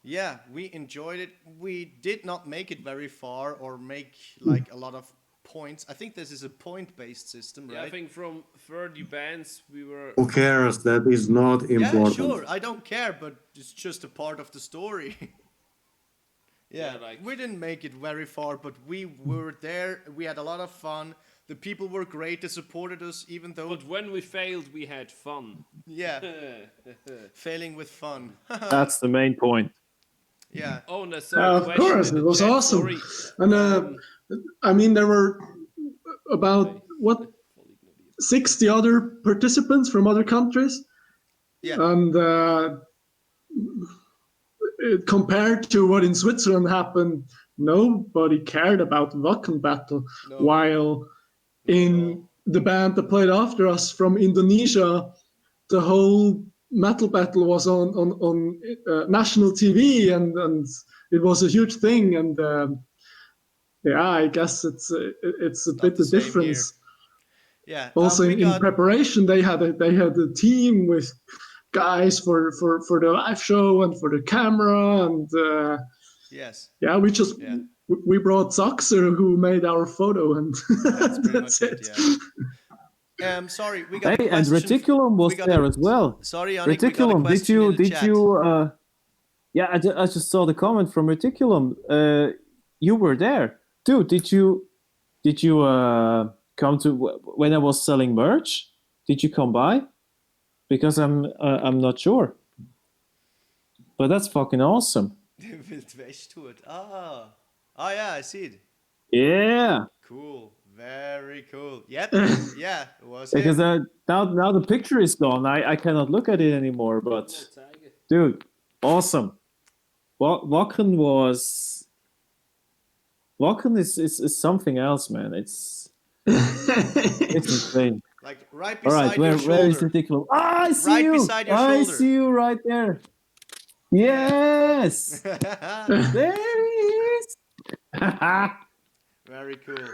yeah, we enjoyed it. We did not make it very far or make like a lot of points. I think this is a point-based system, right? Yeah, I think from 30 bands we were... Who cares? That is not important. Yeah, sure, I don't care, but it's just a part of the story. Yeah, we didn't make it very far, but we were there. We had a lot of fun. The people were great. They supported us, even though... But when we failed, we had fun. Yeah. Failing with fun. That's the main point. Yeah. Oh, no, of course, it was awesome. Sorry. And I mean, there were about, 60 other participants from other countries. Yeah. And compared to what in Switzerland happened, nobody cared about Wacken Battle. No. While in the band that played after us from Indonesia, the whole metal battle was on national TV, and it was a huge thing. And yeah, I guess it's a bit of difference. Yeah. Also, in preparation, they had a team with guys for the live show and for the camera, and yes. Yeah, we brought Saxer, who made our photo, and that's it. Yeah. Sorry, we got. Hey, and Reticulum was there as well. Sorry, Yannick, Reticulum, did you? Yeah, I just saw the comment from Reticulum. You were there, dude. Did you come to when I was selling merch? Did you come by? Because I'm not sure. But that's fucking awesome. Wildwest-Tour. Oh yeah, I see it. Yeah. Cool. Very cool. Yep. Yeah, it was because now the picture is gone. I cannot look at it anymore. But dude, awesome. Wacken is something else, man. It's insane. Like right beside your shoulder. Where is Reticulum? I see right you. Beside your I shoulder. see you right there. Yes. There he is. Very cool.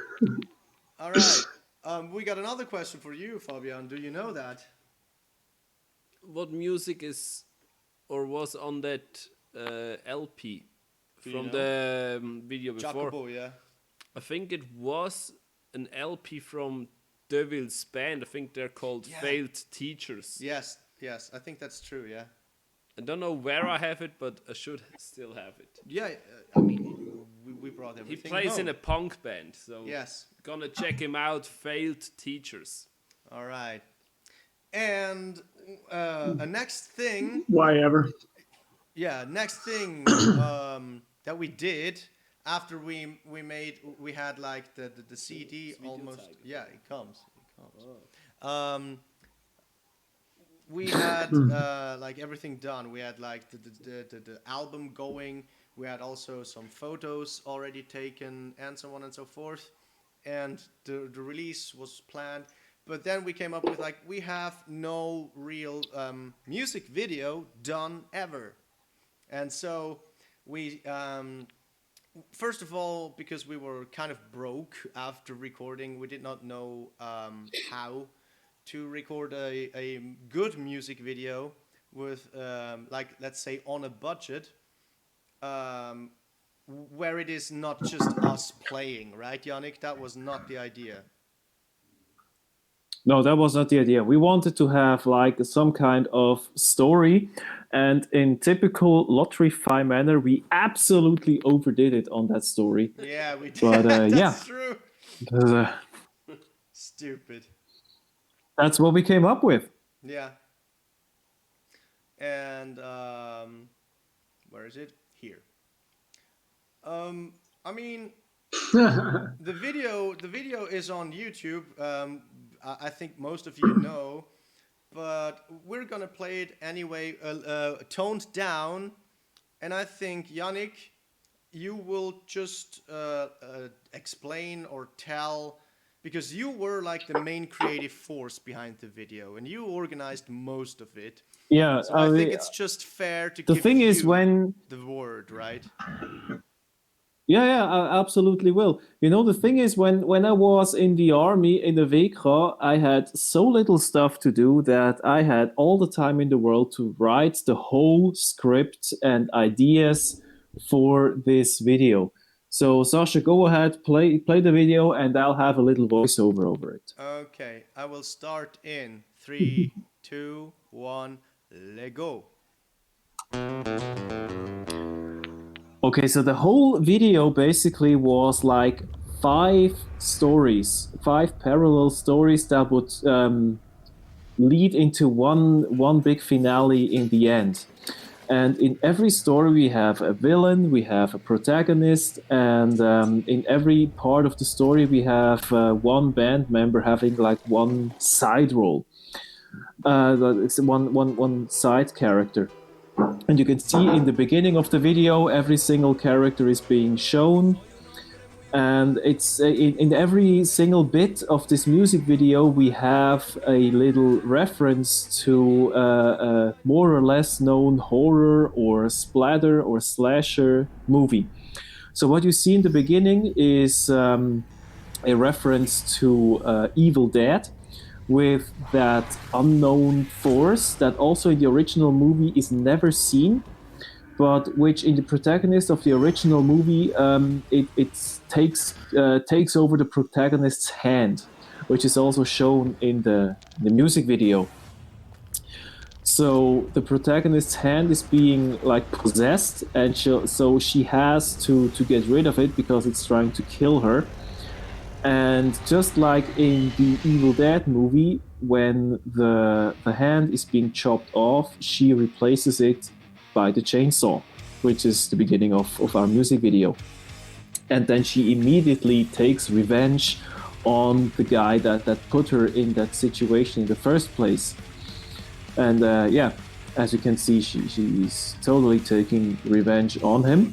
All right. We got another question for you, Fabian. Do you know that? What music is or was on that LP from the video before? Jacobo, yeah. I think it was an LP from Deville's band. I think they're called Failed Teachers. Yes. I think that's true, yeah. I don't know where I have it, but I should still have it. Yeah, I mean, we brought everything. He plays home. in a punk band, so yes, gonna check him out. Failed Teachers. All right, and a next thing. Why ever? Yeah, next thing that we did after we had like the CD almost. Yeah, it comes. Oh. We had like everything done. We had like the album going. We had also some photos already taken and so on and so forth. And the release was planned. But then we came up with like, we have no real music video done ever. And so we, first of all, because we were kind of broke after recording, we did not know how to record a good music video with, like, let's say on a budget, where it is not just us playing, right, Yannick? That was not the idea. No, that was not the idea. We wanted to have like some kind of story, and in typical Lotrify manner, we absolutely overdid it on that story. Yeah, we did. But That's yeah, true. Stupid. That's what we came up with. Yeah. And where is it? Here. I mean, the video is on YouTube. I think most of you know, but we're gonna play it anyway, toned down. And I think, Yannick, you will just explain or tell, because you were like the main creative force behind the video, and you organized most of it. Yeah, so I think it's just fair to the give thing you is when the word, right? Yeah, I absolutely will. You know, the thing is, when I was in the army in the Vekra, I had so little stuff to do that I had all the time in the world to write the whole script and ideas for this video. So, Sasha, go ahead, play the video, and I'll have a little voiceover over it. Okay, I will start in 3, 2, 1, let go. Okay, so the whole video basically was like 5 parallel stories that would lead into one big finale in the end. And in every story we have a villain, we have a protagonist, and in every part of the story we have one band member having like one side role. It's one side character. And you can see in the beginning of the video, every single character is being shown. And it's in every single bit of this music video, we have a little reference to a more or less known horror or splatter or slasher movie. So what you see in the beginning is a reference to Evil Dead, with that unknown force that also in the original movie is never seen, but which in the protagonist of the original movie, it takes over the protagonist's hand, which is also shown in the music video. So the protagonist's hand is being like possessed, and so she has to get rid of it because it's trying to kill her. And just like in the Evil Dead movie, when the hand is being chopped off, she replaces it by the chainsaw, which is the beginning of our music video. And then she immediately takes revenge on the guy that put her in that situation in the first place. And yeah, as you can see, she's totally taking revenge on him,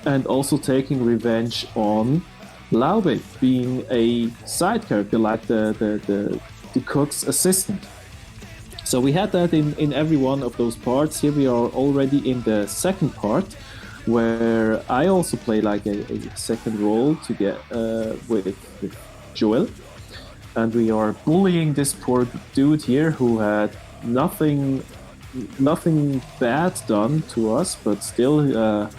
and also taking revenge on Laube, being a side character, like the cook's assistant. So we had that in every one of those parts. Here we are already in the second part, where I also play like a second role to get with Joel, and we are bullying this poor dude here who had nothing bad done to us, but still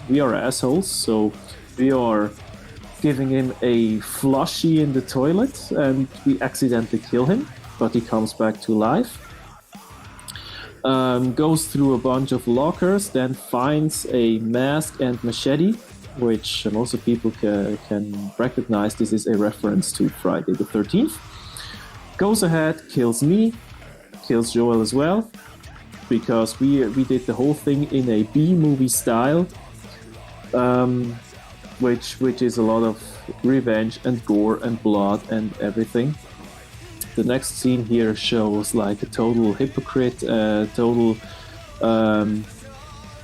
we are assholes. So we are giving him a flushy in the toilet, and we accidentally kill him, but he comes back to life. Goes through a bunch of lockers, then finds a mask and machete, which most of people can recognize. This is a reference to Friday the 13th. Goes ahead, kills me, kills Joel as well, because we did the whole thing in a B-movie style, which is a lot of revenge and gore and blood and everything. The next scene here shows like a total hypocrite, total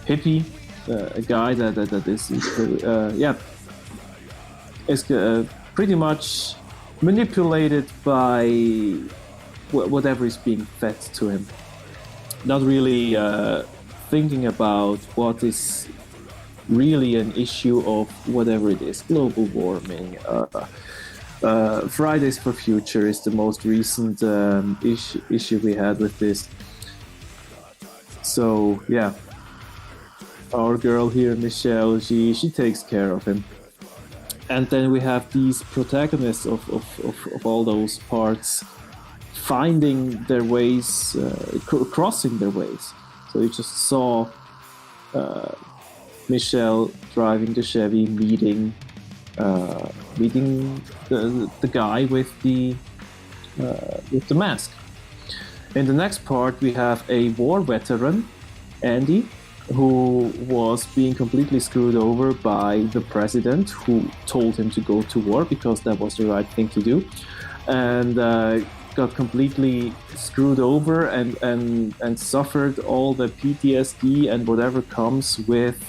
hippie, a guy that is pretty much manipulated by whatever is being fed to him. Not really thinking about what is really an issue of whatever it is, global warming. Fridays for Future is the most recent issue we had with this. So yeah, our girl here, Michelle, she takes care of him. And then we have these protagonists of all those parts finding their ways, crossing their ways. So you just saw Michelle driving the Chevy, meeting the guy with the mask. In the next part, we have a war veteran, Andy, who was being completely screwed over by the president, who told him to go to war because that was the right thing to do, and got completely screwed over and suffered all the PTSD and whatever comes with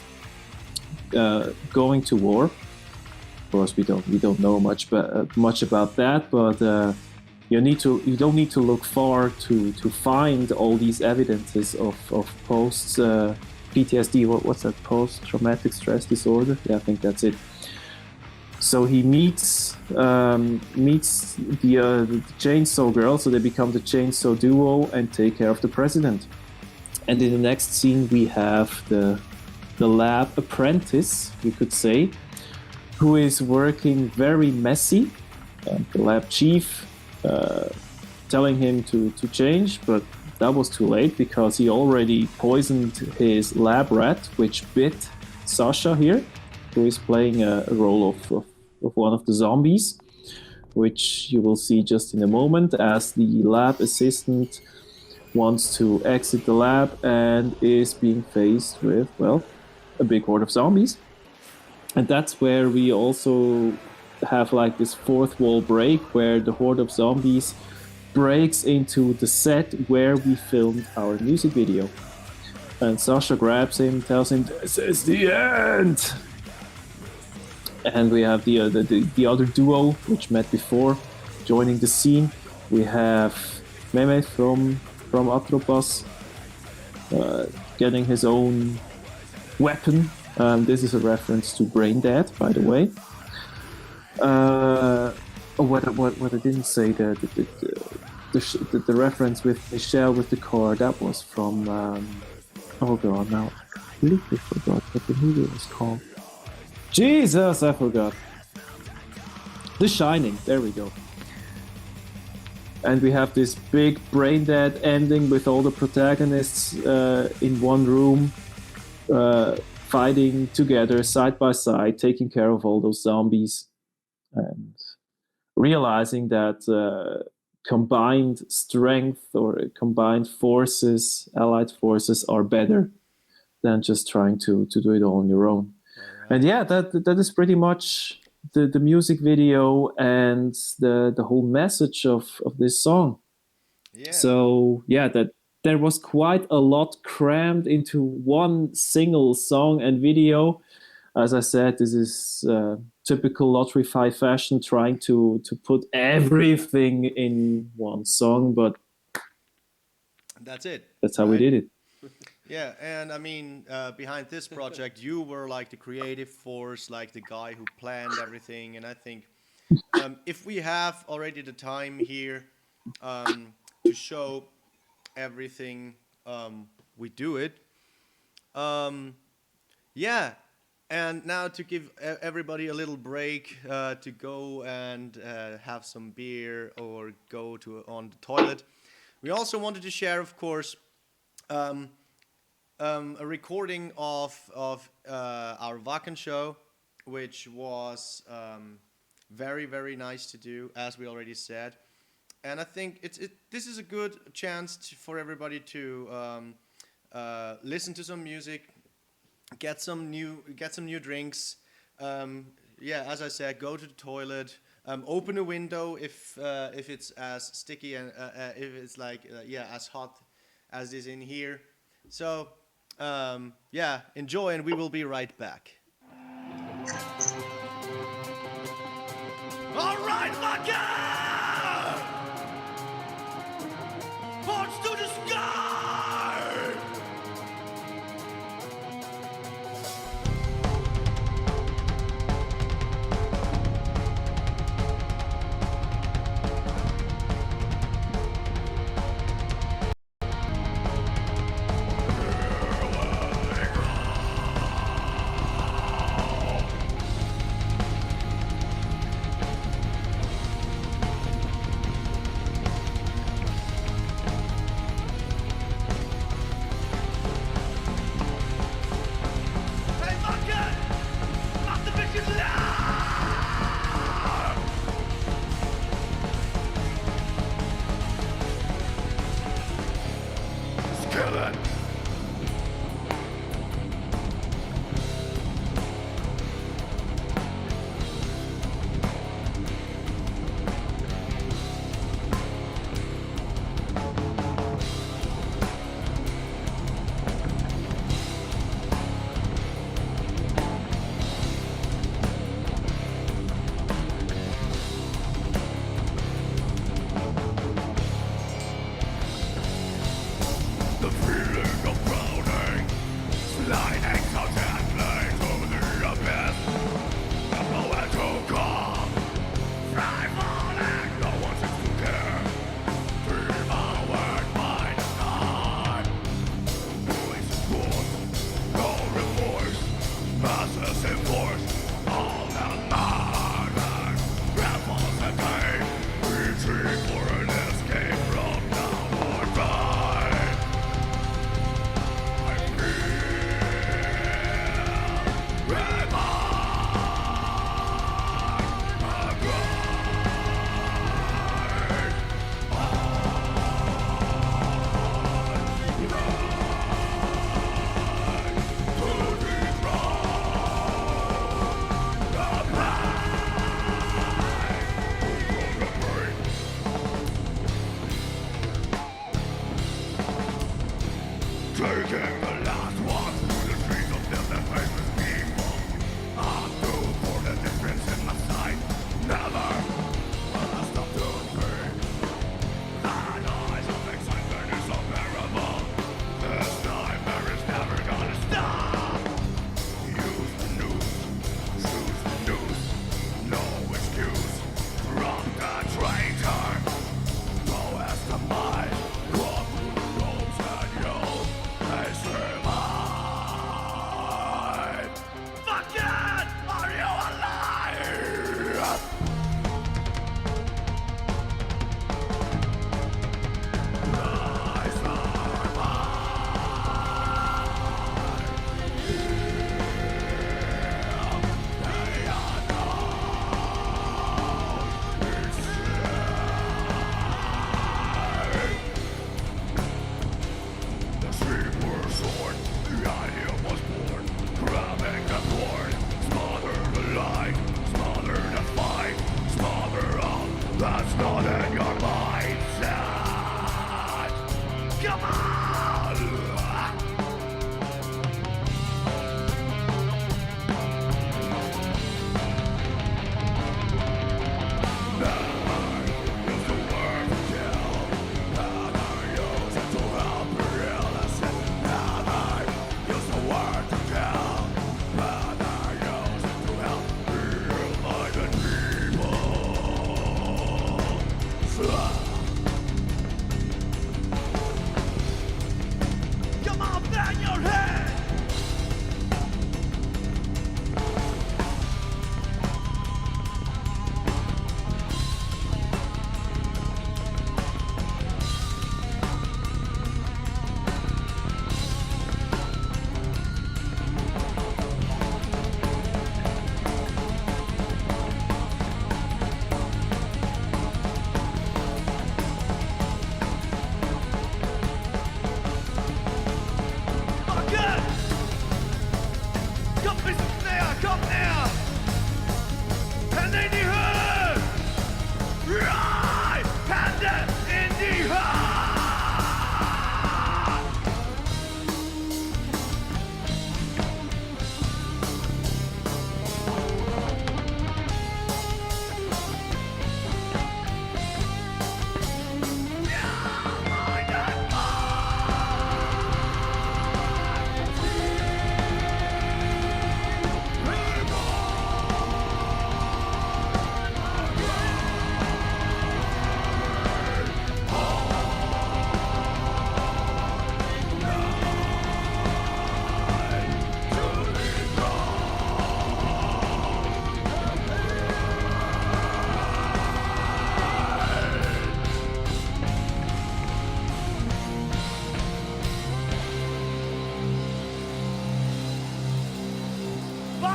going to war. Of course, we don't know much about that, but you don't need to look far to find all these evidences of post PTSD. What's that? Post-traumatic stress disorder? Yeah, I think that's it. So he meets the chainsaw girl, so they become the chainsaw duo and take care of the president. And in the next scene, we have the lab apprentice, you could say, who is working very messy. The lab chief telling him to change, but that was too late because he already poisoned his lab rat, which bit Sasha here, who is playing a role of one of the zombies, which you will see just in a moment as the lab assistant wants to exit the lab and is being faced with, well, a big horde of zombies. And that's where we also have like this fourth wall break where the horde of zombies breaks into the set where we filmed our music video. And Sasha grabs him, tells him, "This is the end!" And we have the other duo, which met before, joining the scene. We have Mehmet from Atropos getting his own weapon. This is a reference to Brain Dead, by the way. What I didn't say, the reference with Michelle with the car, that was from oh god, now I completely forgot what the movie was called. Jesus, I forgot. The Shining, there we go. And we have this big Brain Dead ending with all the protagonists in one room, fighting together side by side, taking care of all those zombies, and realizing that combined strength or combined forces, allied forces, are better than just trying to do it all on your own. And yeah, that is pretty much the music video and the whole message of this song. Yeah. So yeah, that there was quite a lot crammed into one single song and video. As I said, this is typical Lotrify fashion, trying to put everything in one song, but that's it. That's how we did it. Yeah, and I mean, behind this project, you were like the creative force, like the guy who planned everything. And I think if we have already the time here to show everything, we do it. Yeah, and now to give everybody a little break to go and have some beer or go on the toilet. We also wanted to share, of course, a recording of our Wacken show, which was very, very nice to do, as we already said. And I think this is a good chance for everybody to listen to some music, get some new drinks. Yeah, as I said, go to the toilet, open a window if it's as sticky and if it's like as hot as is in here. So yeah, enjoy, and we will be right back. All right, Wacken!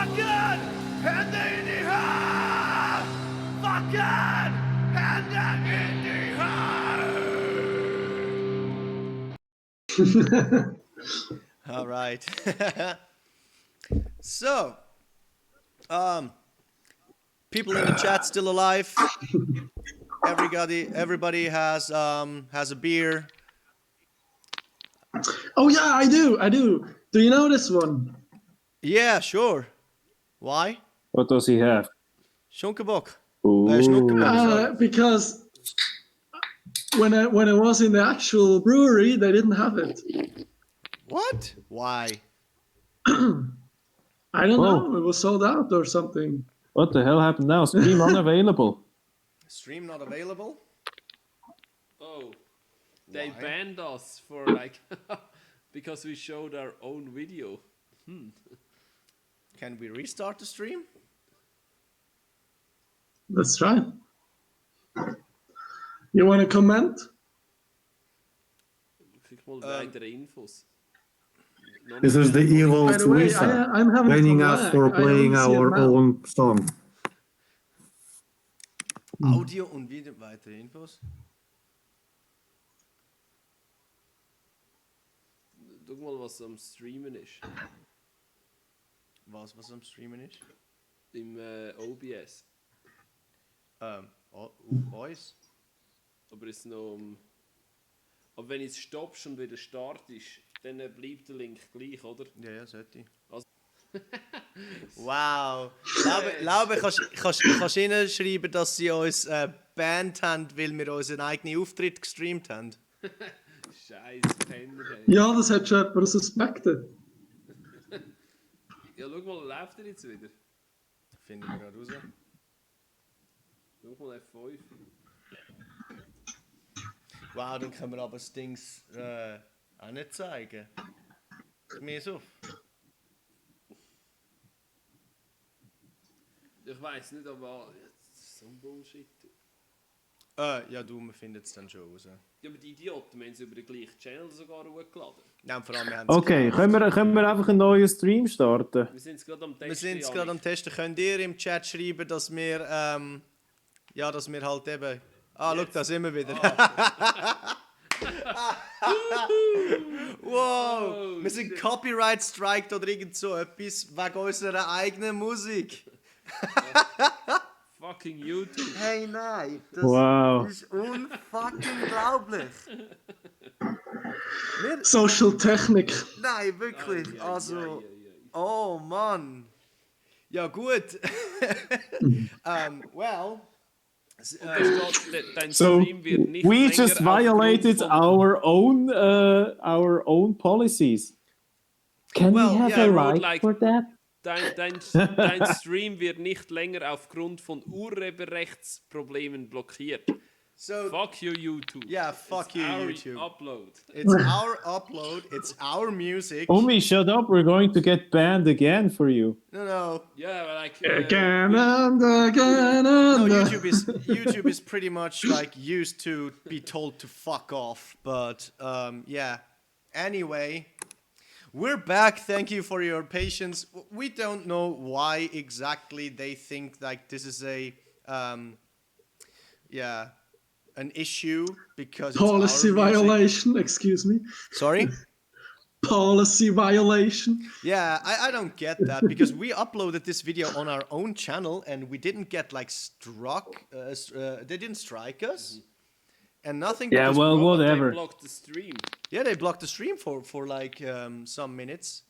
Fucking Hände in die Höhe! Fucking Hände in die Höhe! All right. So, people in the chat still alive. Everybody has a beer. Oh yeah, I do. Do you know this one? Yeah, sure. Why? What does he have? Schonkebock. Ooh. Because when I was in the actual brewery, they didn't have it. What? Why? I don't know. It was sold out or something. What the hell happened now? Stream unavailable. Stream not available? Oh, they Why? banned us for like because we showed our own video. Can we restart the stream? Let's try. You want to comment? Krieg mal weitere Infos. This is the evil By the way, Suiza I'm having banning some us lag. for I playing only see it our now. own song. Audio und Video weitere Infos. Guck mal, was am Streamen ist. Was am Streamen ist? Im OBS. Uns? Aber es noch. Aber wenn ich es stoppst und wieder startest, dann bleibt der Link gleich, oder? Ja, sollte. Also Wow. Laube, kannst du hinschreiben, dass sie uns bannt haben, weil wir unseren eigenen Auftritt gestreamt haben? Scheiß Penner. Ja, das hat schon jemand suspected. Ja, schau mal, läuft er jetzt wieder? Finde ich gerade raus. Schau mal F5. Wow, dann können wir aber das Ding auch nicht zeigen. Mir so. Ich weiß nicht, aber so ein Bullshit. Ja, wir finden es dann schon raus. Ja, aber die Idioten haben es über den gleichen Channel sogar hochgeladen. Ja, vor allem, wir haben Okay, können wir einfach einen neuen Stream starten? Wir sind es gerade am Testen. Wir sind es gerade am Testen. Könnt ihr im Chat schreiben, dass wir, dass wir halt eben... Schau, da sind wir wieder. Wow, wir sind Copyright-striked oder irgend so etwas wegen unserer eigenen Musik. Fucking YouTube. Hey, nein, das ist unfucking glaublich. Social Technik. Nein, wirklich. Also, oh Mann. Ja, gut. Well. So we just violated our own policies. Can we have a like for that? Dein Stream wird nicht länger aufgrund von Urheberrechtsproblemen blockiert. So, fuck you, YouTube. Yeah, fuck you, YouTube. Upload. It's our upload. It's our music. Umi, shut up. We're going to get banned again for you. No. Yeah, like again and again No, and YouTube is pretty much like used to be told to fuck off. But yeah. Anyway, we're back. Thank you for your patience. We don't know why exactly they think like this is a an issue because policy violation. Excuse me. Sorry. Policy violation. Yeah, I don't get that because we uploaded this video on our own channel and we didn't get like struck. They didn't strike us, and nothing. Yeah, well, whatever. They blocked the stream. Yeah, they blocked the stream for like some minutes.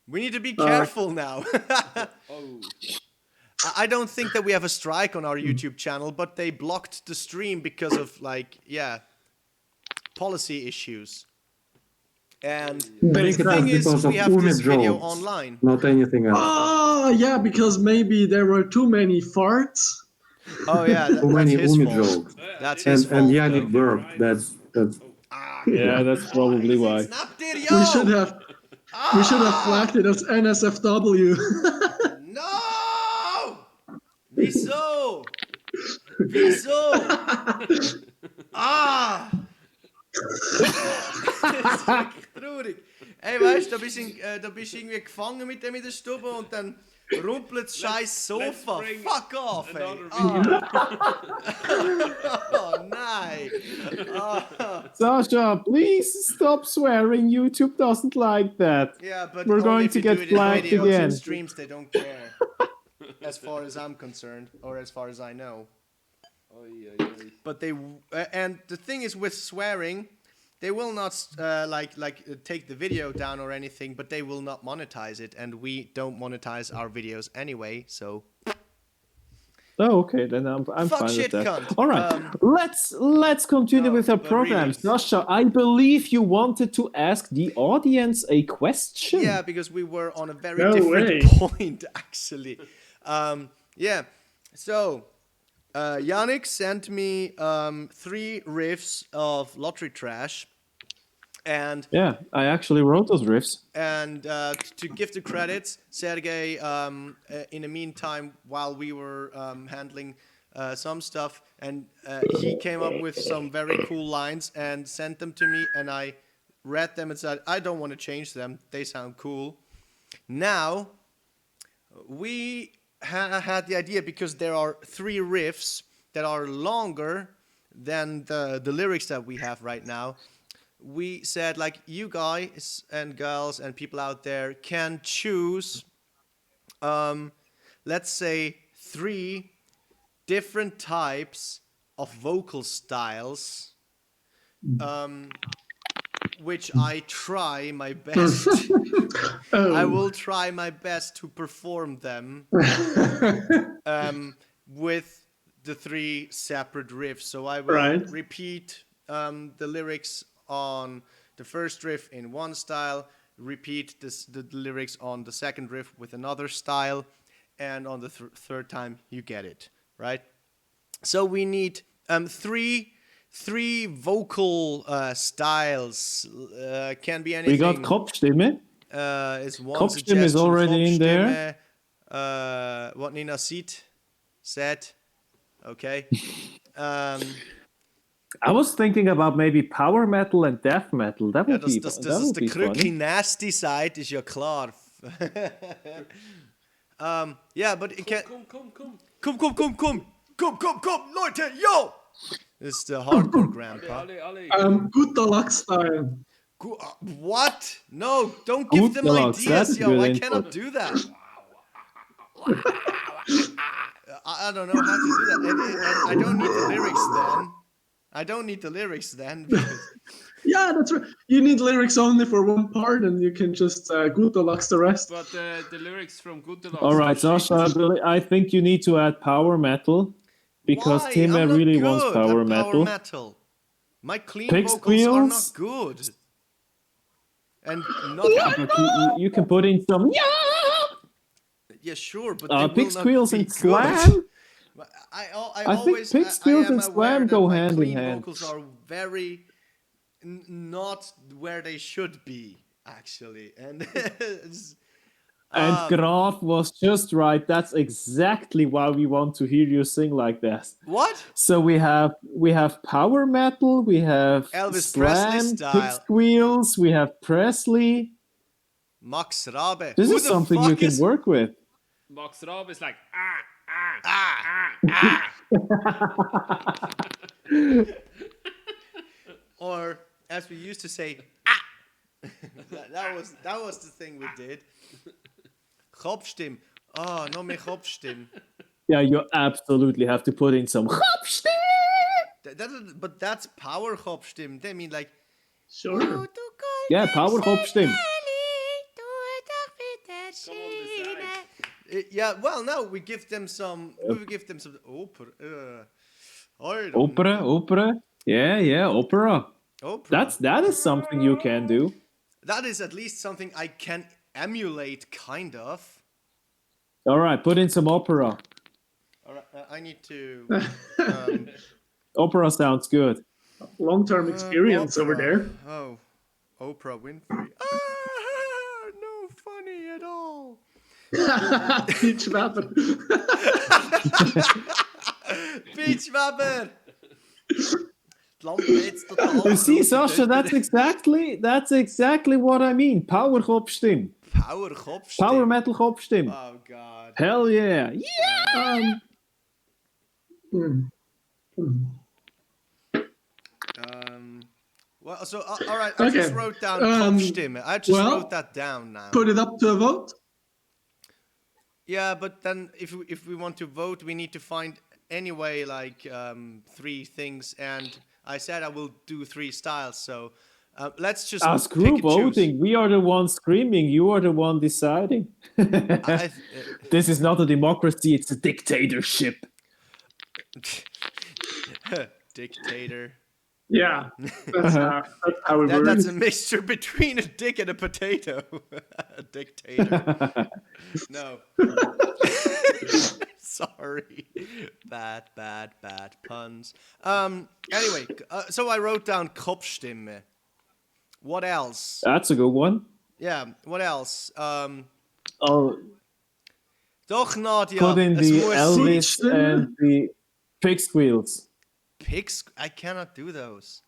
We need to be careful now. Oh. I don't think that we have a strike on our YouTube channel, but they blocked the stream because of like policy issues. And the thing is, we have this video online. Not anything else. Oh, yeah, because maybe there were too many farts. Oh, yeah, too many that's his Umi fault. jokes. That's his fault. And Yannick burped. That's. Yeah, that's probably why. We should have flagged it as NSFW. No! Wieso? Wieso? Ah! Das ist wirklich traurig. Ey, weißt du, da bist du irgendwie gefangen mit dem in der Stube und dann Rumpel's scheiß Sofa. bring Fuck off, ey. another Oh, nein. Oh. Sasha, please stop swearing. YouTube doesn't like that. Yeah, but we're only going if to you get do it in flagged videos again. and streams, they don't care. As far as I'm concerned, or as far as I know. But they and the thing is with swearing, they will not take the video down or anything, but they will not monetize it, and we don't monetize our videos anyway. So. Oh, okay, then I'm Fuck fine shit, with that. cunt. All right, let's continue with our program. really. Sasha, I believe you wanted to ask the audience a question. Yeah, because we were on a very different point, actually. Yeah, so Yannick sent me 3 riffs of Lottery Trash. And yeah, I actually wrote those riffs. And to give the credits, Sergey, in the meantime, while we were handling some stuff, and he came up with some very cool lines and sent them to me, and I read them and said, I don't want to change them. They sound cool. Now, we had the idea, because there are 3 riffs that are longer than the lyrics that we have right now. We said, like, you guys and girls and people out there can choose, let's say, 3 different types of vocal styles, which I try my best. I will try my best to perform them with the 3 separate riffs. So I will repeat the lyrics on the first riff in one style, repeat the lyrics on the second riff with another style, and on the third time you get it, right? So we need 3 vocal styles. Can be anything. We got Kopfstimme. Is one Kopfstimme suggestion. is already in there. What Nina said. Okay. I was thinking about maybe power metal and death metal. That would be Das ist der Krücki nasty side, ist ja klar. Yeah, but it can. Komm, Leute, yo! This is the hardcore grandpa. Guter Luck style. What? No, don't give them ideas, yo. I cannot do that. I don't know how to do that. And I don't need the lyrics then. Because... Yeah, that's right. You need lyrics only for one part, and you can just good deluxe the rest. But the lyrics from Good Deluxe. All right, Sasha, I think you need to add power metal, because Tim really wants power metal. My clean Pig vocals squeals are not good. And not. You can put in some. Yeah, sure, but they pig will squeals not be and slam. I think pig squeals and slam go hand in hand. Vocals are very not where they should be, actually, and Graf was just right. That's exactly why we want to hear you sing like that. What? So we have power metal, we have Elvis slam, Presley style, pig squeals, we have Presley. Max Rabe. This is something you can work with. Max Rabe is like or as we used to say, that was the thing we did. Kopfstimme. Oh, no mehr Kopfstimme. Yeah, you absolutely have to put in some Kopfstimme. But that's power Kopfstimme. They mean like. Sure. Yeah, power Kopfstimme. Yeah, well, no, we give them some. We give them some opera. Opera. Yeah, opera. That is something you can do. That is at least something I can emulate, kind of. All right, put in some opera. All right, I need to. Opera sounds good. Long-term experience over there. Oh, Oprah Winfrey. No funny at all. Beach Wapper. Beach Wapper. You see, Sasha, that's exactly what I mean. Power Kopfstimme. Power Kopfstimme. Power Metal Kopfstimme. Oh God. Hell yeah. Yeah. Well, so all right. I just wrote down Kopfstimme. I just wrote that down now. Put it up to a vote. Yeah, but then if we want to vote, we need to find anyway like 3 things, and I said I will do 3 styles. So let's just screw voting. We are the ones screaming. You are the one deciding. This is not a democracy. It's a dictatorship. Dictator. Yeah, that's how it works. That's a mixture between a dick and a potato. A dictator. No. Sorry. Bad puns. Anyway, so I wrote down Kopfstimme. What else? That's a good one. Yeah, what else? Oh. Doch, Nadia. Put in the Elvis and the pig squeals. Pigs? I cannot do those.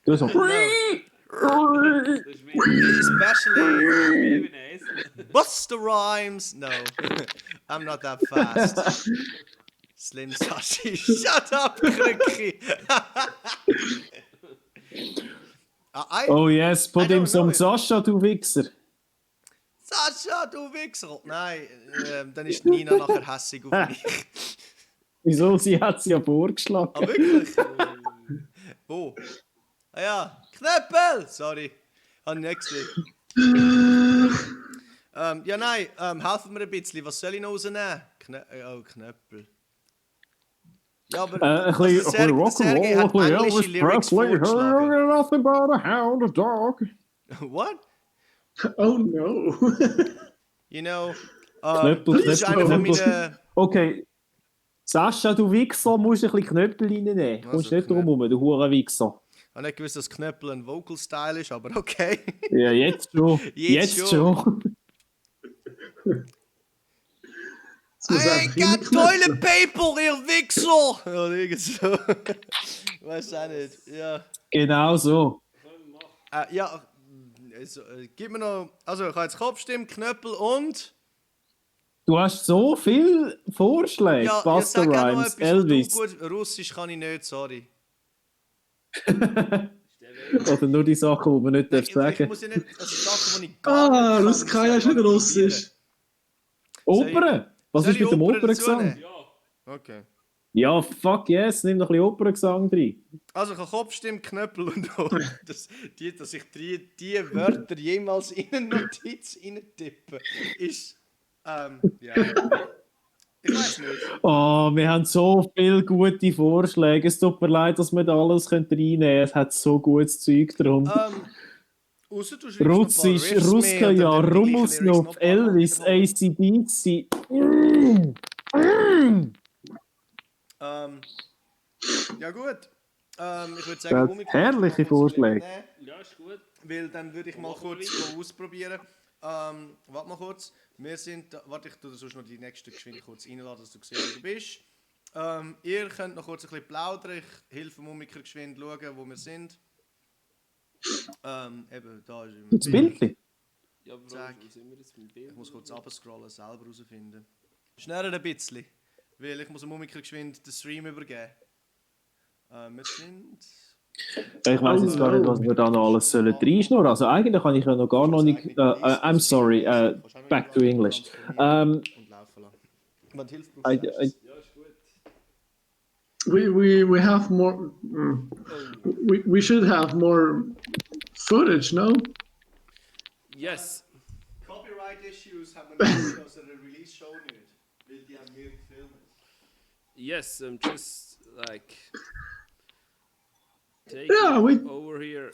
Do some. Especially Busta Rhymes. No, I'm not that fast. Slim Sashi, shut up, Kriki. Oh yes, put him some Sascha, du Wichser. Sascha, du Wichser. Nein, dann ist Nina nachher hässig auf mich. Wieso? Sie hat sie ja vorgeschlagen. Ah, wirklich? Wo? Ah ja, Knöppel! Sorry, habe ich nicht gesehen. Ja, nein, helfen mir ein bisschen. Was soll ich noch rausnehmen? Knöppel. Ja, aber ein bisschen Sergei hat englische Lyrics vorgeschlagen. Nothing but a hound, a dog. What? Oh no. You know, Knöppel. Okay. Sascha, du Wichser, musst ein bisschen Knöppel reinnehmen. Du kommst nicht drum herum, du Hurenwichser. Ich habe nicht gewusst, dass Knöppel ein Vocal-Style ist, aber okay. Ja, jetzt schon. Jetzt schon. I ain't got toilet paper, ihr Wichser! Oder irgend so. Weiß auch nicht, ja. Genau so. Ja, also, gib mir noch... Also, ich habe jetzt Kopfstimme, Knöppel und... Du hast so viele Vorschläge. Ja, Busta Rhymes, Elvis. Gut, Russisch kann ich nicht, sorry. Oder nur die Sachen, die man nicht sagen darf. Ich muss ja nicht... Also Sachen, die ich gar nicht kann. Ruskaya ist nicht Russisch. Opern? Was ist mit dem Operngesang? Ja. Okay. Ja, fuck yes, nimm noch ein bisschen Operngesang drin. Also ich habe Kopfstimme, Knöppel und dass ich die Wörter jemals in eine Notiz reintippe, ist... ja. Ich weiß nicht. Oh, wir haben so viele gute Vorschläge. Es tut mir leid, dass wir da alles reinnehmen können. Es hat so gutes Zeug drum. Russisch, Ruskaya, Rumusnov, Elvis, ACDC. Ja gut. Ich würde sagen, herrliche Vorschläge. Ja, ist gut. Weil dann würde ich mal kurz ausprobieren. Warte mal kurz. Wir sind... Warte, ich tue sonst noch die nächste geschwind kurz reinladen, dass du siehst, wo du bist. Ihr könnt noch kurz ein bisschen plaudern. Ich helfe dem Mumiker geschwind schauen, wo wir sind. Eben, da ist das Bild. Ja, wo sind wir jetzt mit dem Bild? Ich muss kurz runterscrollen, selber herausfinden. Schneller ein bisschen, weil ich muss dem Mumiker geschwind den Stream übergeben. Wir sind... Ich weiss jetzt gar nicht, was wir da noch alles reinschnurren. Also eigentlich kann ich ja noch gar noch nicht... I'm sorry, back to English. We have more... We should have more footage, no? Yes. Copyright issues haben wir nicht aus der Release Show nicht, weil die haben wir gefilmt. Yes, just like... Yeah, we over here.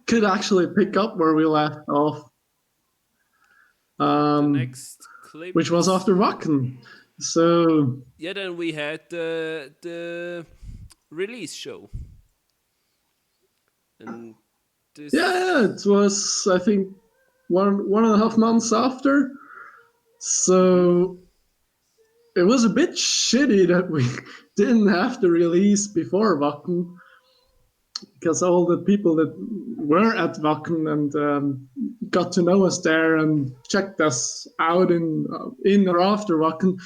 Could actually pick up where we left off. The next clip, which was after Wacken. So yeah, then we had the release show, and this... yeah, it was I think one and a half months after. So it was a bit shitty that we didn't have the release before Wacken. because all the people that were at Wacken and got to know us there and checked us out in or after Wacken,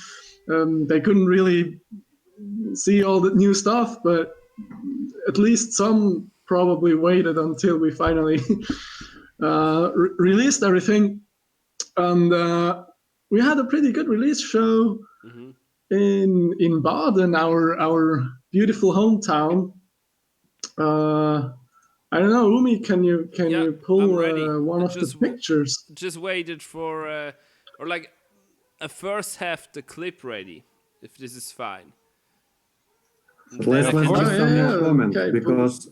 they couldn't really see all the new stuff, but at least some probably waited until we finally released everything. And we had a pretty good release show in Baden, our beautiful hometown. I don't know, Umi, can you pull one of the pictures? Just waited for or like first have the clip ready, if this is fine. Let's just some more comments, because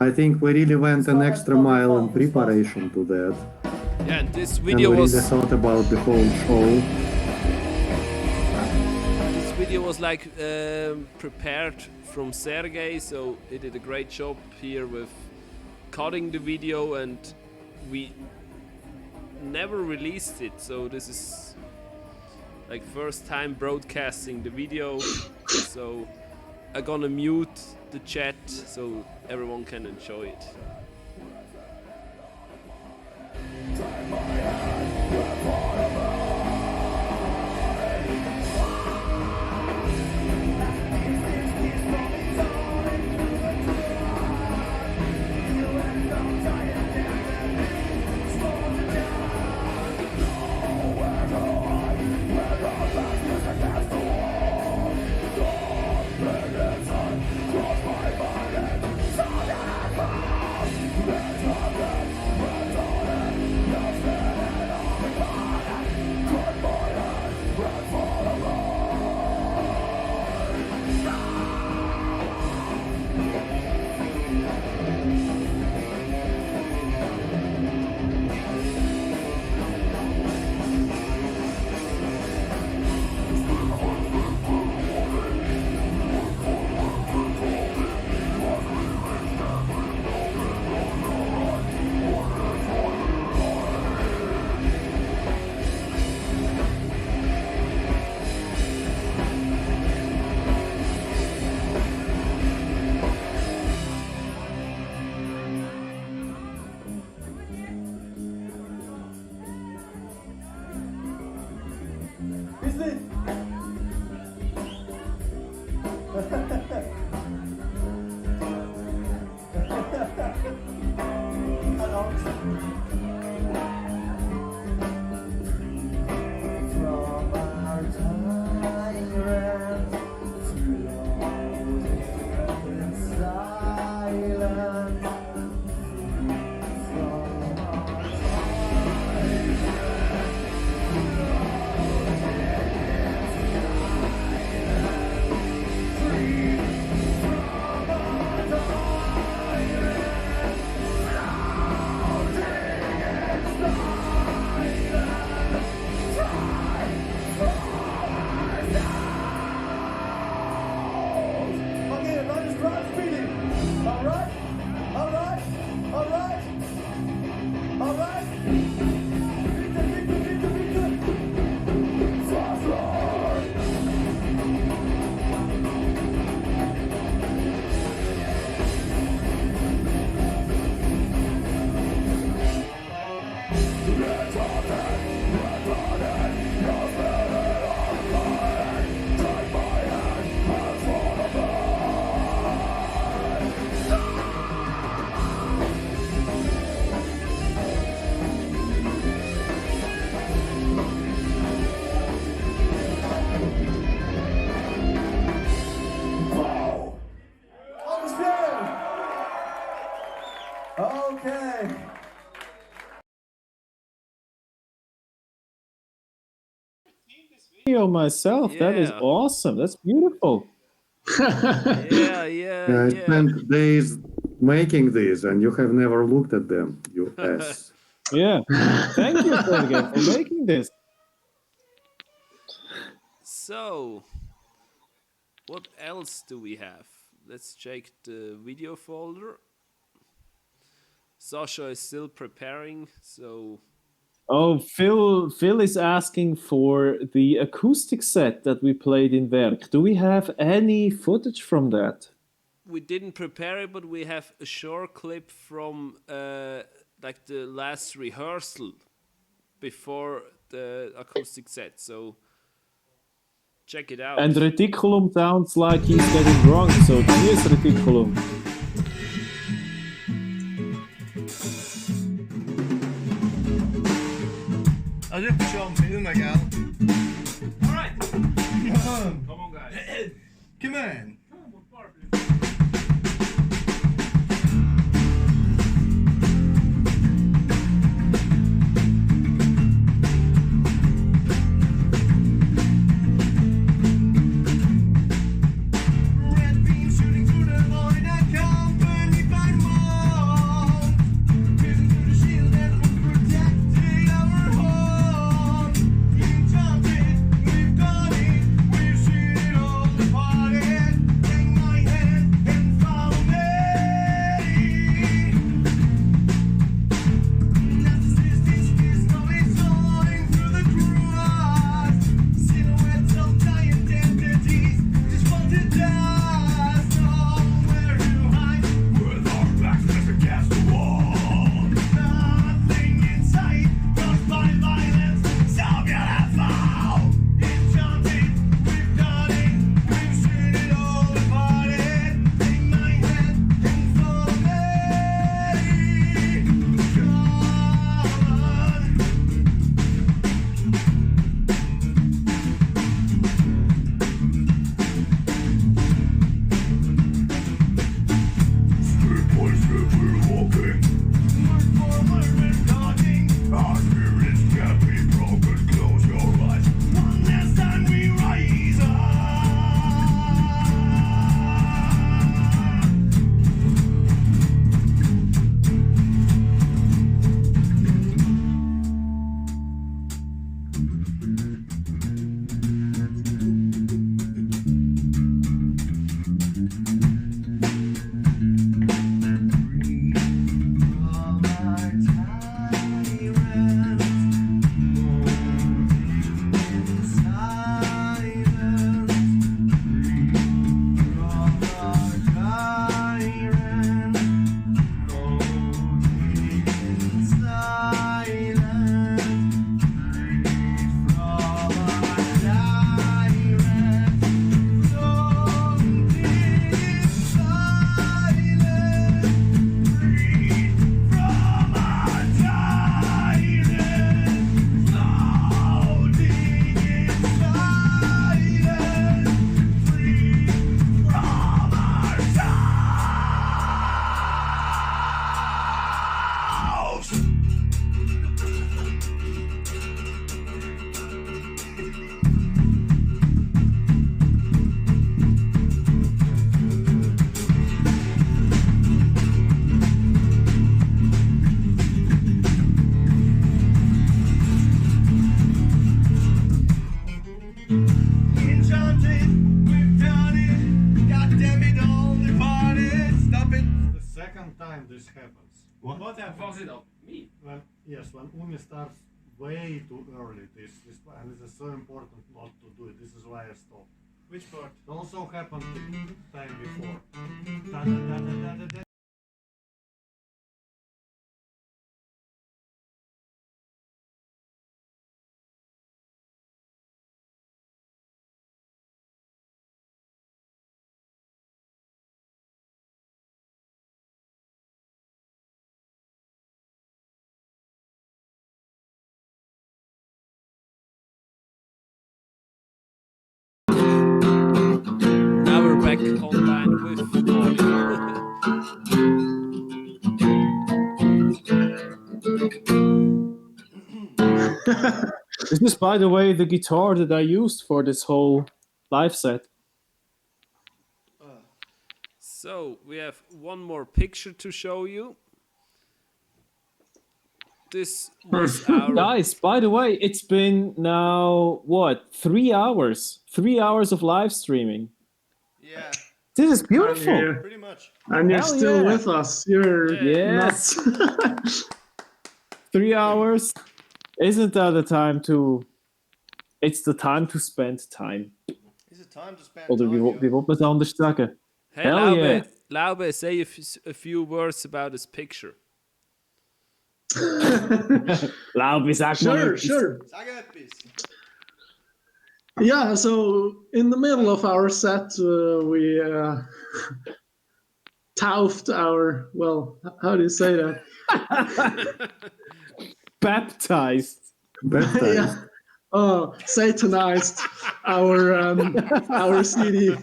I think we really went an extra mile in preparation to that. Yeah, and this video and we was really thought about the whole show. This video was like prepared from Sergey, so he did a great job here with cutting the video, and we never released it, so this is like first time broadcasting the video. So I'm gonna mute the chat so everyone can enjoy it. Video myself. Yeah. That is awesome. That's beautiful. Yeah. I spent days making these, and you have never looked at them, you ass. Yeah. Thank you, Sergey, for making this. So, what else do we have? Let's check the video folder. Sasha is still preparing, so... Oh, Phil is asking for the acoustic set that we played in Werk. Do we have any footage from that? we didn't prepare it, but we have a short clip from like the last rehearsal before the acoustic set. So check it out. And Reticulum sounds like he's getting drunk, so here's Reticulum. I look at Sean Peel, my gal. Alright. Come on, guys. Come on. this happens. What was it of me? When, yes, when Umi starts way too early, this and it is so important not to do it. This is why I stopped. Which part? It also happened the time before. Da, da, da, da, da, da. Now we're back online with This is, by the way, the guitar that I used for this whole live set. So we have one more picture to show you. This was our... Guys, by the way, it's been now, what, 3 hours? 3 hours of live streaming. Yeah. This is beautiful. Pretty much. And you're still with us. You're yes. nuts. 3 hours. Isn't that the time to... It's the time to spend time. Is it time to spend Oder time? wie will man es anders sagen? Hey, Hell yeah. Laube, say a few words about his picture. Laube, sag mal etwas. Sure. Sag etwas. Yeah, so in the middle of our set, we taufed our, well, how do you say that? Baptized. Yeah. Oh, satanized our CD.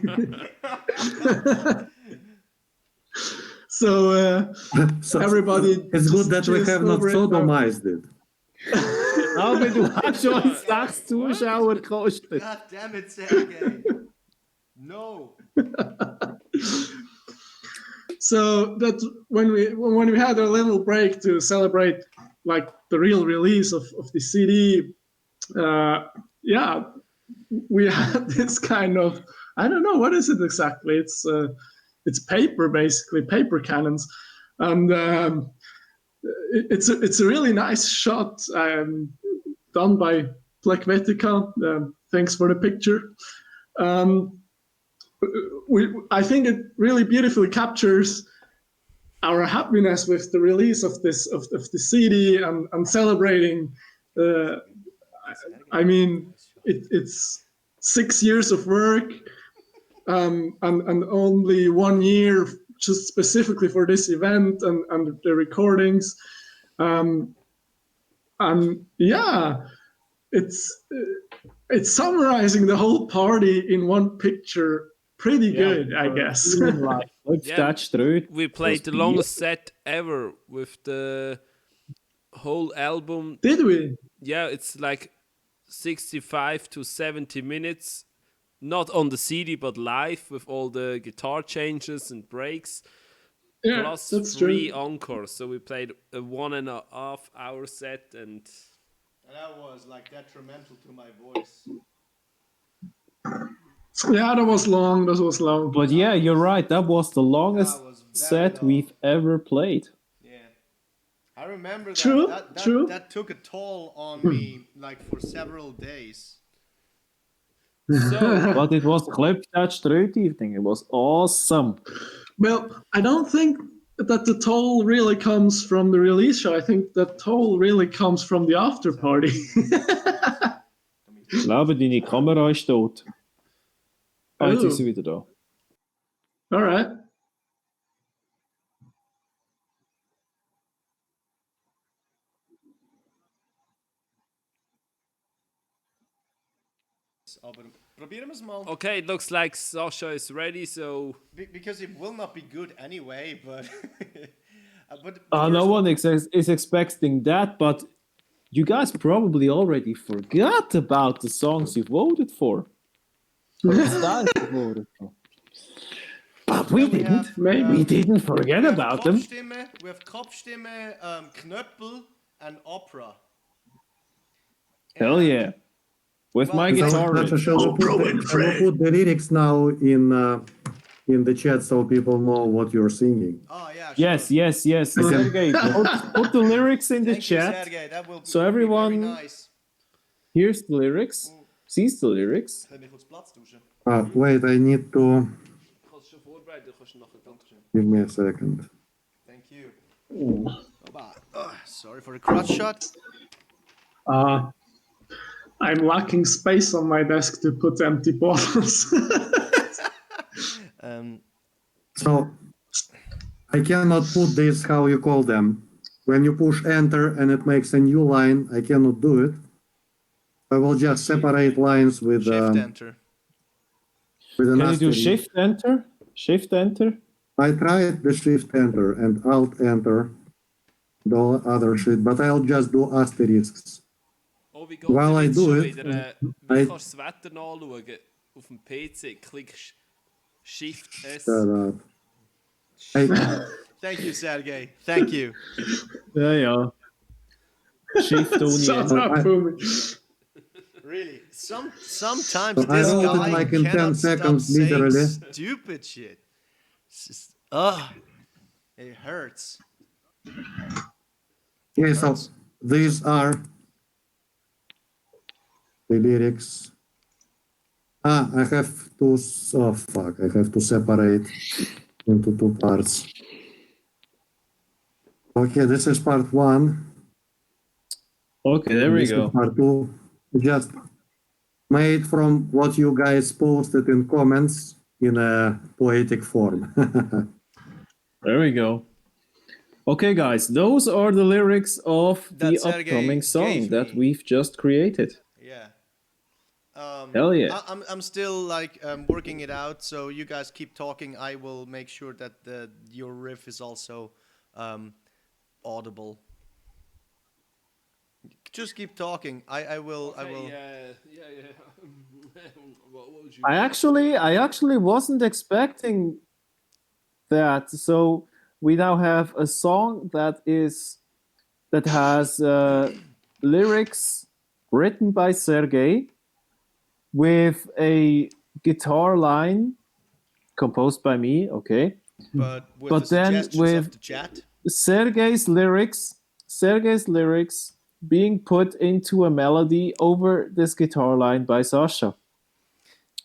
So everybody. It's good that we have not sodomized it. Aber du hast schon 6 Zuschauer gekostet. God damn it, Sergey. No. So that when we had a little break to celebrate like the real release of the CD, we had this kind of, I don't know, what is it exactly? It's paper, basically, paper cannons, and it's a really nice shot done by Plekmetica. Thanks for the picture. I think it really beautifully captures our happiness with the release of the CD and celebrating. I mean, it's 6 years of work and only 1 year just specifically for this event and the recordings. And yeah, it's summarizing the whole party in one picture. Pretty good, I guess. We played the longest set ever with the whole album. Did we? Yeah, it's like 65 to 70 minutes, not on the CD but live with all the guitar changes and breaks, plus that's 3 true. encores. So we played a 1.5 hour set, and that was like detrimental to my voice. Yeah, that was long. But yeah, you're right. That was the longest set we've ever played. Yeah, I remember that. True. That took a toll on me, like for several days. But it was Clubtouch Throat evening. It was awesome. Well, I don't think that the toll really comes from the release show. I think the toll really comes from the after party. Ich glaube, deine Kamera ist tot. Ah, jetzt ist sie wieder da. All right. Okay, it looks like Sasha is ready, so... Because it will not be good anyway, but... No one is expecting that, but you guys probably already forgot about the songs you voted for. But we didn't. We didn't forget about them. We have Kopfstimme, Knöppel, and Opera. Hell yeah. With my guitar. We'll put the lyrics now in the chat so people know what you're singing. Oh, yeah. Sure. Yes. Sergey, put the lyrics in the chat. Sergey. That will so everyone very nice. hears the lyrics, sees the lyrics. Wait, I need to... Give me a second. Thank you. Sorry for the crotch shot. I'm lacking space on my desk to put empty bottles. So, I cannot put this, how you call them. When you push enter and it makes a new line, I cannot do it. I will just separate lines with... Shift enter. With an Can you do asterisk. shift enter? Shift enter? I tried the shift enter and alt enter, the other shit, but I'll just do asterisks. While I do it, wie kannst du das Wetter nachschauen auf dem PC? Klickst Shift S. Thank you, Sergey. Thank you. Yeah. Shift only. Really? Sometimes So this I wrote guy it like in 10 cannot seconds, stop saying literally. stupid shit. It's just, it hurts. Yeah, so these are the lyrics. I have to, I have to separate. into two parts. Okay, this is part one. Okay, there we go. Part two, just made from what you guys posted in comments in a poetic form. There we go. Okay, guys, those are the lyrics of the Sergey upcoming song that me. we've just created. Yeah. Hell yeah. I'm still like working it out, so you guys keep talking. I will make sure that your riff is also audible. Just keep talking. I will. Yeah. What would you I actually wasn't expecting that. So we now have a song that has lyrics written by Sergey with a guitar line composed by me. Okay, but the suggestions of the chat, Sergey's lyrics being put into a melody over this guitar line by Sasha.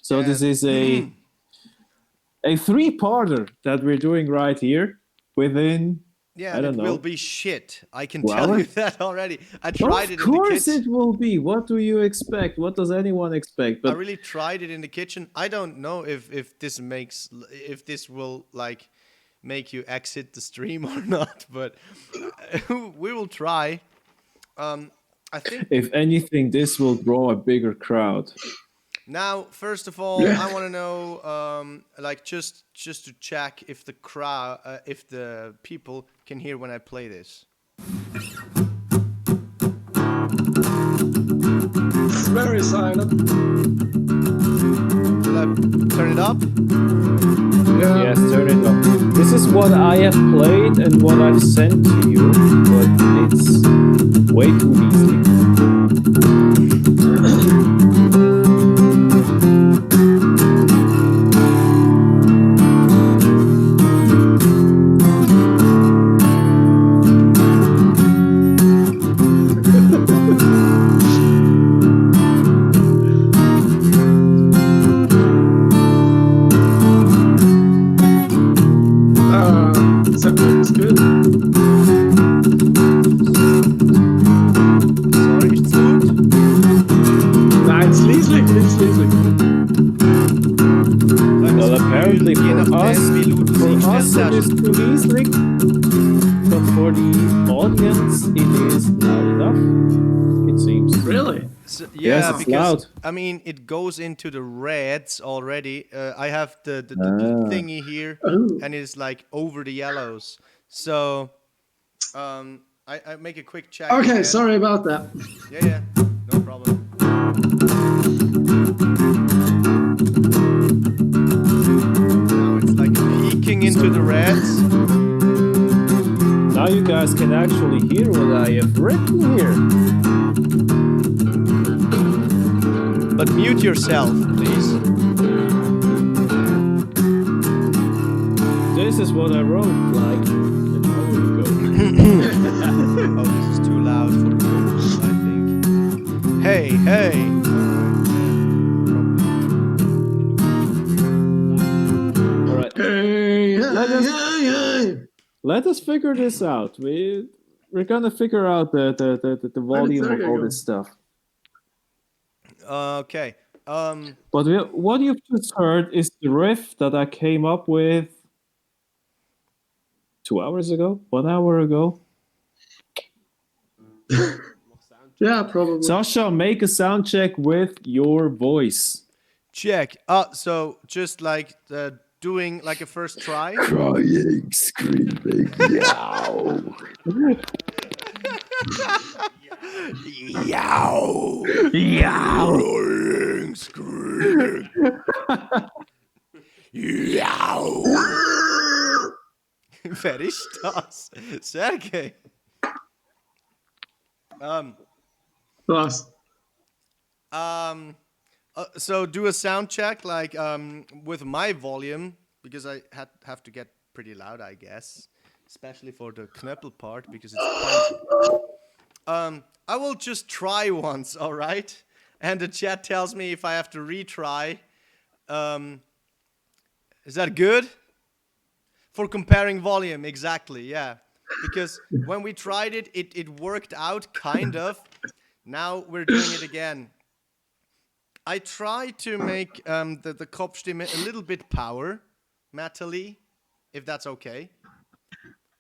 So this is a three-parter that we're doing right here within. Yeah, I don't know. It will be shit. I can tell you that already. I tried it in the kitchen. Of course it will be. What do you expect? What does anyone expect? But I really tried it in the kitchen. I don't know if this will like make you exit the stream or not, but we will try. I think if anything, this will draw a bigger crowd. Now, first of all, I want to know, like, just to check if the crowd, if the people can hear when I play this. It's very silent. Should I turn it up? Yeah. Yes, turn it up. This is what I have played and what I've sent to you, but it's way too easy. It's good. Sorry, it's good. Nah, it's Liesling. Well, apparently for us it is too Liesling, but for the audience it is loud enough, it seems. Really? So, yeah, yes, it's because loud. I mean, it goes into the reds already. I have the thingy here, and it's like over the yellows. So, I make a quick check. Okay, again. sorry about that. Yeah, no problem. Now it's like peeking into the reds. Now you guys can actually hear what I have written here. But mute yourself, please. This is what I wrote like an hour ago. Oh, this is too loud for the vocals, I think. Hey! All right. Let us figure this out. We're gonna figure out the volume of all this stuff. Okay. But what you've just heard is the riff that I came up with 2 hours ago, 1 hour ago. Yeah, probably. Sasha, make a sound check with your voice. Check. So just like doing like a first try. Crying, screaming, yow. Yow. Crying, screaming. Yow. Wer ist das? Sergej. Was? So do a sound check, like with my volume, because I have to get pretty loud, I guess, especially for the Knöppel part, because it's punchy. I will just try once, all right? And the chat tells me if I have to retry. Is that good? for comparing volume, exactly, yeah. Because when we tried it, it worked out, kind of. Now we're doing it again. I try to make the Kopfstimme a little bit power, metally, if that's okay.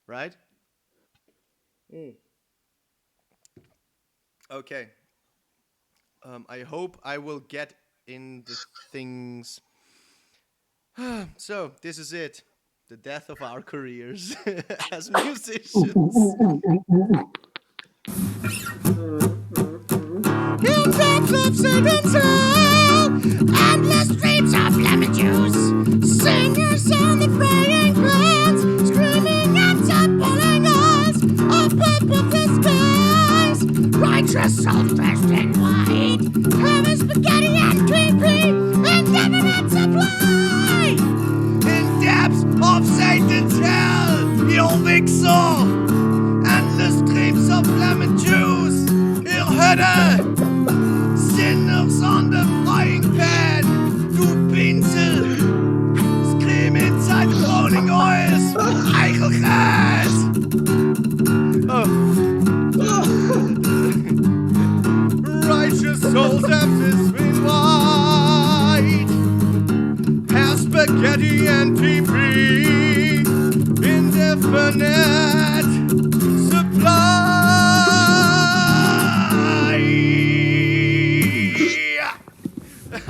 Right? Okay. I hope I will get in the things. So, this is it. The death of our careers as musicians. In depths of Satan's hell, endless streams of lemon juice, singers on the praying clans, screaming and pulling eyes up above the skies. Righteous souls dressed in white, heavy spaghetti and creepy, indefinite supply. In depths of Satan's hell, you'll think so. Endless streams of lemon juice. Hölle! Sinners on the frying pan, du Pinsel! Scream inside rolling oils, Eichelgras! Righteous souls have this been white, hair spaghetti and pee-pee, indefinite supply!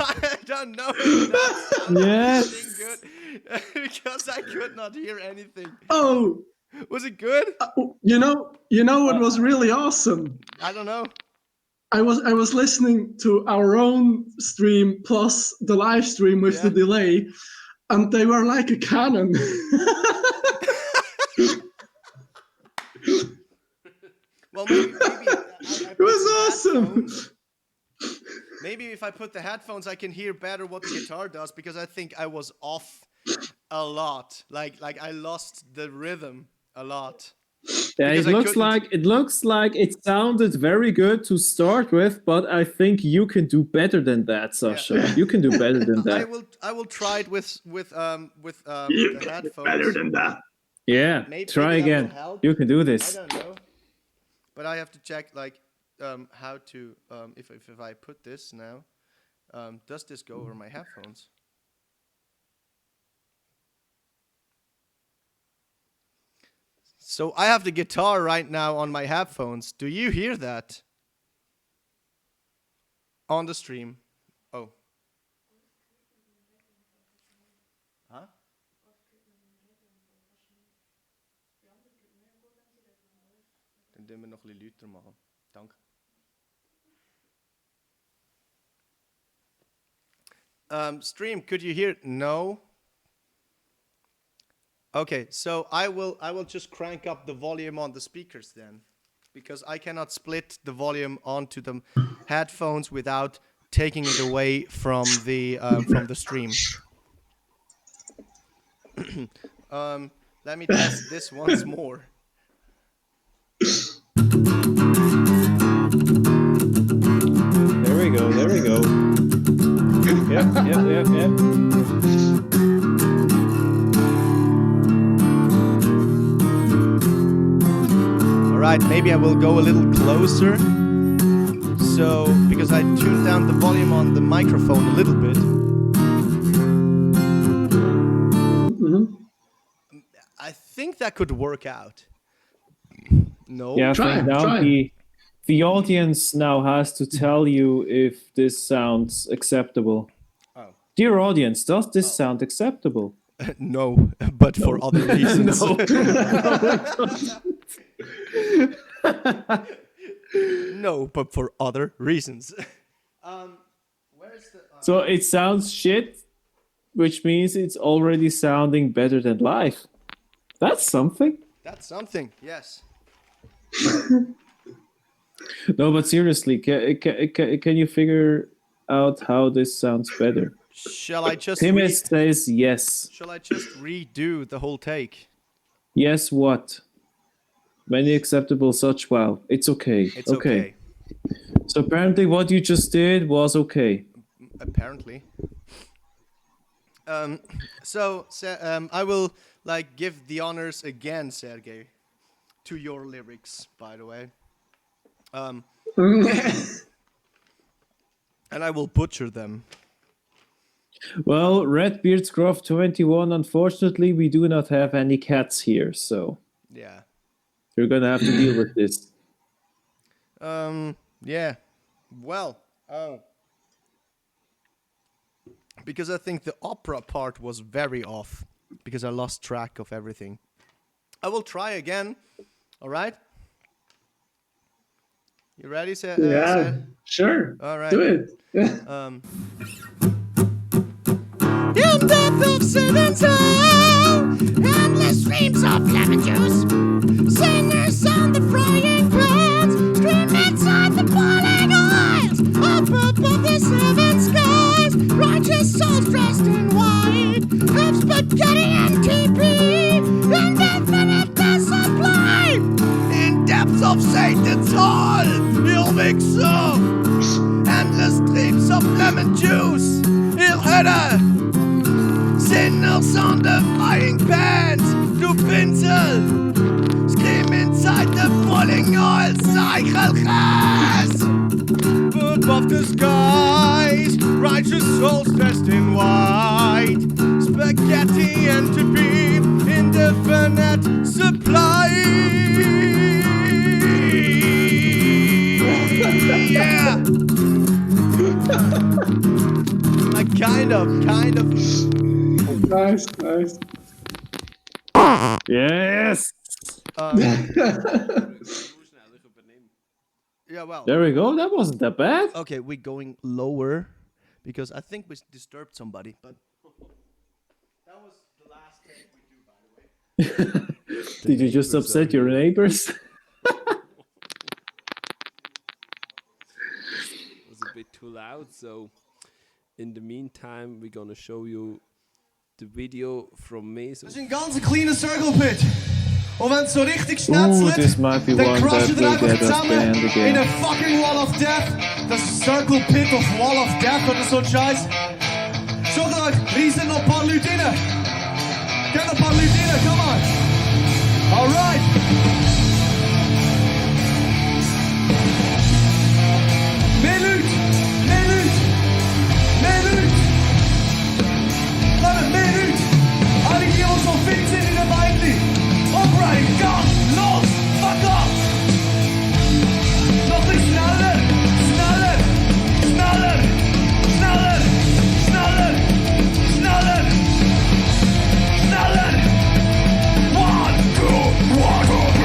I don't know if that's good because I could not hear anything. Oh, was it good? You know what was really awesome? I don't know. I was listening to our own stream plus the live stream with the delay, and they were like a cannon. Well, maybe it was awesome. Maybe if I put the headphones, I can hear better what the guitar does, because I think I was off a lot. Like I lost the rhythm a lot. Yeah, it looks like it sounded very good to start with, but I think you can do better than that, Sasha. Yeah. You can do better than that. I will try it with you the headphones. Better than that. Yeah, try again. You can do this. I don't know, but I have to check how to if I put this now, does this go over my headphones? So I have the guitar right now on my headphones. Do you hear that? On the stream. Oh. Huh? Dann dürfen wir noch ein bisschen lauter machen. Danke. Stream, could you hear it? No. Okay, so I will just crank up the volume on the speakers then, because I cannot split the volume onto the headphones without taking it away from the stream. Let me test this once more. There we go. There we go. Yep. Alright, maybe I will go a little closer. So, because I tuned down the volume on the microphone a little bit. I think that could work out. No? Yeah, try. The audience now has to tell you if this sounds acceptable. Oh. Dear audience, does this sound acceptable? No, but for other reasons. No, but for other reasons. So it sounds shit, which means it's already sounding better than live. That's something. That's something, yes. No, but seriously, can you figure out how this sounds better? Shall I just... Timis says yes. Shall I just redo the whole take? Yes, what? Many acceptable such, wow. It's okay. It's okay. So apparently what you just did was okay. Apparently. I will like give the honors again, Sergey, to your lyrics, by the way. And I will butcher them. Well, Redbeard's Grove 21, unfortunately, we do not have any cats here, so Yeah. you're gonna have to deal with this. Yeah. Well, because I think the opera part was very off, because I lost track of everything. I will try again. All right? You ready, Yeah, sure. All right. Do it. In depth of Satan's hell, endless streams of lemon juice. Singers on the frying pans, scream inside the boiling oils. Up above the seven skies, righteous souls dressed in white. Have spaghetti and TP, indefinite supply. In depths of Satan's hall, he'll mix up endless streams of lemon juice. He'll hit sinners on the frying pans, du Pinsel. Scream inside the boiling oil, cycle gas. Above the skies, righteous souls dressed in white. Spaghetti and to be indefinite supply. Yeah. Like kind of. Nice. Yes! Yeah, well. There we go, that wasn't that bad. Okay, we're going lower because I think we disturbed somebody, but that was the last take we do, by the way. Did you just upset your neighbors? It was a bit too loud, so in the meantime, we're gonna show you the video from me. Das ist ein ganz kleiner Circle Pit. Und wenn es so richtig schnetzelt, this might be dann one crasht that ihr will einfach get us zusammen banned in again. a fucking Wall of Death. Das ist Circle Pit of Wall of Death oder so ein Scheiß. Schaut euch, hier sind noch ein paar Leute drin. Get noch ein paar Leute drin, come on. Alright. Mehr Leute. Leute, mehr Leute. Alle die, die so fit sind in der Beine. Alright, komm, los, fuck off. Noch nicht schneller. One, two, one, two.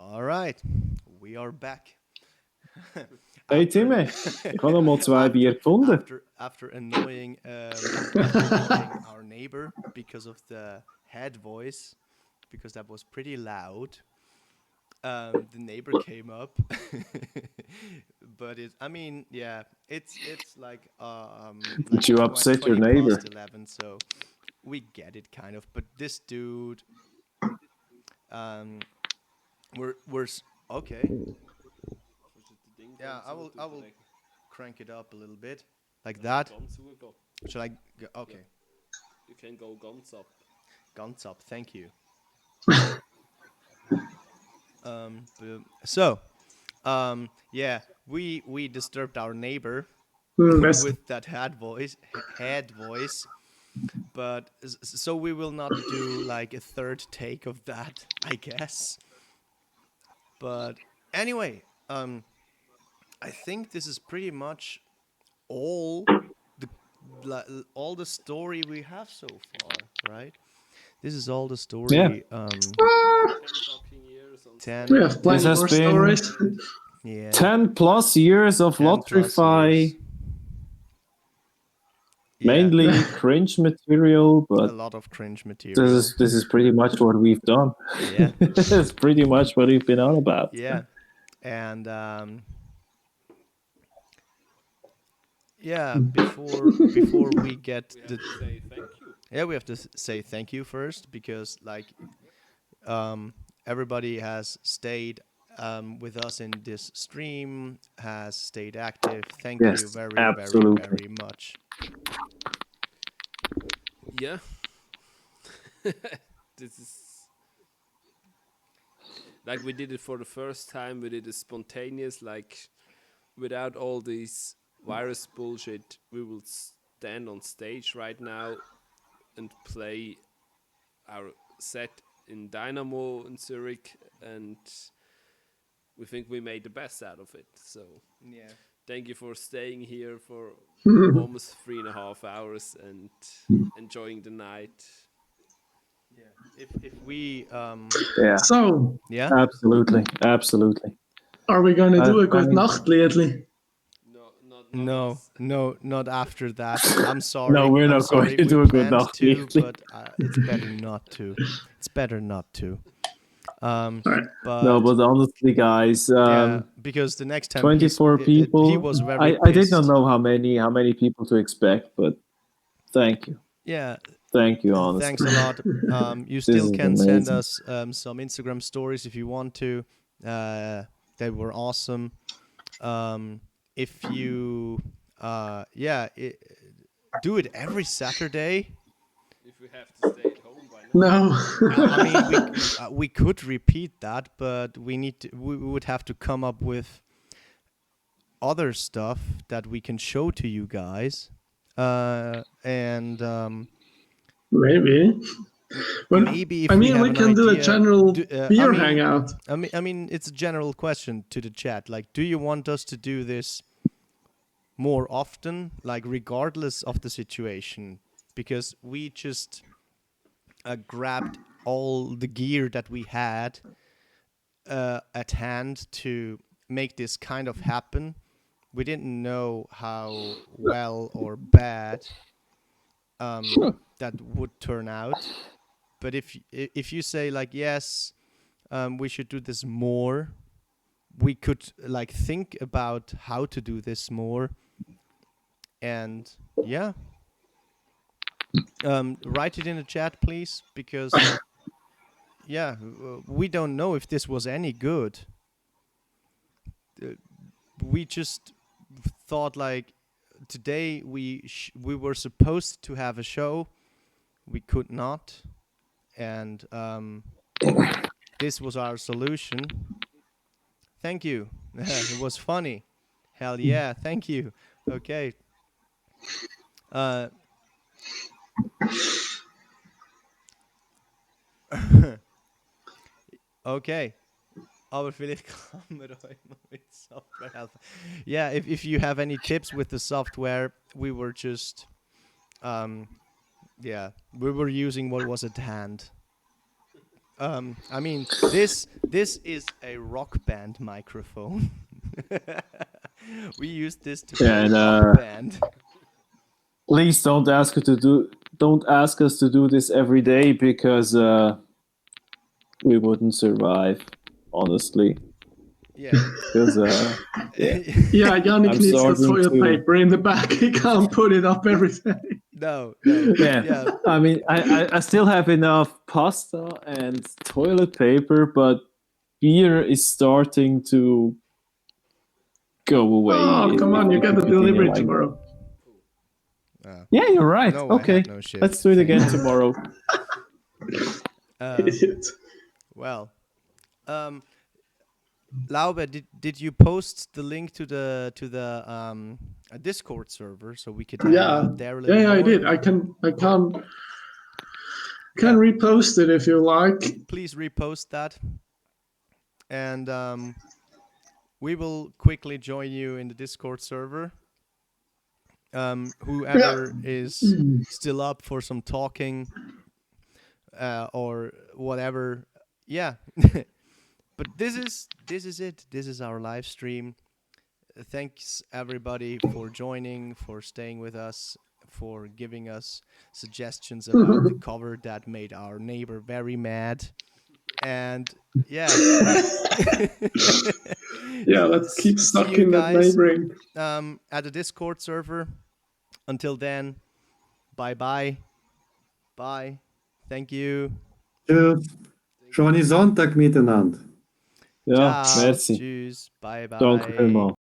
All right, we are back. Hey Timmy, ich habe noch mal 2 Bier gefunden. After annoying our neighbor because of the head voice, because that was pretty loud. The neighbor came up, but it's like Did you upset your neighbor? past 11, so we get it kind of. But this dude, we're okay. Yeah, I will crank it up a little bit, like that. Shall I go? Okay. You can go guns up. Guns up. Thank you. We disturbed our neighbor with that head voice, but so we will not do like a third take of that, I guess. But anyway, I think this is pretty much all the story we have so far, right? This is all the story. Yeah. 10. We have plenty has more been stories. 10 plus years of 10 plus Lotrify. years. Mainly cringe material, but a lot of cringe material. This is pretty much what we've done. Yeah. It's pretty much what we've been on about. Yeah. And before we get the say thank you. Yeah, we have to say thank you first, because like everybody has stayed with us in this stream, has stayed active. Thank you very, absolutely. very, very much. Yeah. This is like we did it for the first time. We did it spontaneous, like without all these virus bullshit. We will stand on stage right now and play our set in Dynamo in Zurich, and we think we made the best out of it. So yeah, thank you for staying here for almost 3.5 hours and enjoying the night. Yeah, if we yeah. So yeah, absolutely. Are we gonna do a good Nachtliedli? No, not after that. I'm sorry. No, we're not going to do a good Nachtliedli. But it's better not to. It's better not to. But no, but honestly, guys, because the next time 24 people. he was very I did not know how many people to expect, but thank you. Yeah. Thank you, honestly. Thanks a lot. You still can send us some Instagram stories if you want to. They were awesome. If you, do it every Saturday. If we have to stay at home by now. No. I mean, we could repeat that, but we would have to come up with other stuff that we can show to you guys, and maybe. But maybe if we can do a general beer hangout. I mean, it's a general question to the chat. Like, do you want us to do this more often, like regardless of the situation? Because we just grabbed all the gear that we had at hand to make this kind of happen. We didn't know how well or bad that would turn out. But if you say like, yes, we should do this more, we could like think about how to do this more. And yeah, write it in the chat, please, because we don't know if this was any good. We just thought like today we were supposed to have a show, we could not. And this was our solution. Thank you. It was funny. Hell yeah, thank you. Okay. Okay. Aber vielleicht kann man euch mal mit Software helfen. Yeah, if you have any tips with the software, we were just we were using what was at hand. I mean, this is a rock band microphone. We used this to play rock band. Please don't ask us to do this every day because we wouldn't survive, honestly. Yeah. Because yeah, Yannick needs the toilet paper in the back. He can't put it up every day. No. Yeah. I mean, I still have enough pasta and toilet paper, but beer is starting to go away. Oh, come on, you get the delivery tomorrow. Yeah, you're right. No, okay, no shift, let's do it again tomorrow. Well, Laube, did you post the link to the Discord server so we could hang out there a little more? I did. I can repost it if you like. Please repost that, and we will quickly join you in the Discord server. Whoever is still up for some talking or whatever, yeah. But this is it. This is our live stream. Thanks everybody for joining, for staying with us, for giving us suggestions about the cover that made our neighbor very mad. And yeah. Yeah, let's keep stuck in that neighboring. At the Discord server. Until then, bye. Bye. Thank you. Tschüss. Schönen Sonntag miteinander. Ja, Ciao. merci. Tschüss. Bye. Danke vielmals.